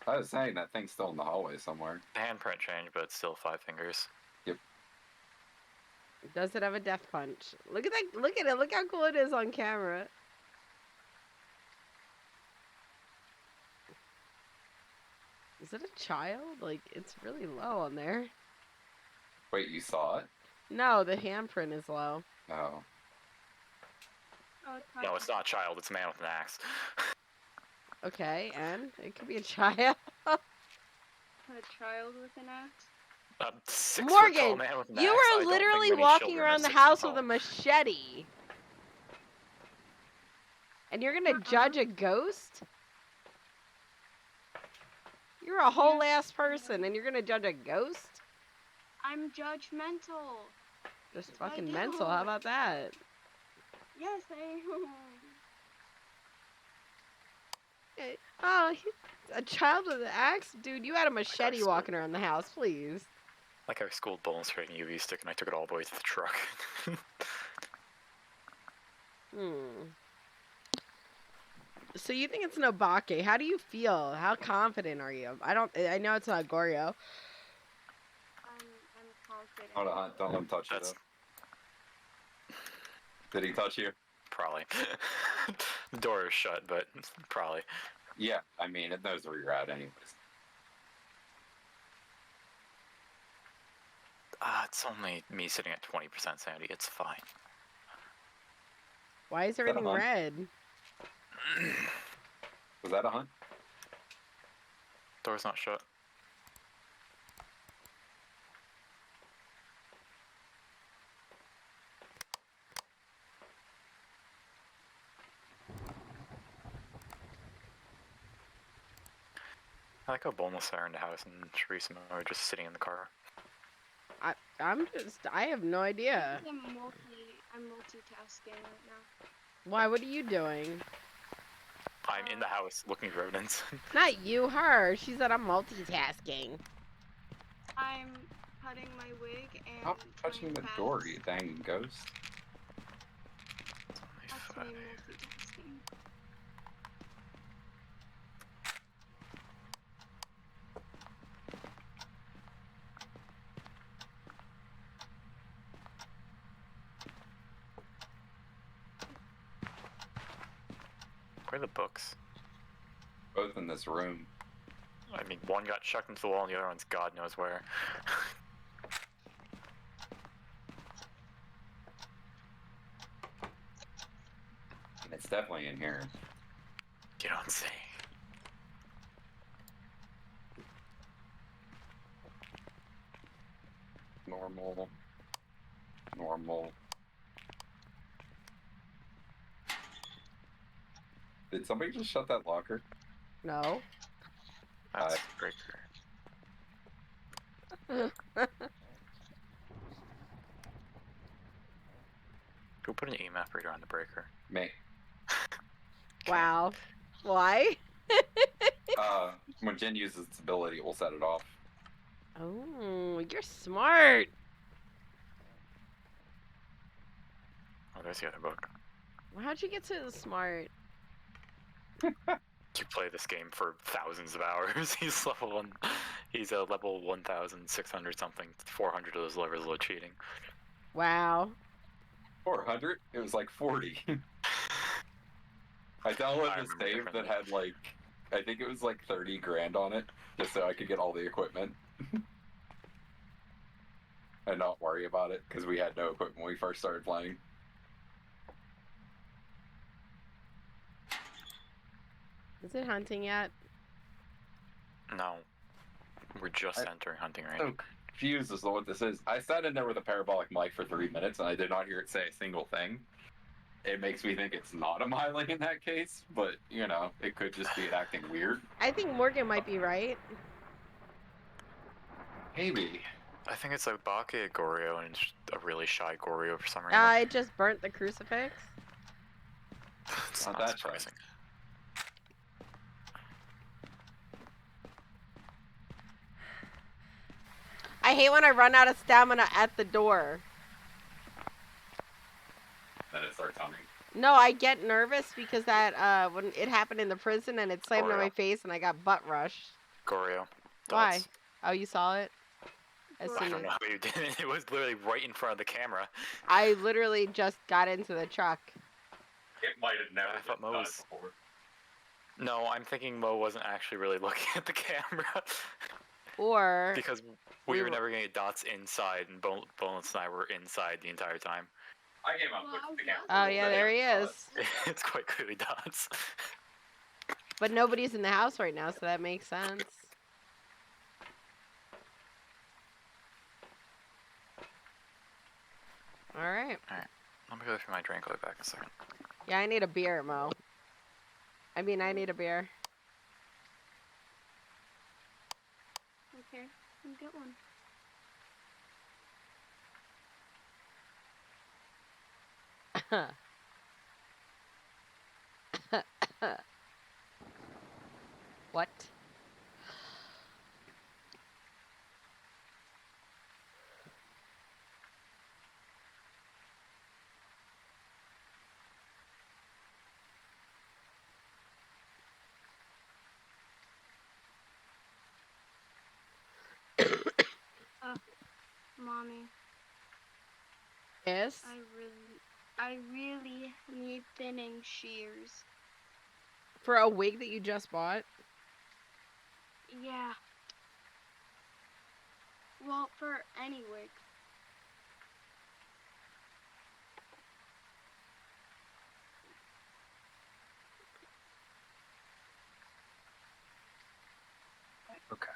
was saying that thing's still in the hallway somewhere. The handprint changed, but it's still 5 fingers. Does it have a death punch? Look at that! Look at it! Look how cool it is on camera. Is it a child? Like, it's really low on there. Wait, you saw it? No, the handprint is low. Oh. Oh, it's No, it's not a child. It's a man with an axe. Okay, and it could be a child. a child with an axe. 6 foot tall Morgan, man with an you axe. I were don't literally think many walking children are around the 6 feet house tall. with a machete. And you're gonna judge a ghost? You're a whole ass person and you're gonna judge a ghost? I'm judgmental. Just I fucking do. mental, how about that? Yes, I am. Oh, a child with an axe? Dude, you had a machete walking around the house, please. Like I schooled Bones for a UV stick, and I took it all the way to the truck. So you think it's an Obake. How do you feel? How confident are you? I know it's not Goryo. I'm confident. Hold on, don't let him touch you, though. Did he touch you? Probably. The door is shut, but probably. Yeah, I mean, it knows where you're at anyways. It's only me sitting at 20% sanity. It's fine. Why is that a everything hunt? red? Was that a hunt? Door's not shut. I like how Boneless are in the house and Teresa are just sitting in the car. I have no idea. I'm multitasking right now. Why, what are you doing? I'm in the house looking at rodents. Not you, her. She said I'm multitasking. I'm cutting my wig and Stop touching the door, you dang ghost. That's me multitasking. Where are the books? Both in this room. I mean, one got chucked into the wall and the other one's God knows where. It's definitely in here. You don't say. Normal. Normal. Did somebody just shut that locker? No. That's breaker. Go put an EMF reader on the breaker. Me. Wow. Why? When Jen uses its ability, it will set it off. Oh, you're smart. Oh, there's the other book. How'd you get so smart? You play this game for thousands of hours. He's level 1. He's a level 1,600 something. 400 of those levels are cheating. Wow. 400? It was like 40. I downloaded a save that had like, I think it was like 30 grand on it, just so I could get all the equipment. And not worry about it, because we had no equipment when we first started playing. Is it hunting yet? No. We're just entering hunting range. So confused as to what this is. I sat in there with a parabolic mic for 3 minutes, and I did not hear it say a single thing. It makes me think it's not a myling in that case, but, you know, it could just be it acting weird. I think Morgan might be right. Maybe. I think it's like Bake Goryo and it's a really shy Goryo for some reason. It just burnt the crucifix. It's Not not that surprising. I hate when I run out of stamina at the door. Then it starts humming. No, I get nervous because that when it happened in the prison and it slammed on my Oreo. face and I got butt rushed. Goreo. Why? Thoughts? Oh, you saw it? As I soon don't as know how you did it. It was literally right in front of the camera. I literally just got into the truck. It might have never I thought been Mo done was- before. No, I'm thinking Mo wasn't actually really looking at the camera. Or Because we we were were- never getting dots inside, and Bonus and I were inside the entire time. I came up Well, with I was the camera. Oh yeah, there he is. It's quite clearly dots. But nobody's in the house right now, so that makes sense. All right. Let me go through my drink. I'll be back in a second. Yeah, I need a beer, Mo. I mean, I need a beer. Okay, I'll get one. What? Mommy, Yes? I really need thinning shears. For a wig that you just bought? Yeah. Well, for any wig. Okay.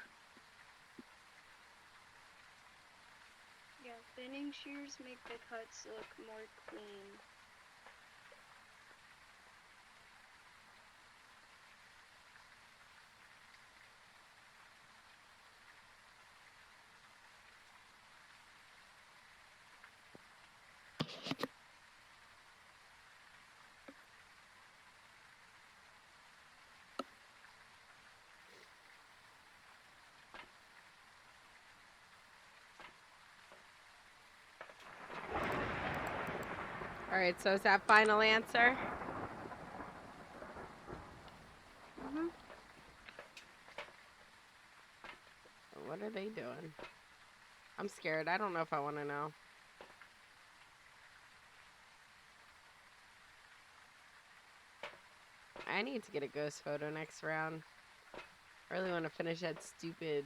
Yeah, thinning shears make the cuts look more clean. Alright, so is that final answer? Mm-hmm. What are they doing? I'm scared. I don't know if I want to know. I need to get a ghost photo next round. I really want to finish that stupid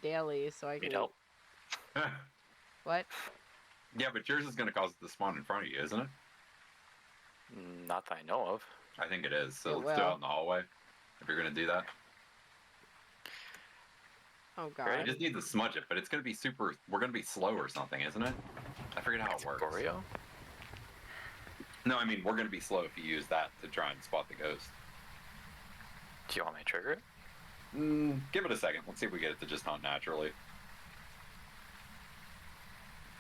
daily so I can... Need help? What? Yeah, but yours is going to cause it to spawn in front of you, isn't it? Not that I know of. I think it is. So It let's do it will. out in the hallway. If you're going to do that. Oh You god. just need to smudge it, but it's going to be super... We're going to be slow or something, isn't it? I forget how it works. Goreo? No, I mean, we're going to be slow if you use that to try and spot the ghost. Do you want me to trigger it? Give it a second. Let's see if we get it to just hunt naturally.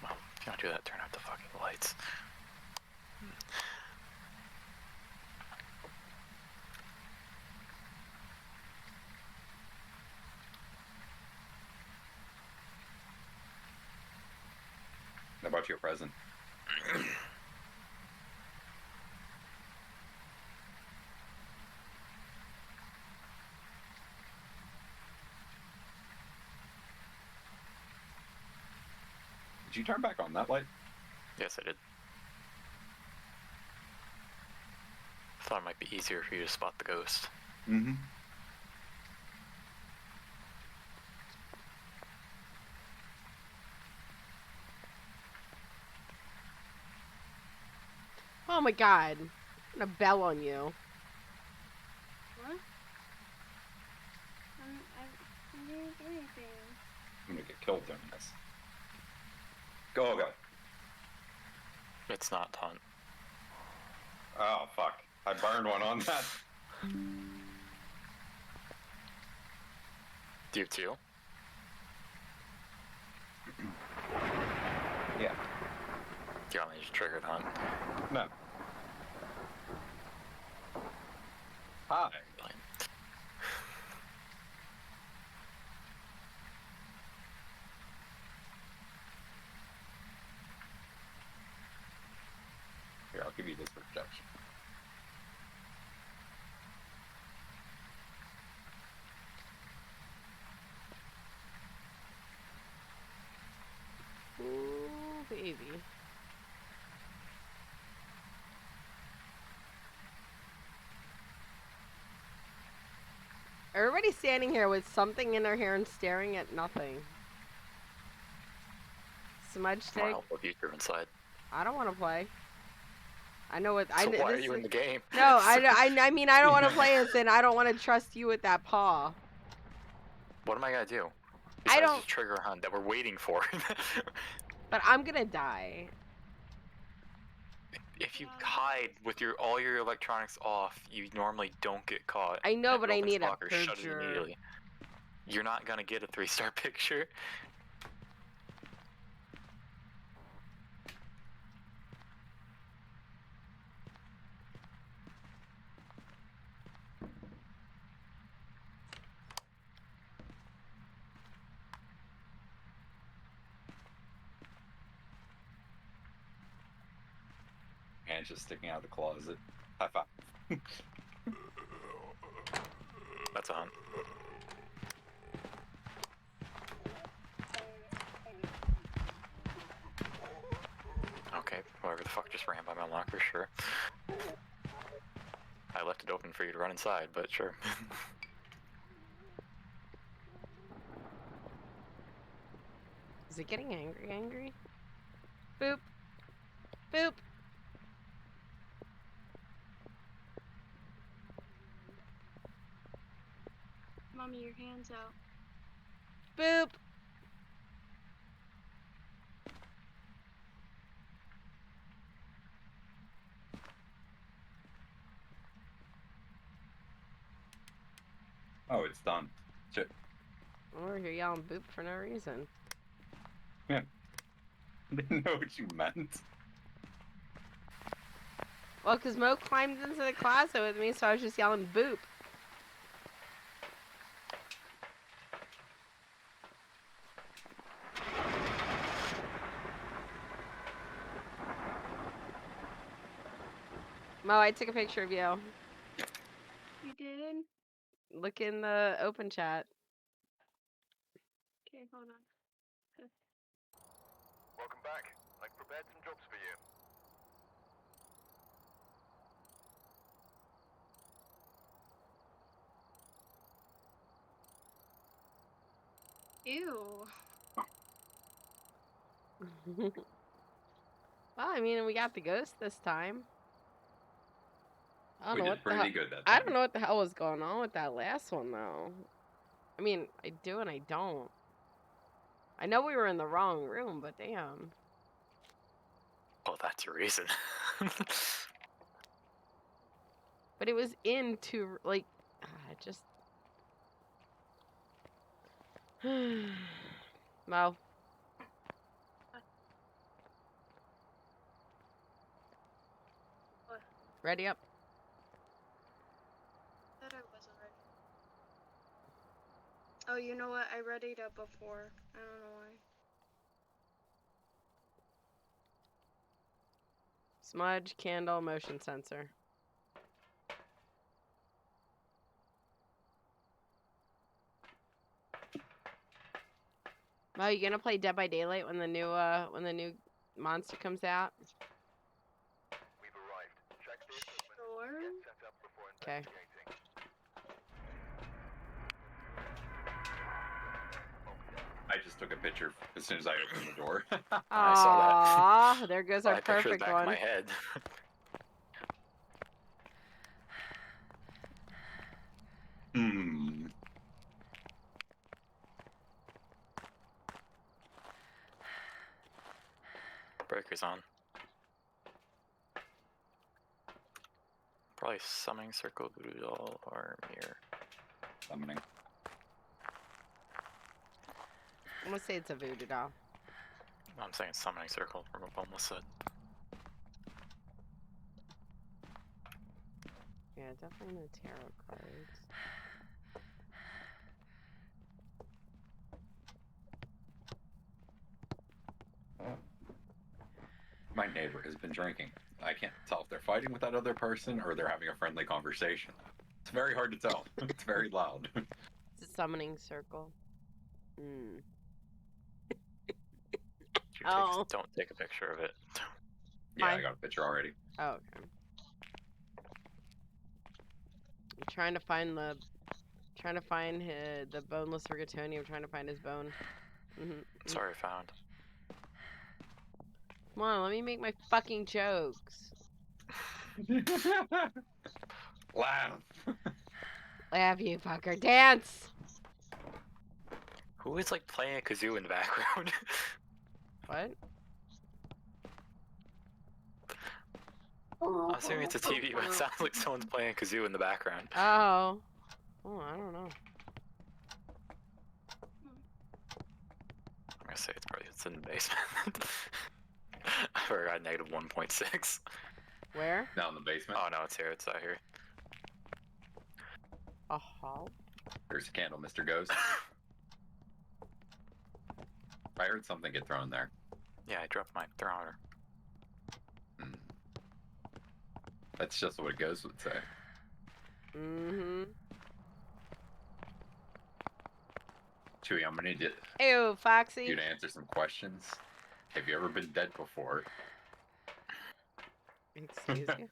Well, if you don't do that, turn out the fucking lights. How about your present? Did you turn back on that light? Yes, I did. Thought it might be easier for you to spot the ghost. Mm-hmm. Oh my god. I'm gonna bell on you. What? I didn't do anything. I'm gonna get killed doing this. Go, go. It's not hunt. Oh, fuck. I burned one on that. Do you have two? Yeah. Do you want me to trigger the hunt? No. Hi. Fine. give you this protection. Ooh, baby. Everybody's standing here with something in their hair and staring at nothing. Smudge Come on, stick. I'll look you through inside. I don't want to play. I know what. So why are you in the game? No, I mean I don't want to play this, and I don't want to trust you with that paw. What am I gonna do? I Besides don't- this trigger hunt that we're waiting for. But I'm gonna die. If you hide with all your electronics off, you normally don't get caught. I know, and if but it I opens need a locker, shut it picture. immediately. You're not gonna get a 3-star picture. Hands just sticking out of the closet. High five. That's a hunt. Okay, whoever the fuck just ran by my locker, sure. I left it open for you to run inside, but sure. Is it getting angry? Boop. Boop. Mommy, your hands out. Boop. Oh, it's done. Shit. Or you're yelling boop for no reason. I didn't know what you meant. Well, because Mo climbed into the closet with me, so I was just yelling boop. Mo, I took a picture of you. You did? Look in the open chat. Okay, hold on. Welcome back. I've prepared some jobs for you. Ew. Well, I mean, we got the ghost this time. I don't We know did what the hell. pretty good that I time. don't know what the hell was going on with that last one, though. I mean, I do and I don't. I know we were in the wrong room, but damn. Oh, that's your reason. But it was into, like, just... Mo. What? Ready up. Said I wasn't ready. Oh, you know what? I readied up before. I don't know why. Smudge, candle, motion sensor. Mo, you gonna play Dead by Daylight when the new monster comes out? We've arrived. Check the equipment. Sure. Get set up before Okay. investigating. I just took a picture as soon as I opened the door. I saw that. Aww, there goes I our pictured the perfect back of one. my head. Hmm. Breaker's on. Probably summoning circle, voodoo doll, or mirror. Summoning. I'm gonna say it's a voodoo doll. I'm saying summoning circle from what almost said. Yeah, definitely no tarot cards. My neighbor has been drinking. I can't tell if they're fighting with that other person or they're having a friendly conversation. It's very hard to tell. It's very loud. It's a summoning circle. Hmm. You Oh. don't take a picture of it. Yeah, I Fine. got a picture already. Oh, okay. I'm trying to find the boneless rigatoni. I'm trying to find his bone. It's already found. Come on, let me make my fucking jokes. Laugh. Laugh, you fucker. Dance! Who is like playing a kazoo in the background? What? I'm assuming it's a TV, but it sounds like someone's playing a kazoo in the background. Oh. Oh, I don't know. I'm gonna say it's in the basement. I forgot negative 1.6. Where? Down in the basement. Oh no, it's here. It's out here. A hall? There's a candle, Mr. Ghost. I heard something get thrown there. Yeah, I dropped my thermometer. Hmm. That's just what a ghost would say. Mm-hmm. Chewie, I'm gonna need Ew, Foxy. you to answer some questions. Have you ever been dead before? Excuse you?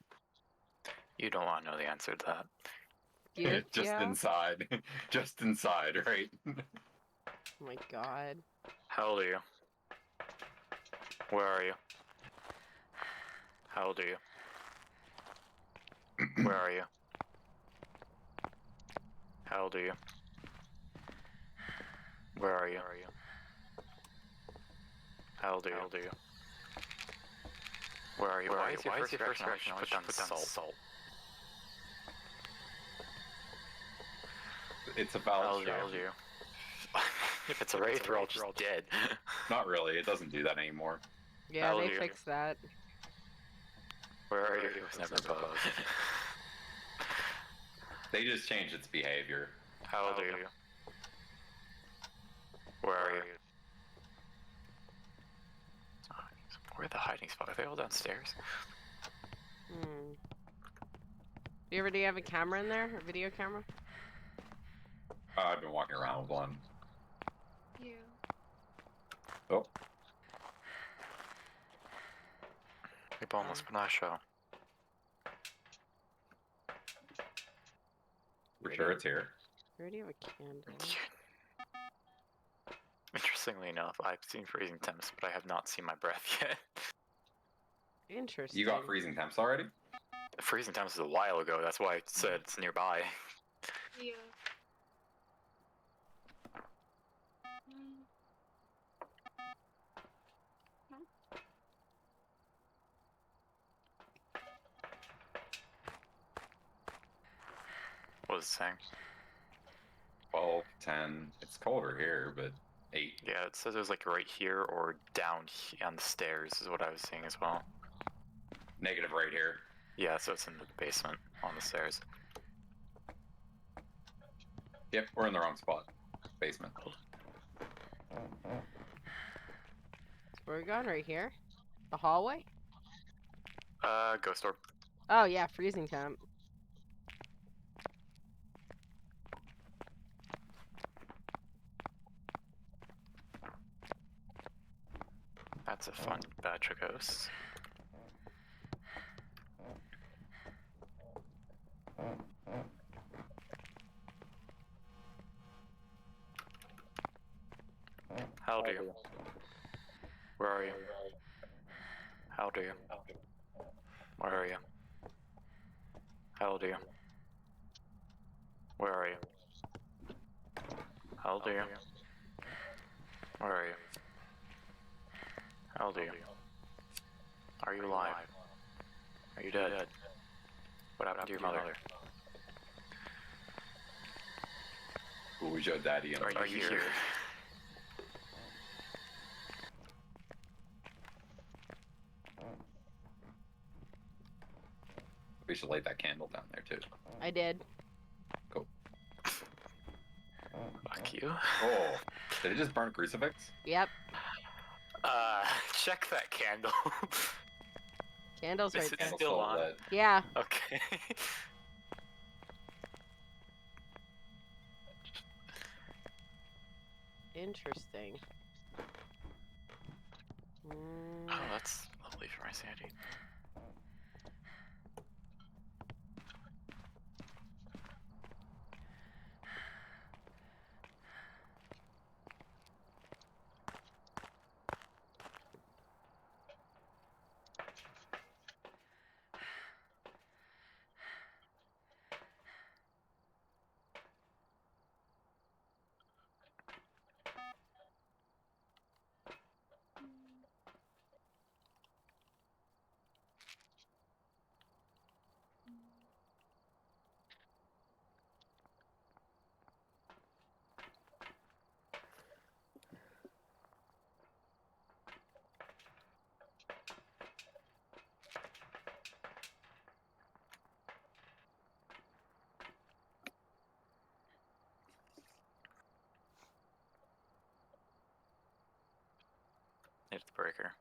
You don't want to know the answer to that. You? Just yeah? inside. Just inside, right? Oh my god. How old are you? Where are you? How old are you? Where are you? How old are you? Where are you? How old are you? Where are you? Why is your first reaction always put down salt? It's a How valid old are strategy. you? If it's a wraith, we're all just dead. Not really. It doesn't do that anymore. Yeah, How old they are you? fixed that. Where are you? It was never posed. They just changed its behavior. How old are you? Where are you? Where are the hiding spots? Are they all downstairs? Hmm. Do you have a camera in there? A video camera? I've been walking around with one. Yeah. Oh, Hey, boneless Panasho. for sure it's here. I already have a candle. Interestingly enough, I've seen freezing temps, but I have not seen my breath yet. Interesting. You got freezing temps already? Freezing temps is a while ago, that's why I said it's nearby. Yeah. Mm. What is it saying? 12, 10. It's colder here, but 8. Yeah, it says it was like right here or down on the stairs is what I was seeing as well. Negative right here. Yeah, so it's in the basement on the stairs. Yep, we're in the wrong spot. Basement. Where are we going? Right here? The hallway? Ghost orb. Oh yeah, freezing temp. That's a fun batch of ghosts. How old are you? Where are you? How old are you? Where are you? How old are you? Where are you? How old are you? Where are you? How old are you? Are you alive? Are you dead? What happened to your mother? Who's your daddy? And Are you here? We should light that candle down there too. I did. Cool. Fuck you. Oh, did it just burn a crucifix? Yep. Check that candle. Candle's Is right it there. still on? lit. Yeah. Okay. Interesting. Mm, Oh, that's lovely for my sanity. It's the breaker.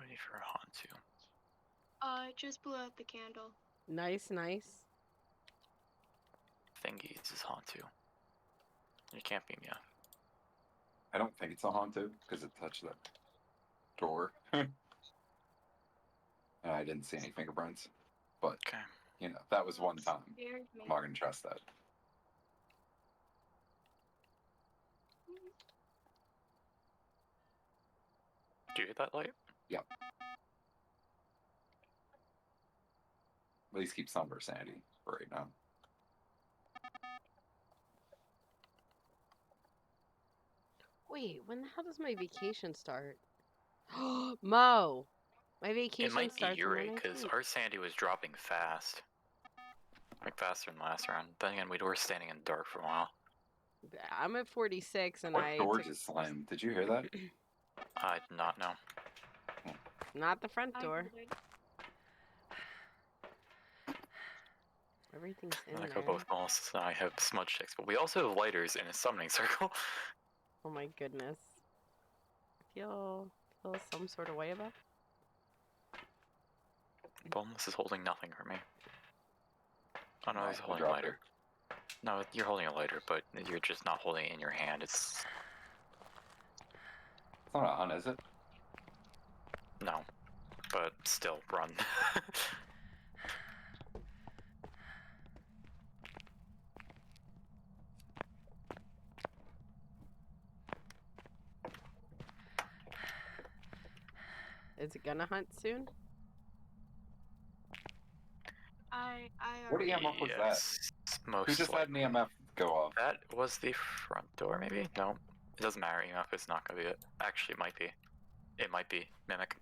Waiting for Hantu. Just blew out the candle. nice, nice. Thingies is Hantu. You can't beam me up. I don't think it's a Hantu because it touched that door. And I didn't see any fingerprints. But, Okay. you know, that was one time. Scared me. I'm not going to trust that. Do you hit that light? Yep. At least keep some of our sanity for right now. Wait, when the hell does my vacation start? Mo! My It vacation might be starts your on rate the because 19th. our sanity was dropping fast. Like faster than last round. Then again, we were standing in the dark for a while. I'm at 46 and What I door took just slammed? Did you hear that? I did not know. not the front I door. heard it. Everything's in I there. go both balls. I have smudge sticks, but we also have lighters in a summoning circle. Oh my goodness. Feel some sort of way about it? Boneless is holding nothing for me. Oh no, he's I holding a dropped lighter. No, you're holding a lighter, but you're just not holding it in your hand. It's not on, is it? No. But still, run. Is it gonna hunt soon? I What already. EMF was that? Yes, most Who just had an likely. EMF go off? That was the front door, maybe? No. It doesn't matter. EMF is not going to be it. Actually, it might be. It might be. Mimic.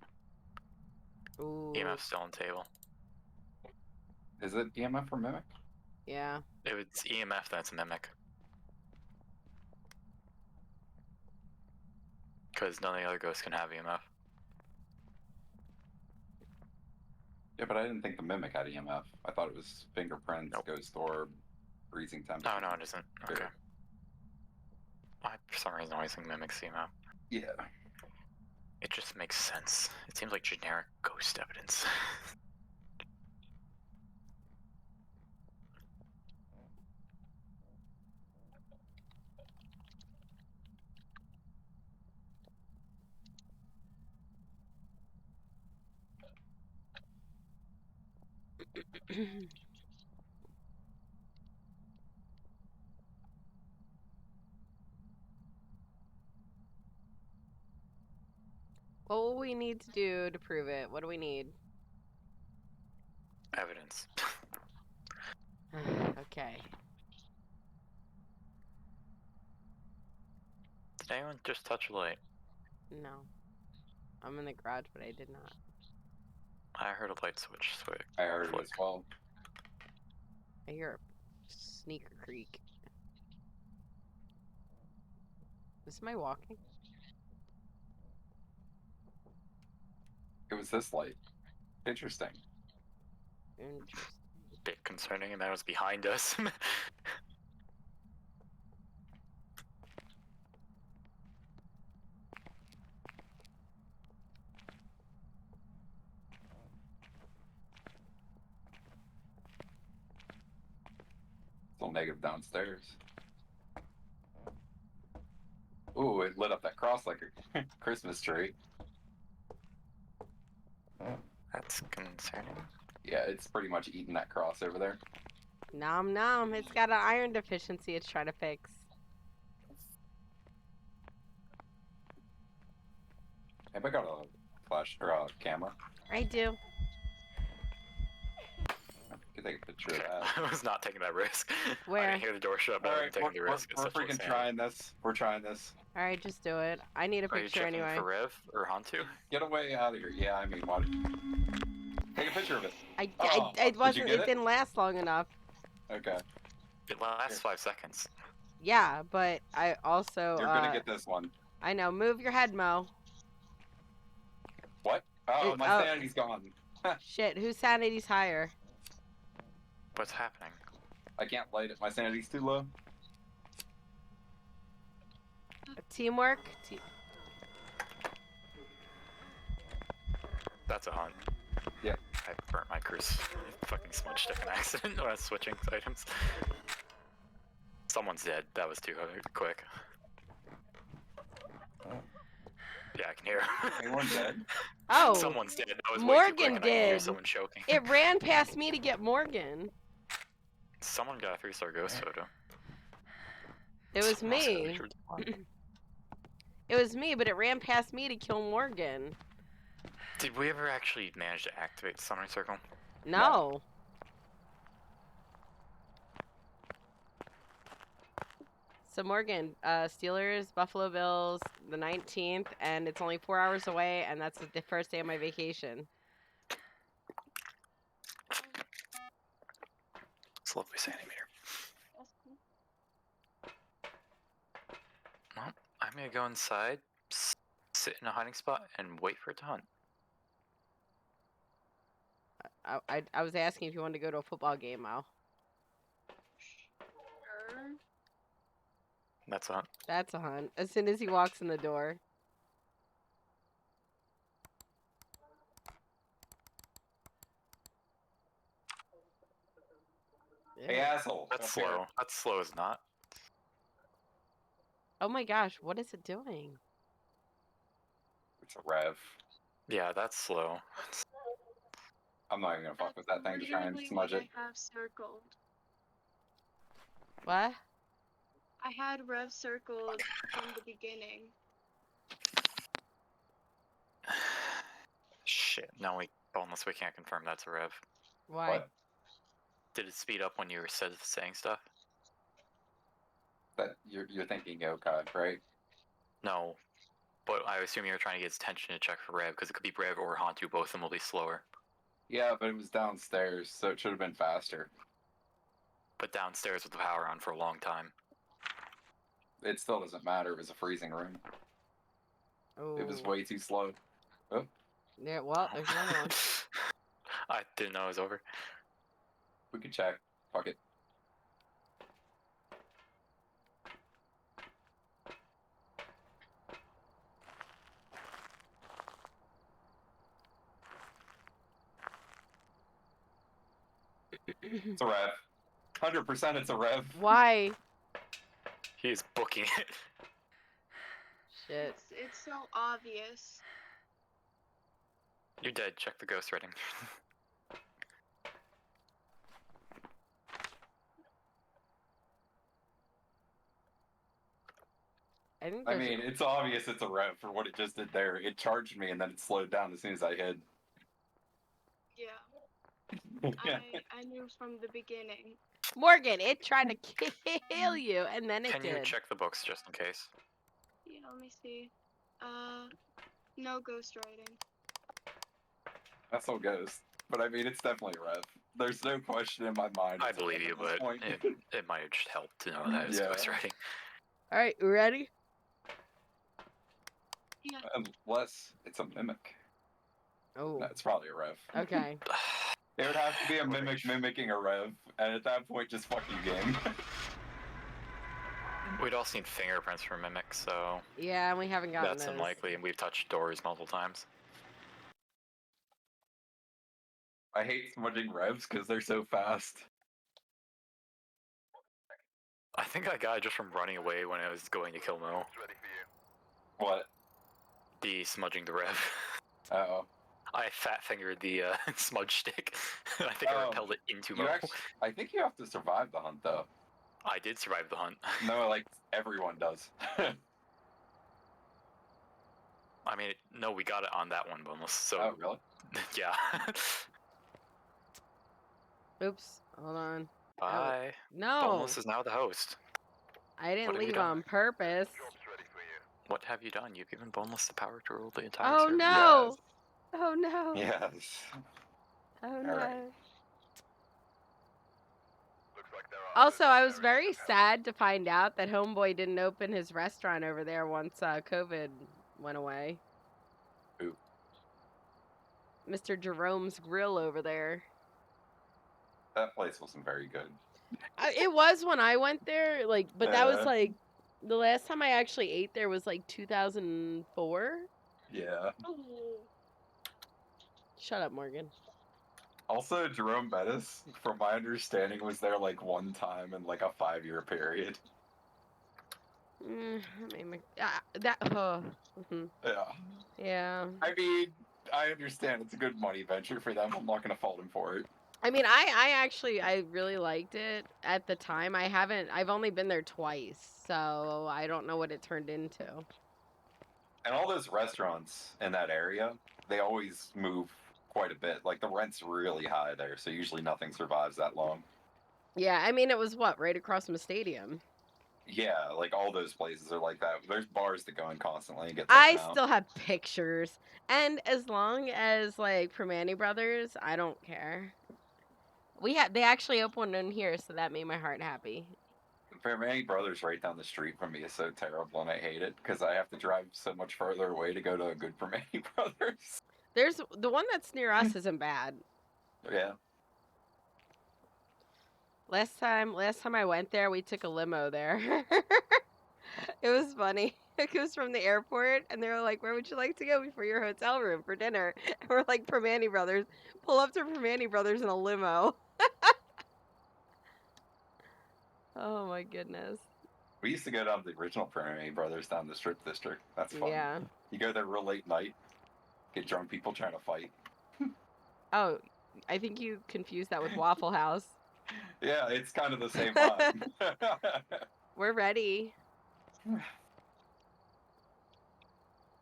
Ooh. EMF's still on the table. Is it EMF or Mimic? Yeah. If it's EMF, then it's a Mimic. Because none of the other ghosts can have EMF. Yeah, but I didn't think the Mimic had EMF. I thought it was fingerprints, Nope. ghost orb, freezing temperature. Oh, no, it isn't. Okay. I, for some reason, always think Mimic's EMF. Yeah. It just makes sense. It seems like generic ghost evidence. What will we need to do to prove it? What do we need? Evidence. Okay. Did anyone just touch a light? No. I'm in the garage, but I did not. I heard a light switch switch. I heard it flick. as well. I hear a sneaker creak. Is my walking? It was this light. Interesting. Interesting. Bit concerning, and that was behind us. Still negative downstairs. Ooh, it lit up that cross like a Christmas tree. That's concerning. Yeah, it's pretty much eating that cross over there. Nom nom. It's got an iron deficiency it's trying to fix. Have I got a flash or a camera? I do. Could take a picture of that. I was not taking that risk. I Where? didn't hear the door shut, but I Alright, wasn't taking the risk. It's we're such a freaking insanity. trying this. We're trying this. All right, just do it. I need a Are you picture checking anyway. for Rev or Hantu? Get away out of here. Yeah, I mean, what? Take a picture of it. Oh, It did wasn't. you get It it? didn't last long enough. Okay. It lasts 5 seconds. Yeah, but I also. You're gonna get this one. I know. Move your head, Mo. What? Oh, It- my oh. sanity's gone. Shit. Whose sanity's higher? What's happening? I can't light it. My sanity's too low. Teamwork. That's a hunt. Yep. I burnt my curse. Fucking smudge stick an accident when I was switching items. Someone's dead. That was too quick. Yeah, I can hear. Anyone dead? Oh. Someone's dead. That was way too Morgan quick, and I can hear did. someone choking. It ran past me to get Morgan. Someone got a 3-star ghost photo. It was me. It was me, but it ran past me to kill Morgan. Did we ever actually manage to activate the summoning circle? No. So Morgan, Steelers, Buffalo Bills, the 19th, and it's only 4 hours away, and that's the first day of my vacation. It's a lovely centimeter. Well, I'm gonna go inside, sit in a hiding spot, and wait for it to hunt. I was asking if you wanted to go to a football game, Al. Sure. That's a hunt. That's a hunt. As soon as he walks in the door. Hey, asshole. That's Up here. slow. That's slow as not. Oh my gosh, what is it doing? It's a rev. Yeah, that's slow. I'm not even gonna fuck with that thing to try and Literally smudge what it. I have circled. What? I had Rev circled from the beginning. Shit. No, unless we can't confirm that's a rev. Why? What? Did it speed up when you were saying stuff? That you're thinking Yokai, right? No. But I assume you're trying to get his attention to check for Rev, because it could be Rev or Hantu, both of them will be slower. Yeah, but it was downstairs, so it should have been faster. But downstairs with the power on for a long time. It still doesn't matter. It was a freezing room. It was Oh. way too slow. Oh, Yeah, well, there's another one. I didn't know it was over. we could check. Fuck it. It's a rev. 100% it's a rev. Why? He is booking it. Shit. It's so obvious. You're dead. Check the ghost rating. I think I there's mean, it's obvious it's a rev for what it just did there. It charged me and then it slowed down as soon as I hid. Yeah. I knew from the beginning. Morgan, it tried to kill you, and then it Can you did. check the books just in case? Yeah, let me see. No ghost writing. That's all ghost. But I mean, it's definitely a rev. There's no question in my mind. I it's a believe rev you, at this but point. it might have just helped to know that it's Yeah. ghost rating. All right, you ready? Yeah. Unless it's a mimic. Oh. No, it's probably a rev. Okay. It would have to be a mimic mimicking a rev, and at that point, just fuck you, game. We'd also need fingerprints for mimics, so Yeah, and we haven't gotten that's those. unlikely. And we've touched doors multiple times. I hate smudging revs because they're so fast. I think I got it just from running away when I was going to kill Mo. Ready for you. What? The smudging the rev. Uh-oh. I fat fingered the smudge stick, and I think I Oh, repelled it into You Mo. actually, I think you have to survive the hunt, though. I did survive the hunt. No, like, everyone does. I mean, no, we got it on that one, Boneless. So Oh, really? yeah. Oops. Hold on. Bye. No. Boneless is now the host. I didn't What have you leave done? on purpose. Job's ready for you. What have you done? You've given Boneless the power to rule the entire Oh server. no! Oh no! Yes. Oh no! Alright. Looks like there are Also, I was others very in the house. sad to find out that Homeboy didn't open his restaurant over there once COVID went away. Who? Mr. Jerome's Grill over there. That place wasn't very good. It was when I went there, like, but that was Uh. like the last time I actually ate there was like 2004. Yeah. Shut up, Morgan. Also, Jerome Bettis, from my understanding, was there like one time in like a 5-year period. That made me. That. Mhm. Yeah. Yeah. I mean, I understand it's a good money venture for them. I'm not gonna fault him for it. I mean, I really liked it at the time. I've only been there twice, so I don't know what it turned into. And all those restaurants in that area, they always move quite a bit. Like the rent's really high there, so usually nothing survives that long. Yeah, I mean, it was what, right across from a stadium. Yeah, like all those places are like that. There's bars that go in constantly and get I taken out. still have pictures, and as long as like Permani Brothers, I don't care. They actually opened one in here, so that made my heart happy. Permani Brothers right down the street from me is so terrible, and I hate it because I have to drive so much further away to go to a good Permani Brothers. There's the one that's near us isn't bad. Yeah. Last time I went there, we took a limo there. It was funny. It was from the airport, and they were like, "Where would you like to go before your hotel room for dinner?" And we're like, "Permani Brothers." Pull up to Permani Brothers in a limo. Oh my goodness. We used to go down to the original Permani Brothers down the Strip District. That's fun. Yeah. You go there real late night, get drunk people trying to fight. Oh, I think you confused that with Waffle House. Yeah, it's kind of the same vibe. We're ready.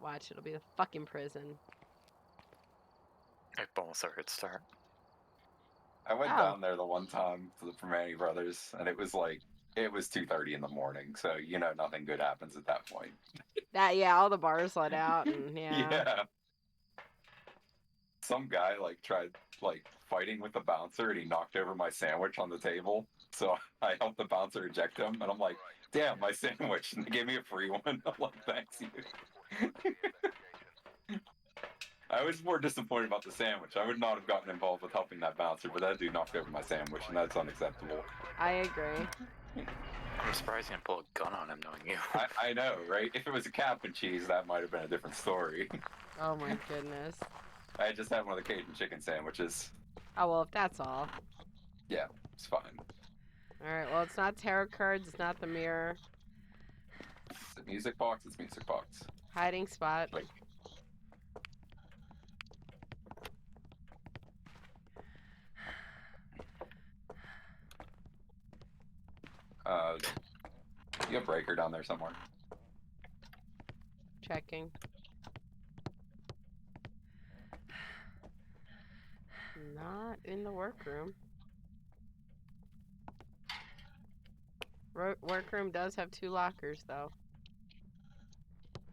Watch, it'll be the fucking prison. If Boneless ever could start. I went Oh. down there the one time to the Permani Brothers, and it was 2:30 in the morning, so you know nothing good happens at that point. All the bars let out, and Yeah. Some guy tried fighting with the bouncer, and he knocked over my sandwich on the table. So I helped the bouncer eject him, and I'm like, "Damn, my sandwich!" And they gave me a free one. I'm like, "Thanks, you." I was more disappointed about the sandwich. I would not have gotten involved with helping that bouncer, but that dude knocked over my sandwich, and that's unacceptable. I agree. I'm surprised you didn't pull a gun on him knowing you. I know, right? If it was a cap and cheese, that might have been a different story. Oh my goodness. I just had one of the Cajun chicken sandwiches. Oh well, if that's all. Yeah, it's fine. All right. Well, it's not tarot cards. It's not the mirror. Is it music box? It's music box. Hiding spot. Like, you have breaker down there somewhere. Checking. Not in the workroom. Workroom does have 2 lockers, though.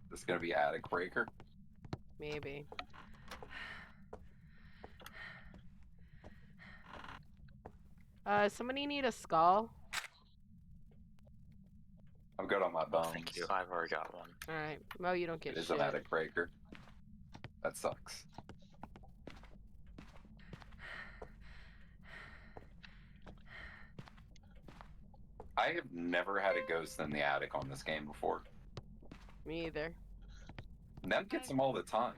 This is gonna be attic breaker. Maybe. Somebody need a skull? I'm good on my bones. Thank you. I've already got one. Alright. Mo, you don't get It is shit. an attic breaker. That sucks. I have never had a ghost in the attic on this game before. Me either. Nev gets them all the time.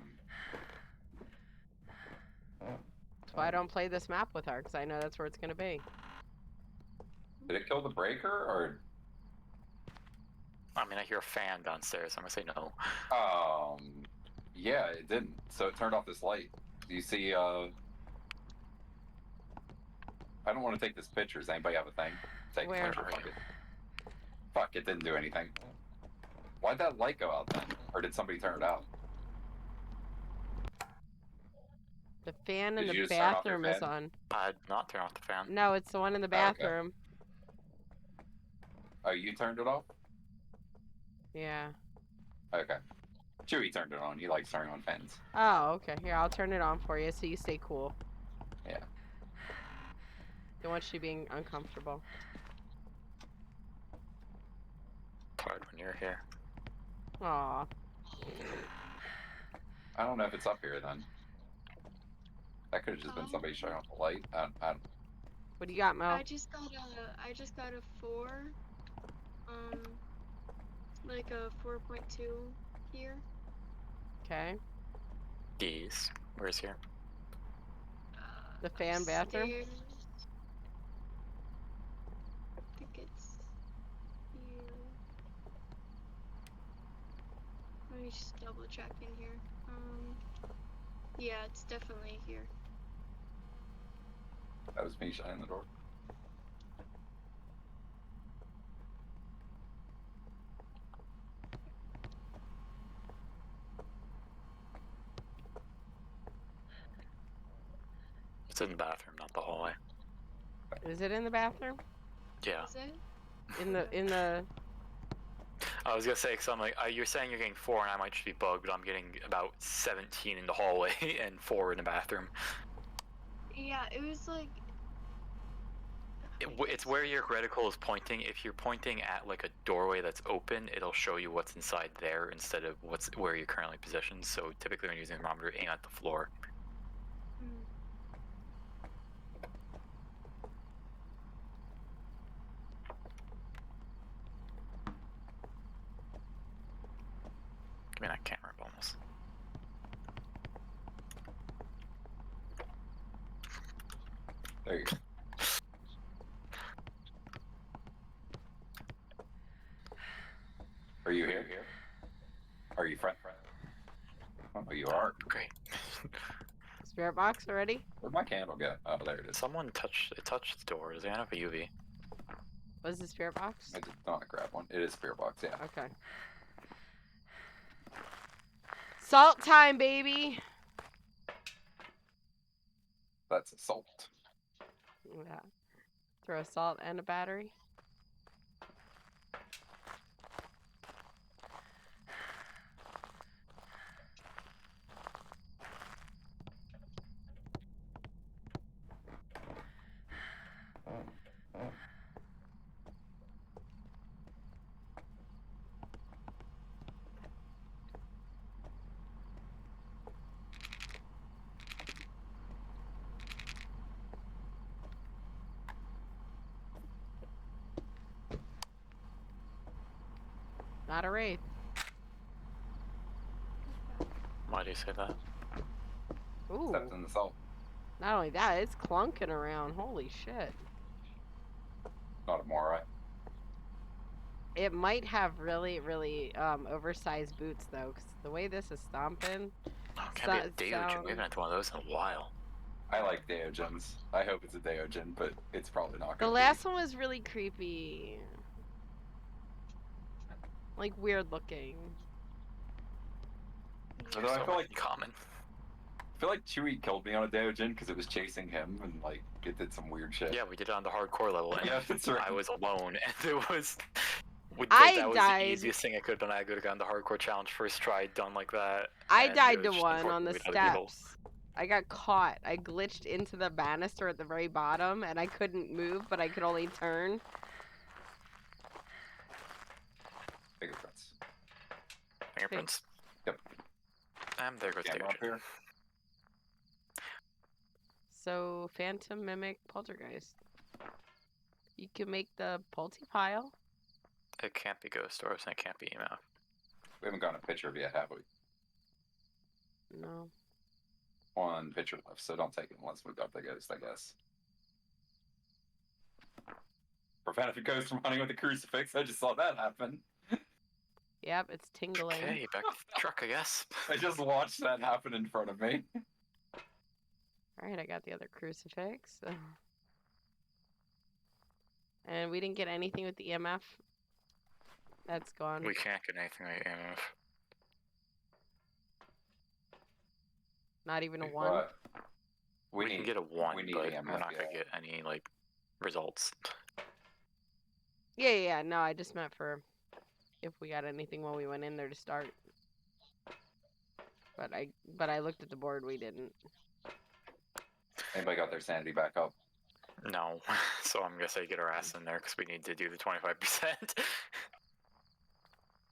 That's why I don't play this map with her, because I know that's where it's gonna be. Did it kill the breaker, or? I mean, I hear a fan downstairs. I'm gonna say no. Yeah, it didn't. So it turned off this light. Do you see, I don't want to take this picture. Does anybody have a thing? Take a Where? picture. Fuck it. Fuck, it didn't do anything. Why'd that light go out then? Or did somebody turn it out? The fan in Did you the just turn off your bathroom is fan? on. I'd not turn off the fan. No, it's the one in the Okay. bathroom. Oh, you turned it off? Yeah. Okay. Chewie turned it on. He likes turning on fans. Oh, okay. Here, I'll turn it on for you so you stay cool. Yeah. Don't want you being uncomfortable. It's hard when you're here. Aw. I don't know if it's up here then. That could have just been somebody shutting off the light. What do you got, Mo? I just got a 4. Like a 4.2 here. Okay. Geese. Where's here? The fan bathroom? Upstairs. I think it's here. Let me just double check in here. Yeah, it's definitely here. That was me shutting the door. It's in the bathroom, not the hallway. Is it in the bathroom? Yeah. Is it? In the I was gonna say, cause I'm like, you're saying you're getting 4, and I might just be bugged, but I'm getting about 17 in the hallway and 4 in the bathroom. Yeah, it was like It's where your reticle is pointing. If you're pointing at like a doorway that's open, it'll show you what's inside there instead of where you're currently positioned. So typically, when you're using a thermometer, aim at the floor. Give me that camera bonus. There you go. Are you here? Are you friend? Oh, you are. Great. spirit box already? Where'd my candle go? Oh, there it is. Someone touched the door. Does anyone have a UV? What is the spirit box? I did not grab one. It is spirit box, yeah. Okay. Salt time, baby! That's assault. Yeah. Throw a salt and a battery. Not a wraith. Why do you say that? Ooh. Stepped in the salt. Not only that, it's clunking around. Holy shit. Not a Morai. It might have really, really oversized boots though, because the way this is stomping. Oh, it can't be a sound- Deogen. We haven't had one of those in a while. I like Deogens. I hope it's a Deogen, but it's probably not The gonna last one was really creepy. Like weird looking. Although I So feel like common. I feel like Chewie killed me on a Deogen because it was chasing him and like it did some weird shit. Yeah, we did it on the hardcore level, and Yeah, that's right. I was alone, and it was. I that was died. the easiest thing I could have done. I could have gotten the hardcore challenge first try done like that. I and died it to was just one on the unfortunate we had other people. steps. I got caught. I glitched into the banister at the very bottom, and I couldn't move, but I could only turn. Fingerprints. Fingerprints. Yep. And there goes Camera up Deogen. here. So, Phantom Mimic Poltergeist. You can make the Pulte pile. It can't be ghost doors and it can't be EMF. We haven't gotten a picture of it yet, have we? No. One picture left, so don't take it unless we've got the ghost, I guess. Prevent a ghost from hunting with a crucifix. I just saw that happen. Yep, it's tingling. Okay, back to the truck, I guess. I just watched that happen in front of me. Alright, I got the other crucifix. And we didn't get anything with the EMF. That's gone. We can't get anything with EMF. Not even a Wait, 1. what? We can get a 1, we need but EMF, we're not yeah. gonna get any, like, results. Yeah. No, I just meant for if we got anything while we went in there to start. But I looked at the board. We didn't. Anybody got their sanity back up? No, so I'm gonna say get our ass in there because we need to do the 25%.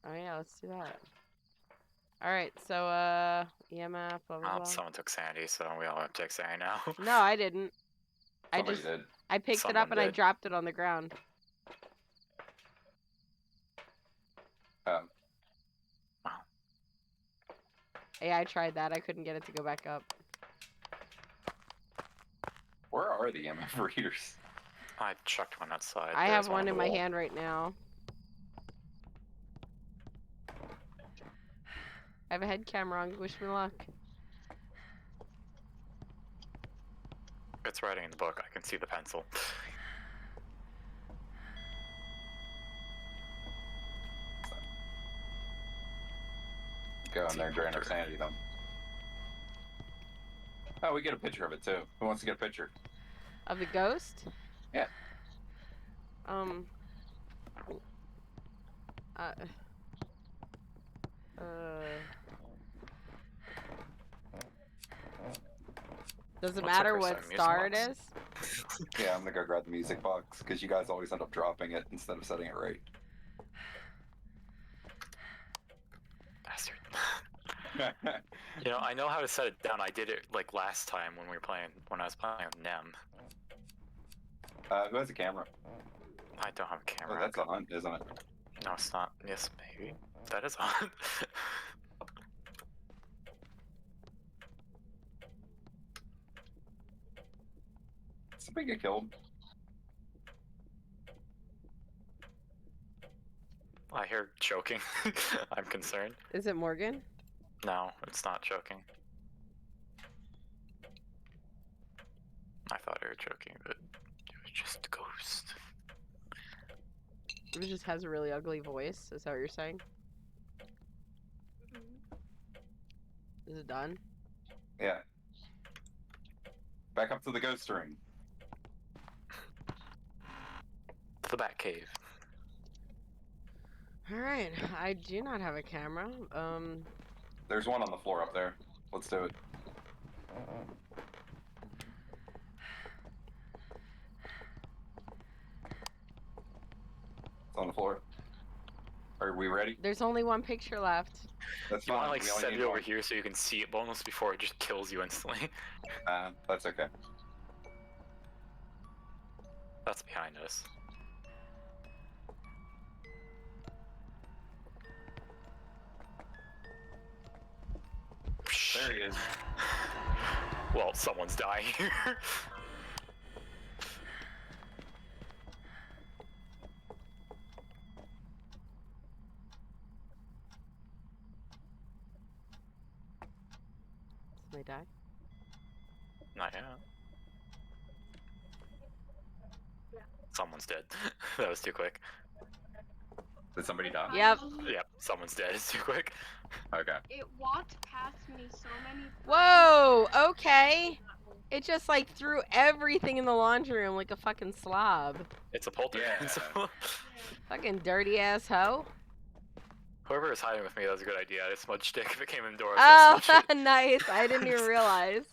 Oh yeah, let's do that. All right, so EMF, blah blah blah. Someone took sanity, so we all have to take sanity now. No, I didn't. Somebody did. I picked it up Someone and I did. dropped it on the ground. Yeah, I tried that. I couldn't get it to go back up. Where are the EMF readers? I chucked one outside. I There's have one on in the my wall. hand right now. I have a head camera on. Wish me luck. It's writing in the book. I can see the pencil. Go in there and drain our sanity, then. Oh, we get a picture of it, too. Who wants to get a picture? Of the ghost? Yeah. Does it Looks like matter we're what starting music star it box. is? Yeah, I'm gonna go grab the music box, because you guys always end up dropping it instead of setting it right. Bastard. You know, I know how to set it down. I did it like last time when I was playing with Nem. Who has a camera? I don't have a Oh, camera. that's a hunt, isn't it? No, it's not. Yes, maybe. That is on. Somebody get killed. I hear choking. I'm concerned. Is it Morgan? No, it's not choking. I thought I heard choking, but it was just a ghost. It just has a really ugly voice. Is that what you're saying? Is it done? Yeah. Back up to the ghost ring. The Bat Cave. Alright, I do not have a camera. There's one on the floor up there. Let's do it. It's on the floor. Are we ready? There's only one picture left. That's You fine. want to like we only set need it over one. here so you can see it boneless before it just kills you instantly. That's okay. That's behind us. There he is. Well, someone's dying here. Did they die? Not yet. Someone's dead. That was too quick. Did somebody die? Yep. Yep, someone's dead. It's too quick. Okay. It walked past me so many times. Whoa, okay. It just like threw everything in the laundry room like a fucking slob. It's a poltergeist. Yeah. Fucking dirty ass hoe. Whoever was hiding with me, that was a good idea. I just smudged stick. If it came indoors, I Oh, smudged it. nice. I didn't even realize.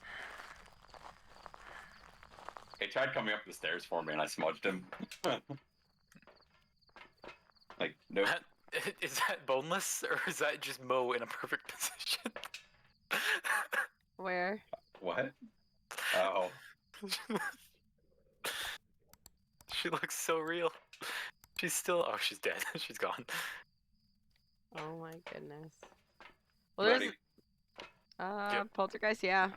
He tried coming up the stairs for me and I smudged him. Like, nope. Is that boneless, or is that just Mo in a perfect position? Where? What? Oh. She looks so real. She's still. Oh, she's dead. She's gone. Oh my goodness. Well, there's Ready? Poltergeist. Yeah,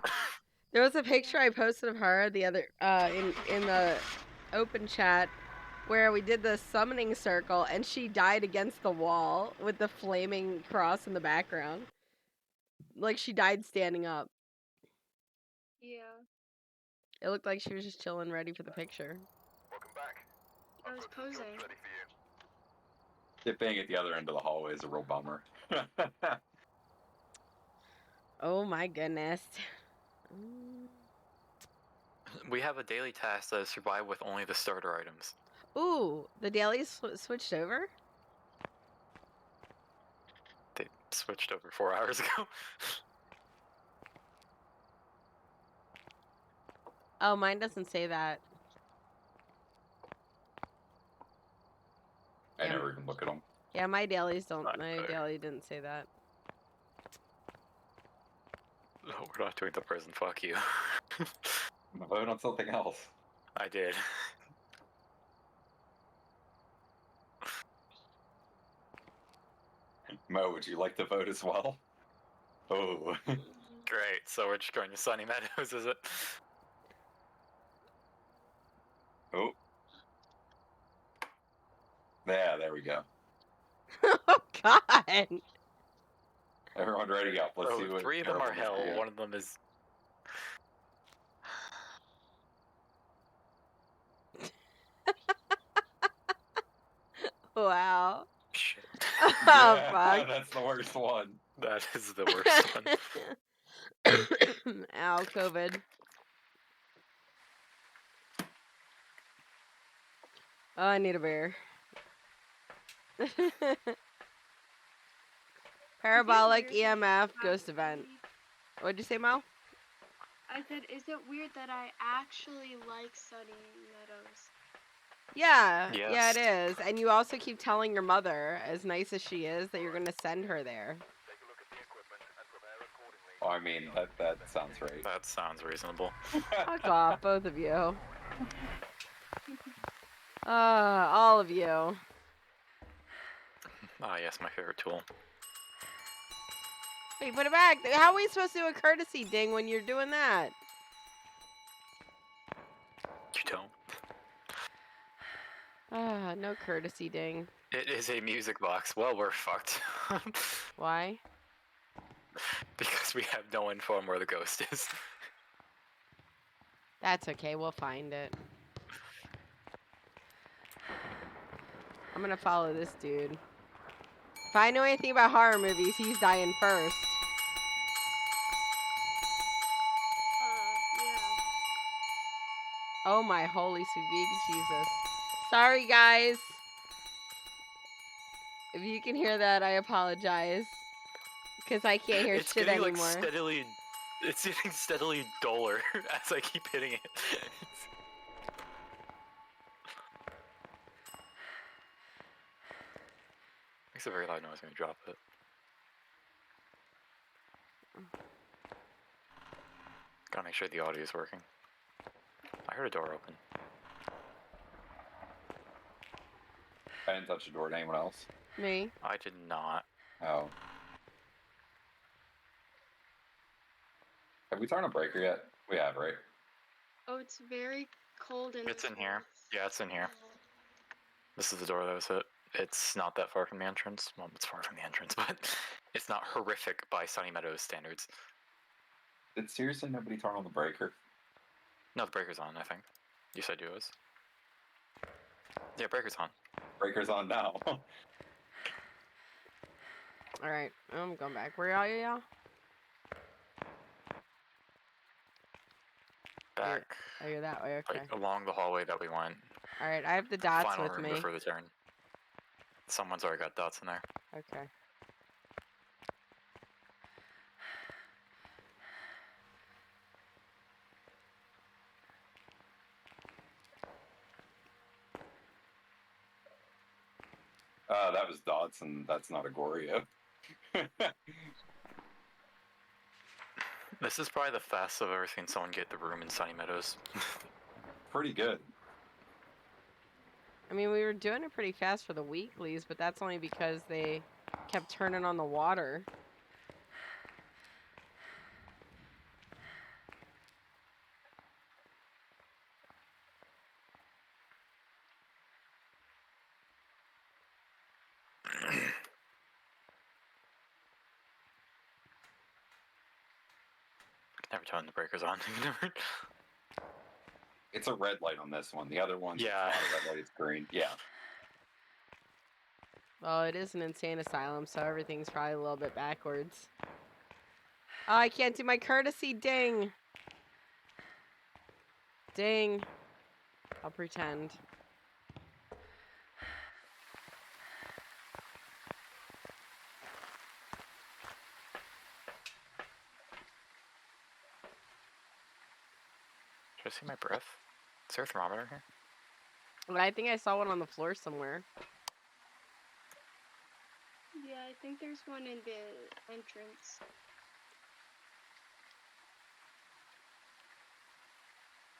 there was a picture I posted of her the other in the open chat where we did the summoning circle, and she died against the wall with the flaming cross in the background. Like she died standing up. Yeah, It looked like she was just chilling, ready for the picture. Welcome back. I was I've got some jobs posing. ready for you. It being at the other end of the hallway is a real bummer. Oh my goodness. Mm. We have a daily task that is survive with only the starter items. Ooh, the dailies switched over? They switched over 4 hours ago. Oh, mine doesn't say that. I Yeah. never even look at them. Yeah, my dailies don't. Not My better. daily didn't say that. No, we're not doing the present. Fuck you. Vote on something else. I did. Mo, would you like to vote as well? Oh. Great. So we're just going to Sunny Meadows, is it? Oh. Yeah, there we go. Oh God. Everyone ready up. Let's see what 3 of them are terrible hell. we get. One of them is. Wow. Shit. Oh Yeah, fuck. that's the worst one. That is the worst one. Ow, COVID. Oh, I need a beer. Parabolic weird that EMF I ghost event. actually- What'd you say, Mo? I said, is it weird that I actually like Sunny Meadows? Yeah, Yes. yeah, it is. And you also keep telling your mother, as nice as she is, that you're gonna send her there. Take a look at the equipment and prepare accordingly. Oh, I mean, that sounds right. That sounds reasonable. Fuck off, both of you. All of you. Ah, yes, my favorite tool. Wait, put it back. How are we supposed to do a courtesy ding when you're doing that? You don't. No courtesy ding. It is a music box. Well, we're fucked. Why? Because we have no info on where the ghost is. That's okay, we'll find it. I'm gonna follow this dude. If I know anything about horror movies, he's dying first. Yeah. Oh my holy sweet baby Jesus. Sorry guys. If you can hear that, I apologize. Because I can't hear It's shit getting anymore. like steadily. It's getting steadily duller as I keep hitting it. Makes a very loud noise when you drop it. Gotta make sure the audio is working. I heard a door open. I didn't touch the door to anyone else. Me? I did not. Oh. Have we turned a breaker yet? We have, right? Oh, it's very cold in It's this in here. place. Yeah, it's in here. This is the door that was hit. It's not that far from the entrance. Well, it's far from the entrance, but it's not horrific by Sunny Meadows standards. Did seriously nobody turn on the breaker? No, the breaker's on, I think. You said you was. Yeah, breaker's on. Breaker's on now. Alright, I'm going back. Where are y'all? Back. Oh, you're that way, okay. Like, along the hallway that we went. Alright, I have the dots Final with room me. before the turn. Someone's already got dots in there. Okay. That was Dodson. That's not Agoria. This is probably the fastest I've ever seen someone get the room in Sunny Meadows. Pretty good. I mean, we were doing it pretty fast for the weeklies, but that's only because they kept turning on the water. Never turn the breakers on. It's a red light on this one. The other one, Yeah. it's not a red light, it's green. Yeah. Well, it is an insane asylum, so everything's probably a little bit backwards. Oh, I can't do my courtesy. Ding. Ding. I'll pretend. Should I see my breath? Is there a thermometer here? But I think I saw one on the floor somewhere. Yeah, I think there's one in the entrance.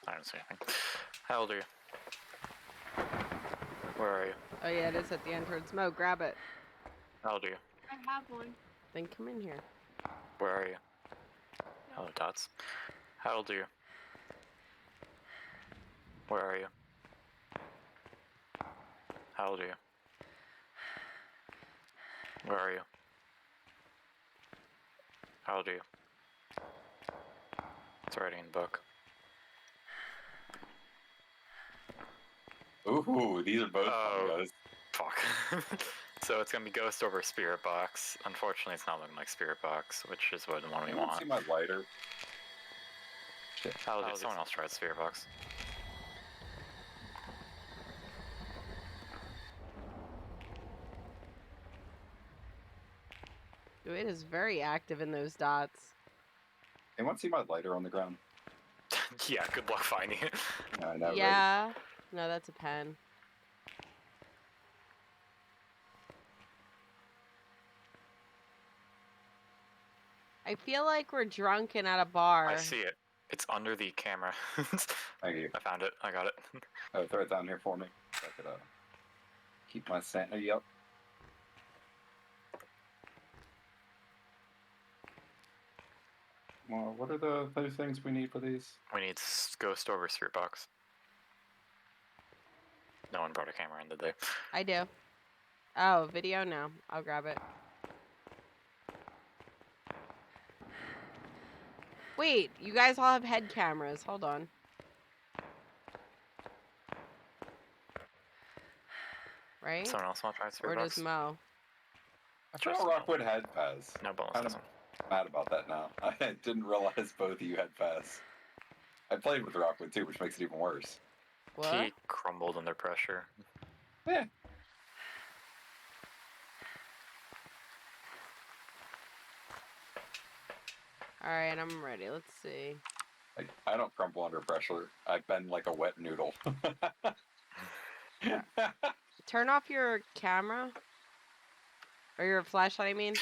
I don't see anything. How old are you? Where are you? Oh yeah, it is at the entrance. Mo, grab it. How old are you? I have one. Then come in here. Where are you? Hello, Dots. How old are you? Where are you? How old are you? Where are you? How old are you? It's writing in the book. Ooh, these are both Oh. fun guys. Fuck. So it's gonna be Ghost over Spirit Box. Unfortunately, it's not looking like Spirit Box, which is what the one we Anyone want. see my lighter? Shit. How did someone else tried Spirit Box? Ooh, it is very active in those dots. Anyone see my lighter on the ground? Yeah, good luck finding it. I know, right? Yeah. No, that's a pen. I feel like we're drunk and at a bar. I see it. It's under the camera. Thank you. I found it. I got it. Oh, throw it down here for me. So I could keep my sanity up. Well, what are the other things we need for these? We need Ghost over Spirit Box. No one brought a camera in, did they? I do. Oh, video? No. I'll grab it. Wait, you guys all have head cameras. Hold on. Right? Someone else want to try Or Spirit does Box? Mo? Oh, Rockwood had pass. No bonus. Kind of mad about that now. I didn't realize both of you had pass. I played with Rockwood too, which makes it even worse. What? He crumbled under pressure. Yeah. Alright, I'm ready. Let's see. Like, I don't crumble under pressure. I bend like a wet noodle. Turn off your camera. Or your flashlight, I mean.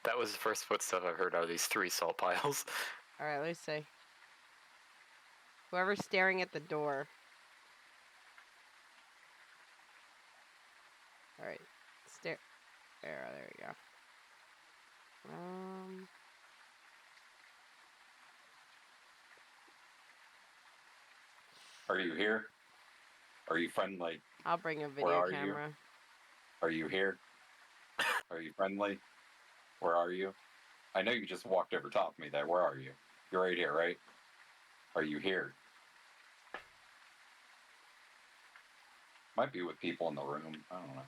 That was the first footstep I've heard out of these 3 salt piles. Alright, let me see. Whoever's staring at the door. Alright. There we go. Are you here? Are you friendly? I'll bring a Where video are you? camera. Are you here? Are you friendly? Where are you? I know you just walked over top of me there. Where are you? You're right here, right? Are you here? Might be with people in the room. I don't know.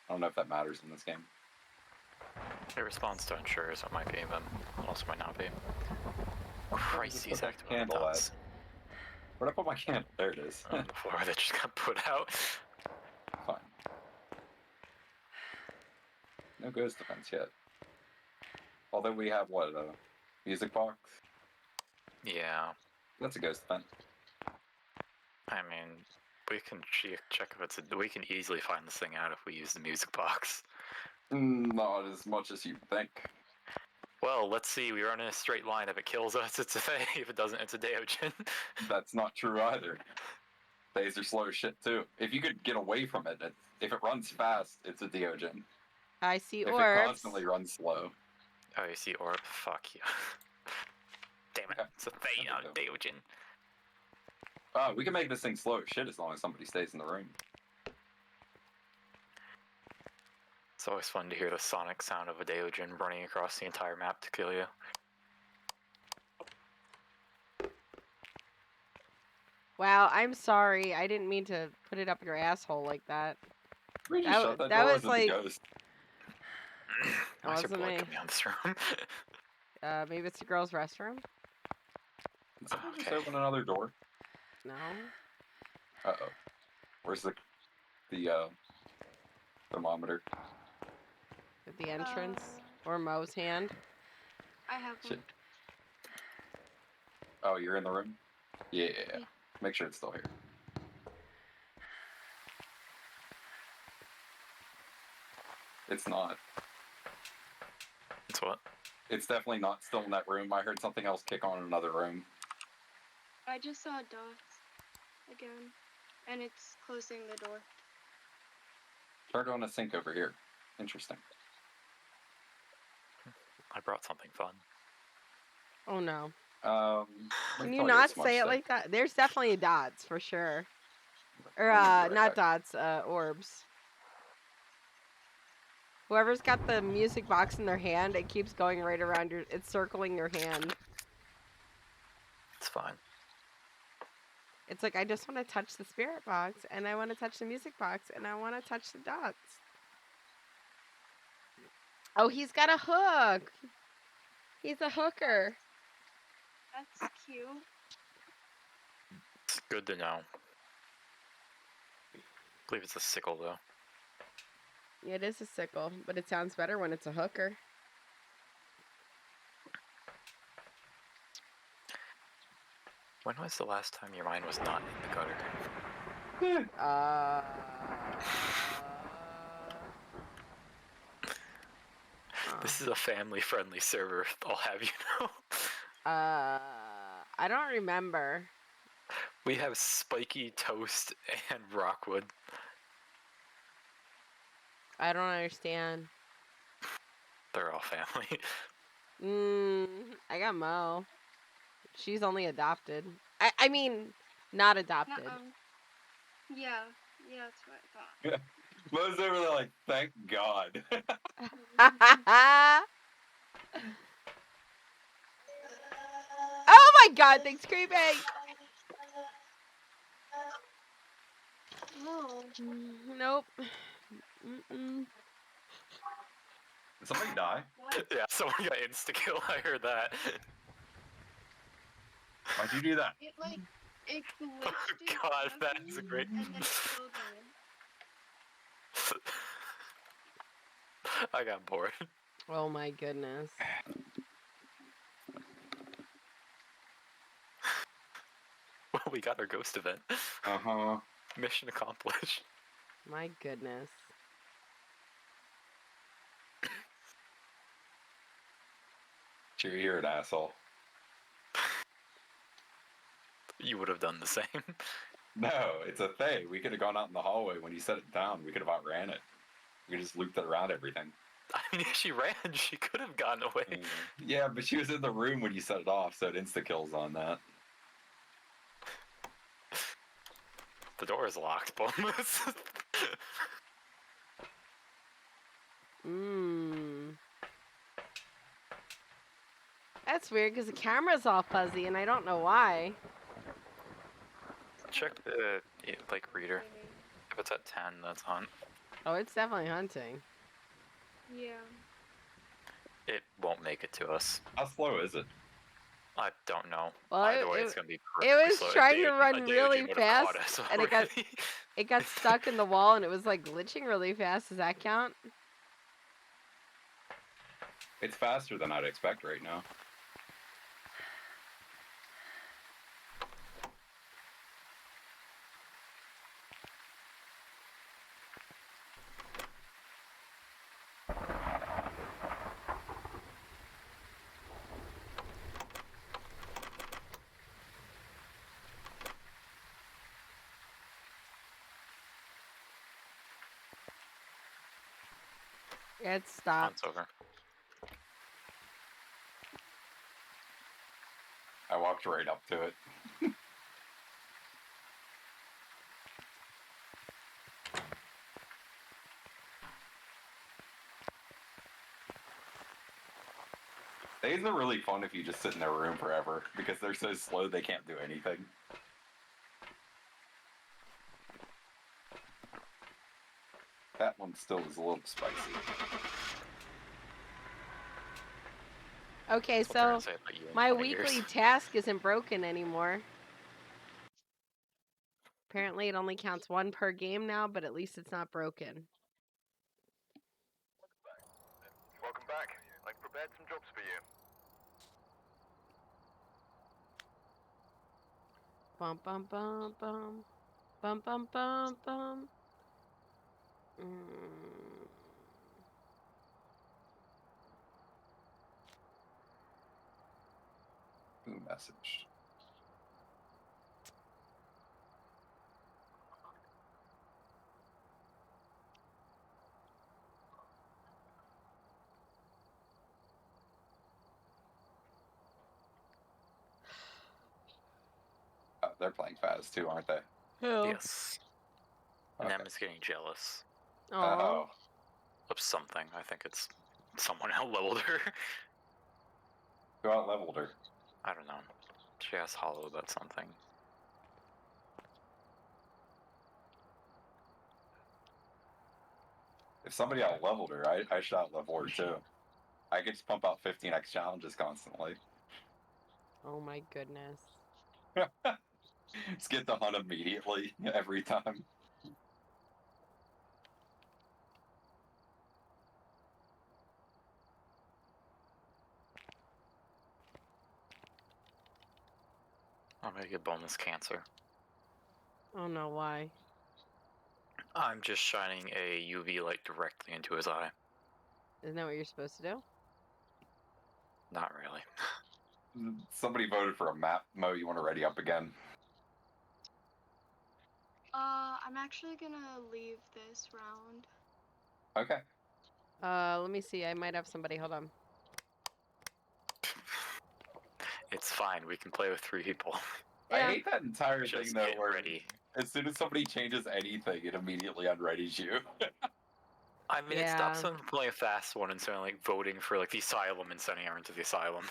I don't know if that matters in this game. It responds to unsure, so it might be, but it also might not be. Christ, Just he's put that active on the candle dots. Where'd I put my candle? There it is. On the floor that just got put out. Fine. No ghost defense yet. Although we have what, a music box? Yeah. That's a ghost defense. I mean, we can check if it's we can easily find this thing out if we use the music box. Not as much as you think. Well, let's see. We run in a straight line. If it kills us, it's a Fae. If it doesn't, it's a Deogen. That's not true either. Days are slow as shit too. If you could get away from it, if it runs fast, it's a Deogen. I see If it orbs. constantly runs slow, Oh, you see orb? Fuck you. Damn it. Okay. It's a thing on That's okay. Deogen. we can make this thing slow as shit as long as somebody stays in the room. It's always fun to hear the sonic sound of a Deogen running across the entire map to kill you. Wow, I'm sorry. I didn't mean to put it up your asshole like that. We just That- shut that that door was as like- a ghost. Why is your wasn't blood me. coming out of this room? Maybe it's the girls' restroom? Can someone just Okay. open another door? No. Uh-oh. Where's the thermometer? At the entrance? Or Mo's hand? I have Shit. one. Oh, you're in the room? Yeah. Yeah. Make sure it's still here. It's not. It's what? It's definitely not still in that room. I heard something else kick on in another room. I just saw dots again, and it's closing the door. Turned on a sink over here. Interesting. I brought something fun. Oh no. Let Can me you tell not this much say it thing. like that? There's definitely dots for sure. Or I'll be right not back. dots, orbs. Whoever's got the music box in their hand, it keeps going right around your, it's circling your hand. It's fine. It's like, I just want to touch the spirit box, and I want to touch the music box, and I want to touch the dots. Oh, he's got a hook. He's a hooker. That's cute. It's good to know. I believe it's a sickle though. Yeah, it is a sickle, but it sounds better when it's a hooker. When was the last time your mind was not in the gutter? This is a family-friendly server, I'll have you know. I don't remember. We have Spiky, Toast, and Rockwood. I don't understand. They're all family. I got Mo. She's only adopted. I mean, not adopted. Yeah, that's what I thought. Mo's over there like, thank God. Oh my God, things creeping. Oh. Nope. Mm-mm. Did somebody die? Yeah, someone got insta-kill, I heard that. Why'd you do that? It it glitched Oh it God, out that of is a me, great... and then it killed me. I got bored. Oh my goodness. Well, we got our ghost event. Uh-huh. Mission accomplished. My goodness. Did you hear it, asshole? You would have done the same. No, it's a thing. We could have gone out in the hallway when you set it down. We could have outran it. We could just looped it around everything. I mean, if she ran, she could have gotten away. Yeah, but she was in the room when you set it off, so it insta-kills on that. The door is locked, Bonus. That's weird because the camera's all fuzzy and I don't know why. Check the like reader. If it's at 10, that's on. Oh, it's definitely hunting. Yeah. It won't make it to us. How slow is it? I don't know. Well, Either way, it's gonna be. it horrifically was slow. trying to A run Deogen really would have caught fast, us and it got already. it got stuck in the wall, and it was like glitching really fast. Does that count? It's faster than I'd expect right now. It stopped. Hunt's over. I walked right up to it. Days are really fun if you just sit in their room forever, because they're so slow they can't do anything. That one still is a little spicy. Okay, That's what they're gonna so say about you in my 20 years. weekly task isn't broken anymore. Apparently, it only counts 1 per game now, but at least it's not broken. Welcome back. I've prepared some jobs for you. Bum bum bum bum. Bum bum bum bum. Who messaged? They're playing Faz too, aren't they? Who? Yes. Okay. Nem is getting jealous Oh. of something. I think it's someone out leveled her. Who out leveled her? I don't know. She asked Hollow about something. If somebody out leveled her, I should out level her too. I could just pump out 15x challenges constantly. Oh my goodness. Just get the hunt immediately every time. I'm gonna get bonus cancer. Oh no, why? I'm just shining a UV light directly into his eye. Isn't that what you're supposed to do? Not really. Somebody voted for a map. Mo, you want to ready up again? I'm actually gonna leave this round. Okay. Let me see. I might have somebody. Hold on. It's fine. We can play with 3 people. I Yeah. hate that entire Just thing though, get where ready. as soon as somebody changes anything, it immediately unreadies you. I mean, it Yeah. stops them from playing a fast one and starting like voting for like the asylum and sending her into the asylum.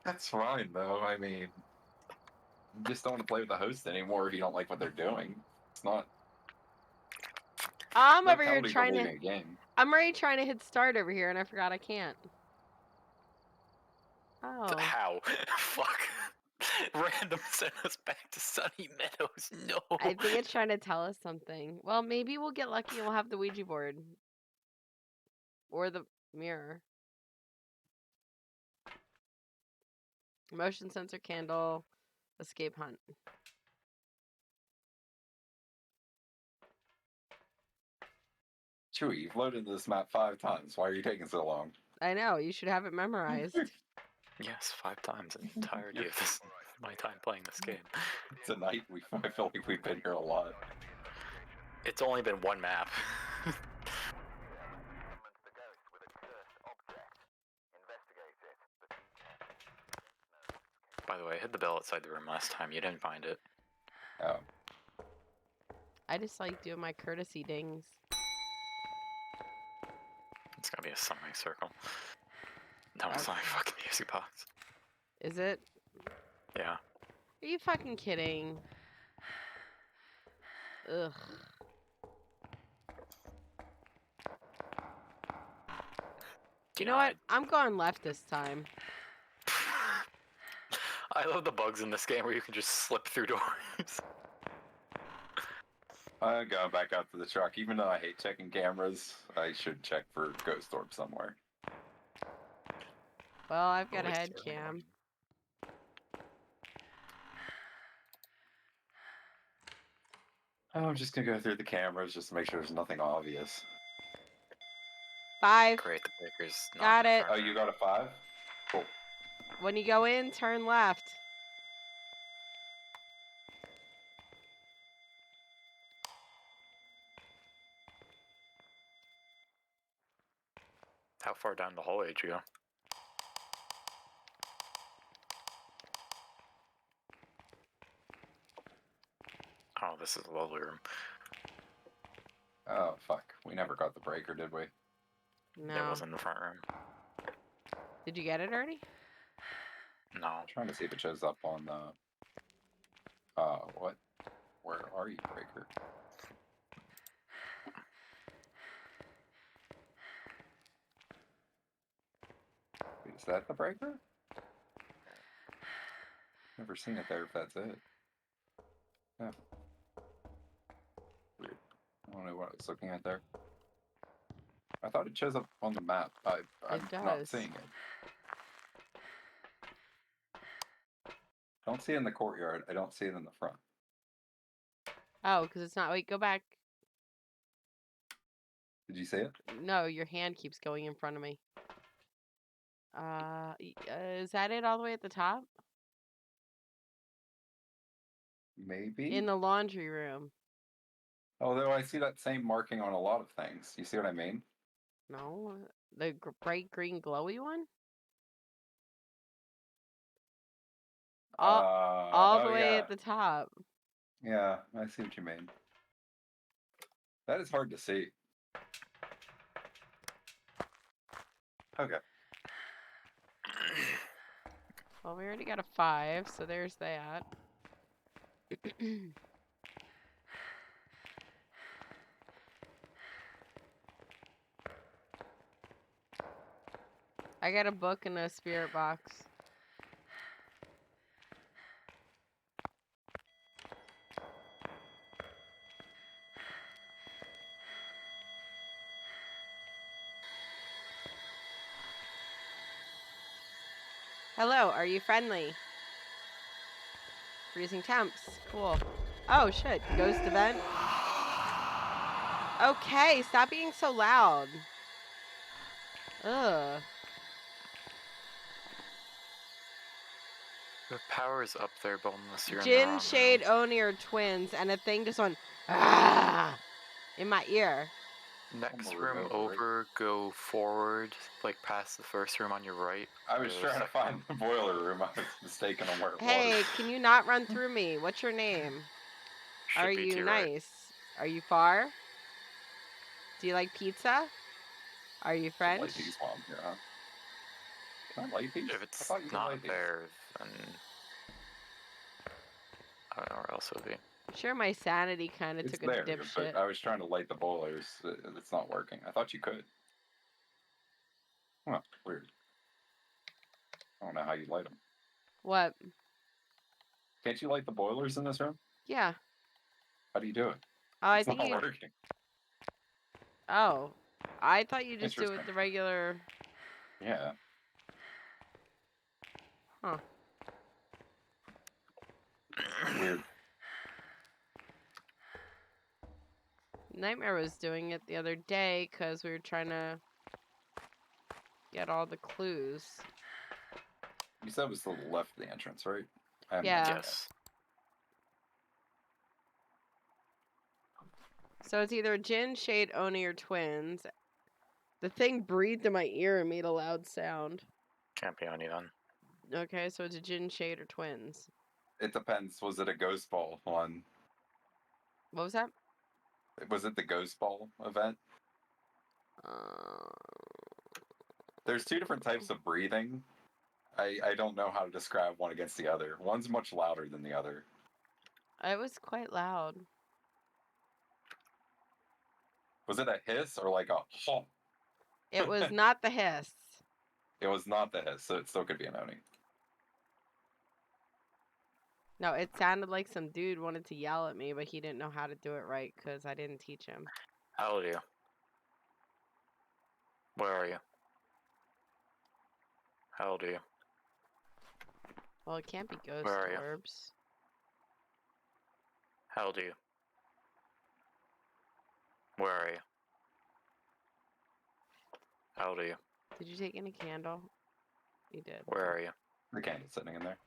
That's fine though. I mean, you just don't want to play with the host anymore if you don't like what they're doing. It's not. I'm no over here penalty for trying to. leaving a game. I'm already trying to hit start over here, and I forgot I can't. Oh. How? Fuck. Random sent us back to Sunny Meadows. No. I think it's trying to tell us something. Well, maybe we'll get lucky and we'll have the Ouija board. Or the mirror. Motion sensor candle. Escape hunt. Chewie, you've loaded this map 5 times. Why are you taking so long? I know, you should have it memorized. Yes, 5 times in the entirety of this my time playing this game. Tonight, I feel like we've been here a lot. It's only been 1 map. Summons the ghost with a cursed object. Investigate it, but be careful. By the way, I hit the bell outside the room last time. You didn't find it. Oh. I just like doing my courtesy dings. It's gonna be a summoning circle. No, it's not a fucking music box. Is it? Yeah. Are you fucking kidding? Ugh. You know what? I'm going left this time. I love the bugs in this game where you can just slip through doors. I'm going back out to the truck. Even though I hate checking cameras, I should check for ghost orb somewhere. Well, I've got a Always head terrible. cam. I'm just gonna go through the cameras just to make sure there's nothing obvious. 5. Great, the breaker's not Got in it. front Oh, of you her. got a 5? Cool. When you go in, turn left. far down the hallway did you go? Oh, this is a lovely room. Oh, fuck. We never got the breaker, did we? No. It was in the front room. Did you get it already? No. I'm trying to see if it shows up on the... what? Where are you, breaker? Wait, is that the breaker? Never seen it there if that's it. Yeah. Weird. I don't know what I was looking at there. I thought it shows up on the map. I'm not does. seeing it. I don't see it in the courtyard. I don't see it in the front. Oh, because it's not. Wait, go back. Did you see it? No, your hand keeps going in front of me. Is that it all the way at the top? Maybe? In the laundry room. Although I see that same marking on a lot of things. You see what I mean? No, the bright green glowy one. All the way yeah. at the top. Yeah, I see what you mean. That is hard to see. Okay. Well, we already got a 5, so there's that. I got a book and a spirit box. Hello, are you friendly? Freezing temps. Cool. Oh, shit. Ghost event. Okay, stop being so loud. Ugh. The power's up there, but unless you're in the Jin, wrong Shade, room. Oni are twins, and a thing just went ah in my ear. Next One more room over, right? over, go forward, like past the first room on your right. I was the trying to second find room. the boiler room. I was mistaken on where it Hey, was. can you not run through me? What's your name? Should Are be to you your right. nice? Are you far? Do you like pizza? Are you Should French? light these while I'm here, huh? Can I light these? If I it's thought you could not light these. there, then I don't know where else it would be. I'm sure my sanity kind of It's took a there, dipshit. but I was trying to light the boilers. It's not working. I thought you could. Huh, weird. I don't know how you light them. What? Can't you light the boilers in this room? Yeah. How do you do it? Oh, I It's think not you. working. Oh, I thought you just do it with Interesting. the regular. Yeah. Huh. Weird. Nightmare was doing it the other day because we were trying to get all the clues. You said it was to the left of the entrance, right? I haven't Yeah. been there Yes. So it's either Jin, Shade, Oni, or twins. The thing breathed in my ear and made a loud sound. Can't be any then. Okay, so it's a Jin, Shade, or twins. yet. It depends. Was it a ghost ball one? What was that? Was it the ghost ball event? There's two different types of breathing. I don't know how to describe one against the other. One's much louder than the other. It was quite loud. Was it a hiss or like a honk? It was not the hiss. It was not the hiss, so it still could be an Oni. No, it sounded like some dude wanted to yell at me, but he didn't know how to do it right because I didn't teach him. How old are you? Where are you? How old are you? Well, it can't be ghost Where are you? orbs. How old are you? Where are you? How old are you? Did you take any candle? You did. Where are you? The candle's sitting in there.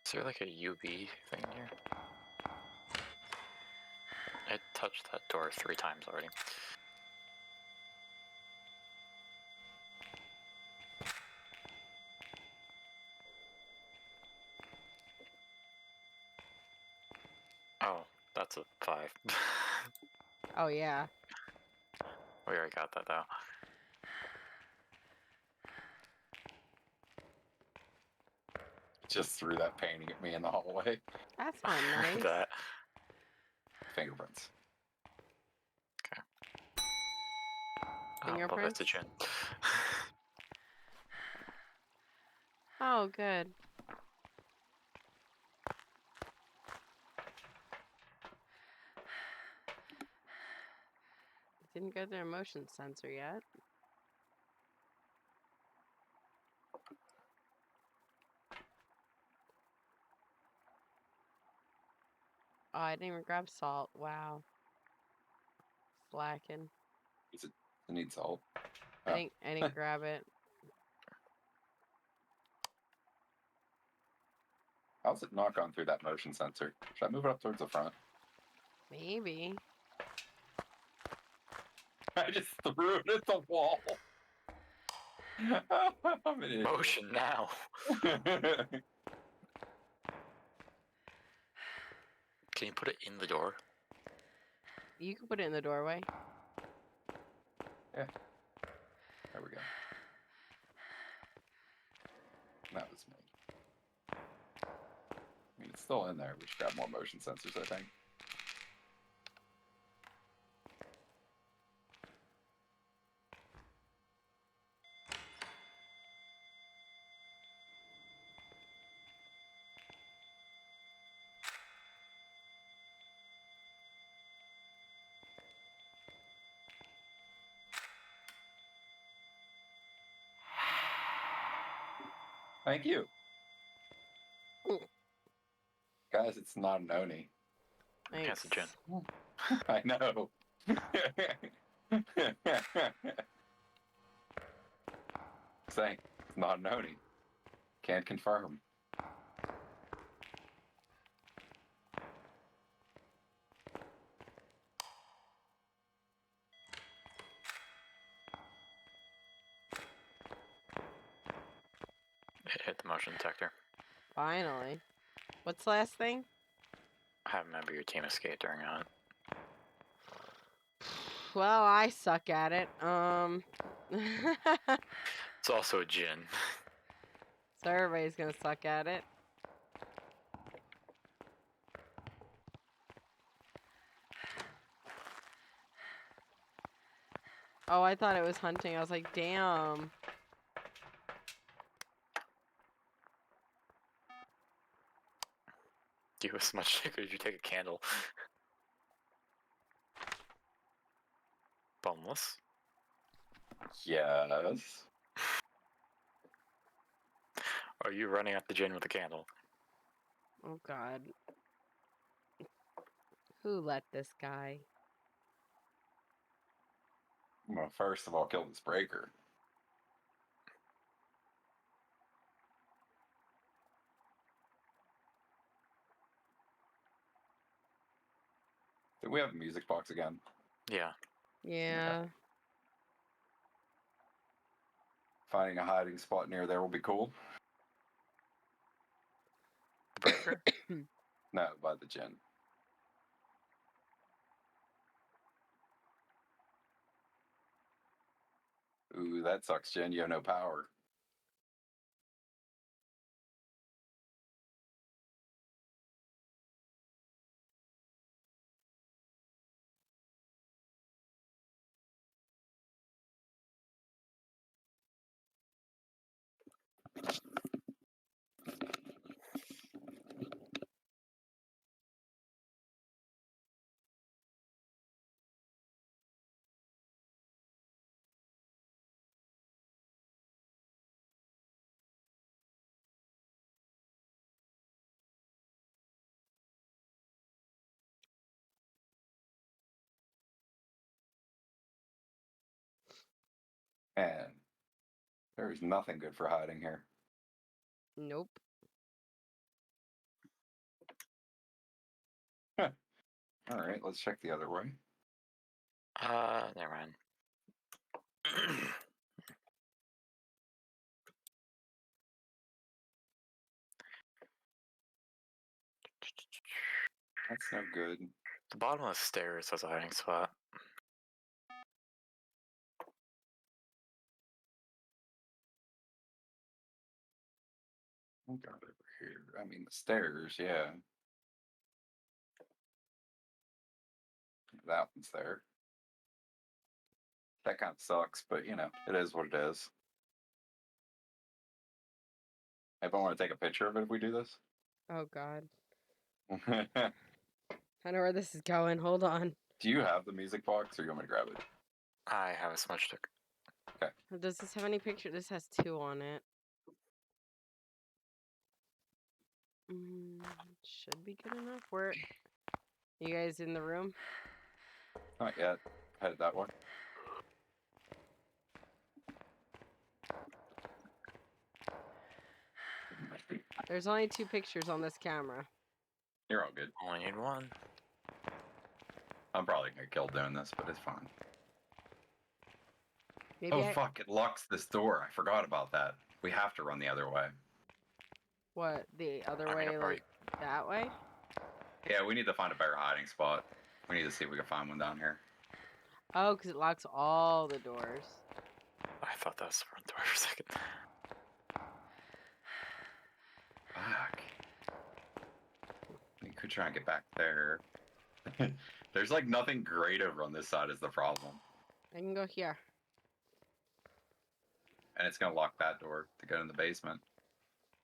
Is there like a UV thing here? I touched that door 3 times already. Oh, that's a 5. Oh yeah. We already got that though. Just threw that painting at me in the hallway. That's not nice. That. Fingerprints. Oh, well, that's a gin. Oh, good. Didn't go through a motion sensor yet. Oh, I didn't even grab salt. Wow. Slacking. It needs salt. I didn't grab it. How's it not gone through that motion sensor? Should I move it up towards the front? Maybe. I just threw it at the wall. I'm an idiot. Motion now. Can you put it in the door? You can put it in the doorway. There we go. That was me. I mean, it's still in there. We should grab more motion sensors, I think. Thank you. Guys, it's not an Oni. Thanks. That's a gin. I know. Saying it's not an Oni. Can't confirm. It hit the motion detector. Finally. What's the last thing? I remember your team escaped during it. Well, I suck at it. It's also a gin. So everybody's gonna suck at it. Oh, I thought it was hunting. I was like, damn. You was much could you take a candle? Boneless. Yes. Are you running at the gin with a candle? Oh god. Who let this guy? Well, first of all, kill this breaker. Did we have a music box again? Yeah. Yeah. Finding a hiding spot near there will be cool. The breaker? No, by the gin. Ooh, that sucks, Jen. You have no power. And there is nothing good for hiding here. Nope. All right, let's check the other way. Never mind. That's no good. The bottom of the stairs has a hiding spot. Oh God, over here. I mean, the stairs, yeah. That one's there. That kind of sucks, but you know, it is what it is. If I want to take a picture of it, if we do this. Oh God. I know where this is going. Hold on. Do you have the music box, or you want me to grab it? I have a smudge stick. Does this have any picture? This has 2 on it. Should be good enough. Where? You guys in the room? Not yet. Headed that way. There's only 2 pictures on this camera. You're all good. Only need one. I'm probably gonna get killed doing this, but it's fine. Maybe Oh fuck! It locks this door. I forgot about that. We have to run the other way. What? The other I mean, way? I've Like that way? Yeah, we need to find a better hiding spot. We need to see if we can find one down here. Oh, because it locks all the doors. I thought that was the front door for a second. Fuck. We could try and get back there. There's like nothing great over on this side is the problem. I can go here. And it's gonna lock that door to go in the basement.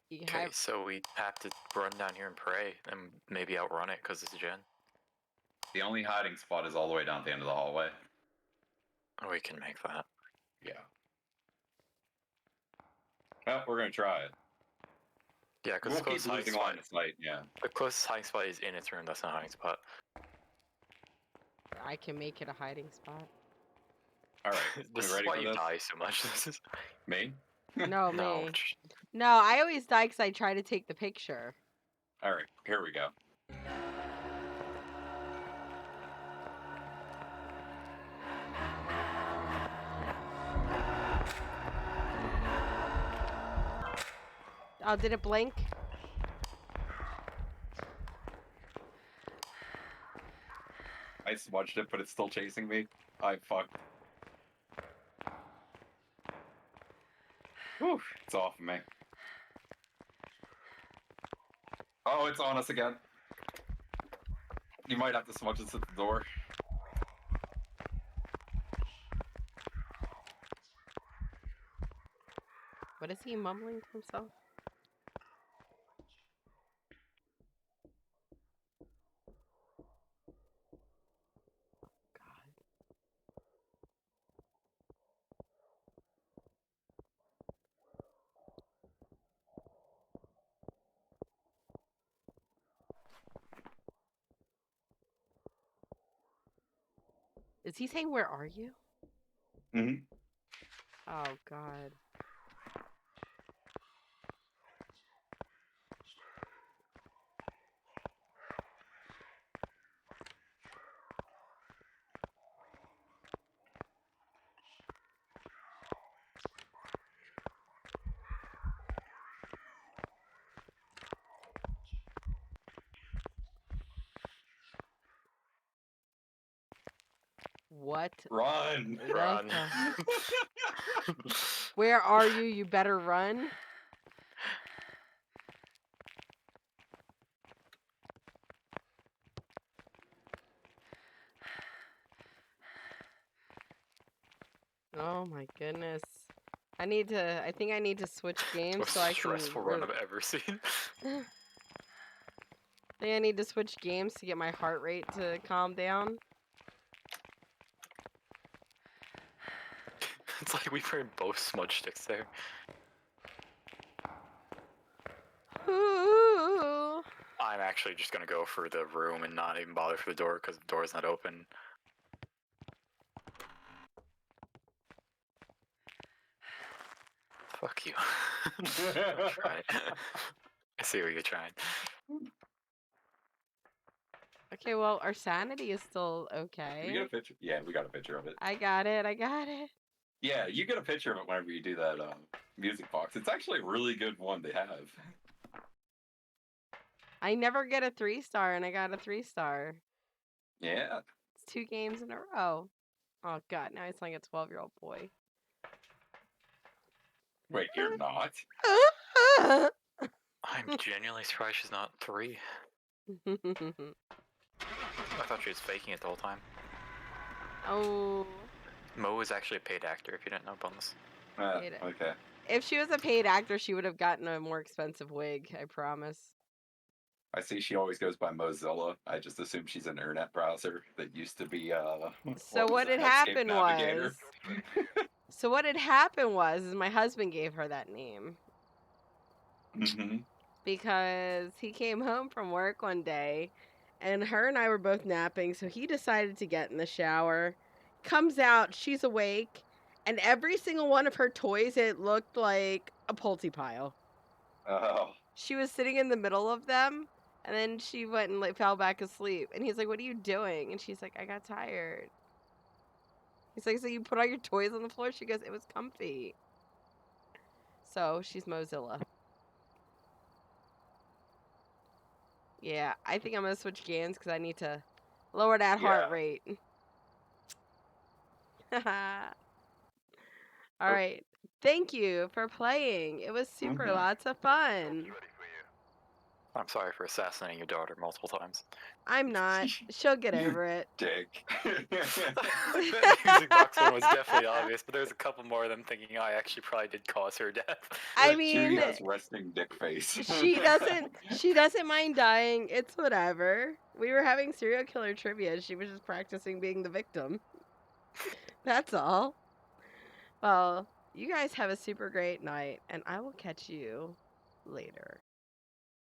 You can Okay, have. so we have to run down here and pray, and maybe outrun it because it's a gen. The only hiding spot is all the way down at the end of the hallway. We can make that. Yeah. Well, we're gonna try it. Yeah, because We'll the keep closest hiding losing spot. line of sight, yeah. The closest hiding spot is in its room. That's not a hiding spot. I can make it a hiding spot. Alright, This we is ready why for you this? die so much. This is Me? No, no. me. No, I always die because I try to take the picture. Alright, here we go. Oh, did it blink? I smudged it, but it's still chasing me. I fucked. Whew, it's off of me. Oh, it's on us again. You might have to smudge this at the door. What is he mumbling to himself? God. Is he saying, where are you? Mm-hmm. Oh, God. What? Run! the Run. hell? Where are you? You better run. Oh my goodness. I think I need to switch games Most so I can. stressful run I've ever seen. I think I need to switch games to get my heart rate to calm down. It's like we bring both smudge sticks there. Ooh. I'm actually just gonna go for the room and not even bother for the door because the door's not open. Fuck you. Try it. I see what you're trying. Okay, well, our sanity is still We okay. get a picture. Yeah, we got a picture of it. I got it. I got it. Yeah, you get a picture of it whenever you do that music box. It's actually a really good one to have. I never get a 3-star, and I got a 3-star. Yeah. It's 2 games in a row. Oh god, now he's like a 12-year-old boy. Wait, you're not? I'm genuinely surprised she's not 3. I thought she was faking it the whole time. Oh. Mo is actually a paid actor, if you didn't know, bonus. Paid it. Okay. If she was a paid actor, she would have gotten a more expensive wig, I promise. I see she always goes by Mozilla. I just assume she's an internet browser that used to be So what had Netscape happened Navigator. was is my husband gave her that name Mm-hmm. because he came home from work one day and her and I were both napping, so he decided to get in the shower. Comes out, she's awake, and every single one of her toys, it looked like a Pulte pile. Oh. She was sitting in the middle of them, and then she went and like fell back asleep. And he's like, "What are you doing?" And she's like, "I got tired." He's like, "So you put all your toys on the floor?" She goes, "It was comfy." So she's Mozilla. Yeah, I think I'm gonna switch games because I need to lower that heart Yeah. rate. All right. Thank you for playing. It was super Mhm. lots of fun. I'm sorry for assassinating your daughter multiple times. I'm not. She'll get over it. Dick. That music box one was definitely obvious, but there's a couple more of them thinking I actually probably did cause her death. I Like, mean, Chewie has resting dick face. she doesn't mind dying. It's whatever. We were having serial killer trivia. She was just practicing being the victim. That's all. Well, you guys have a super great night, and I will catch you later.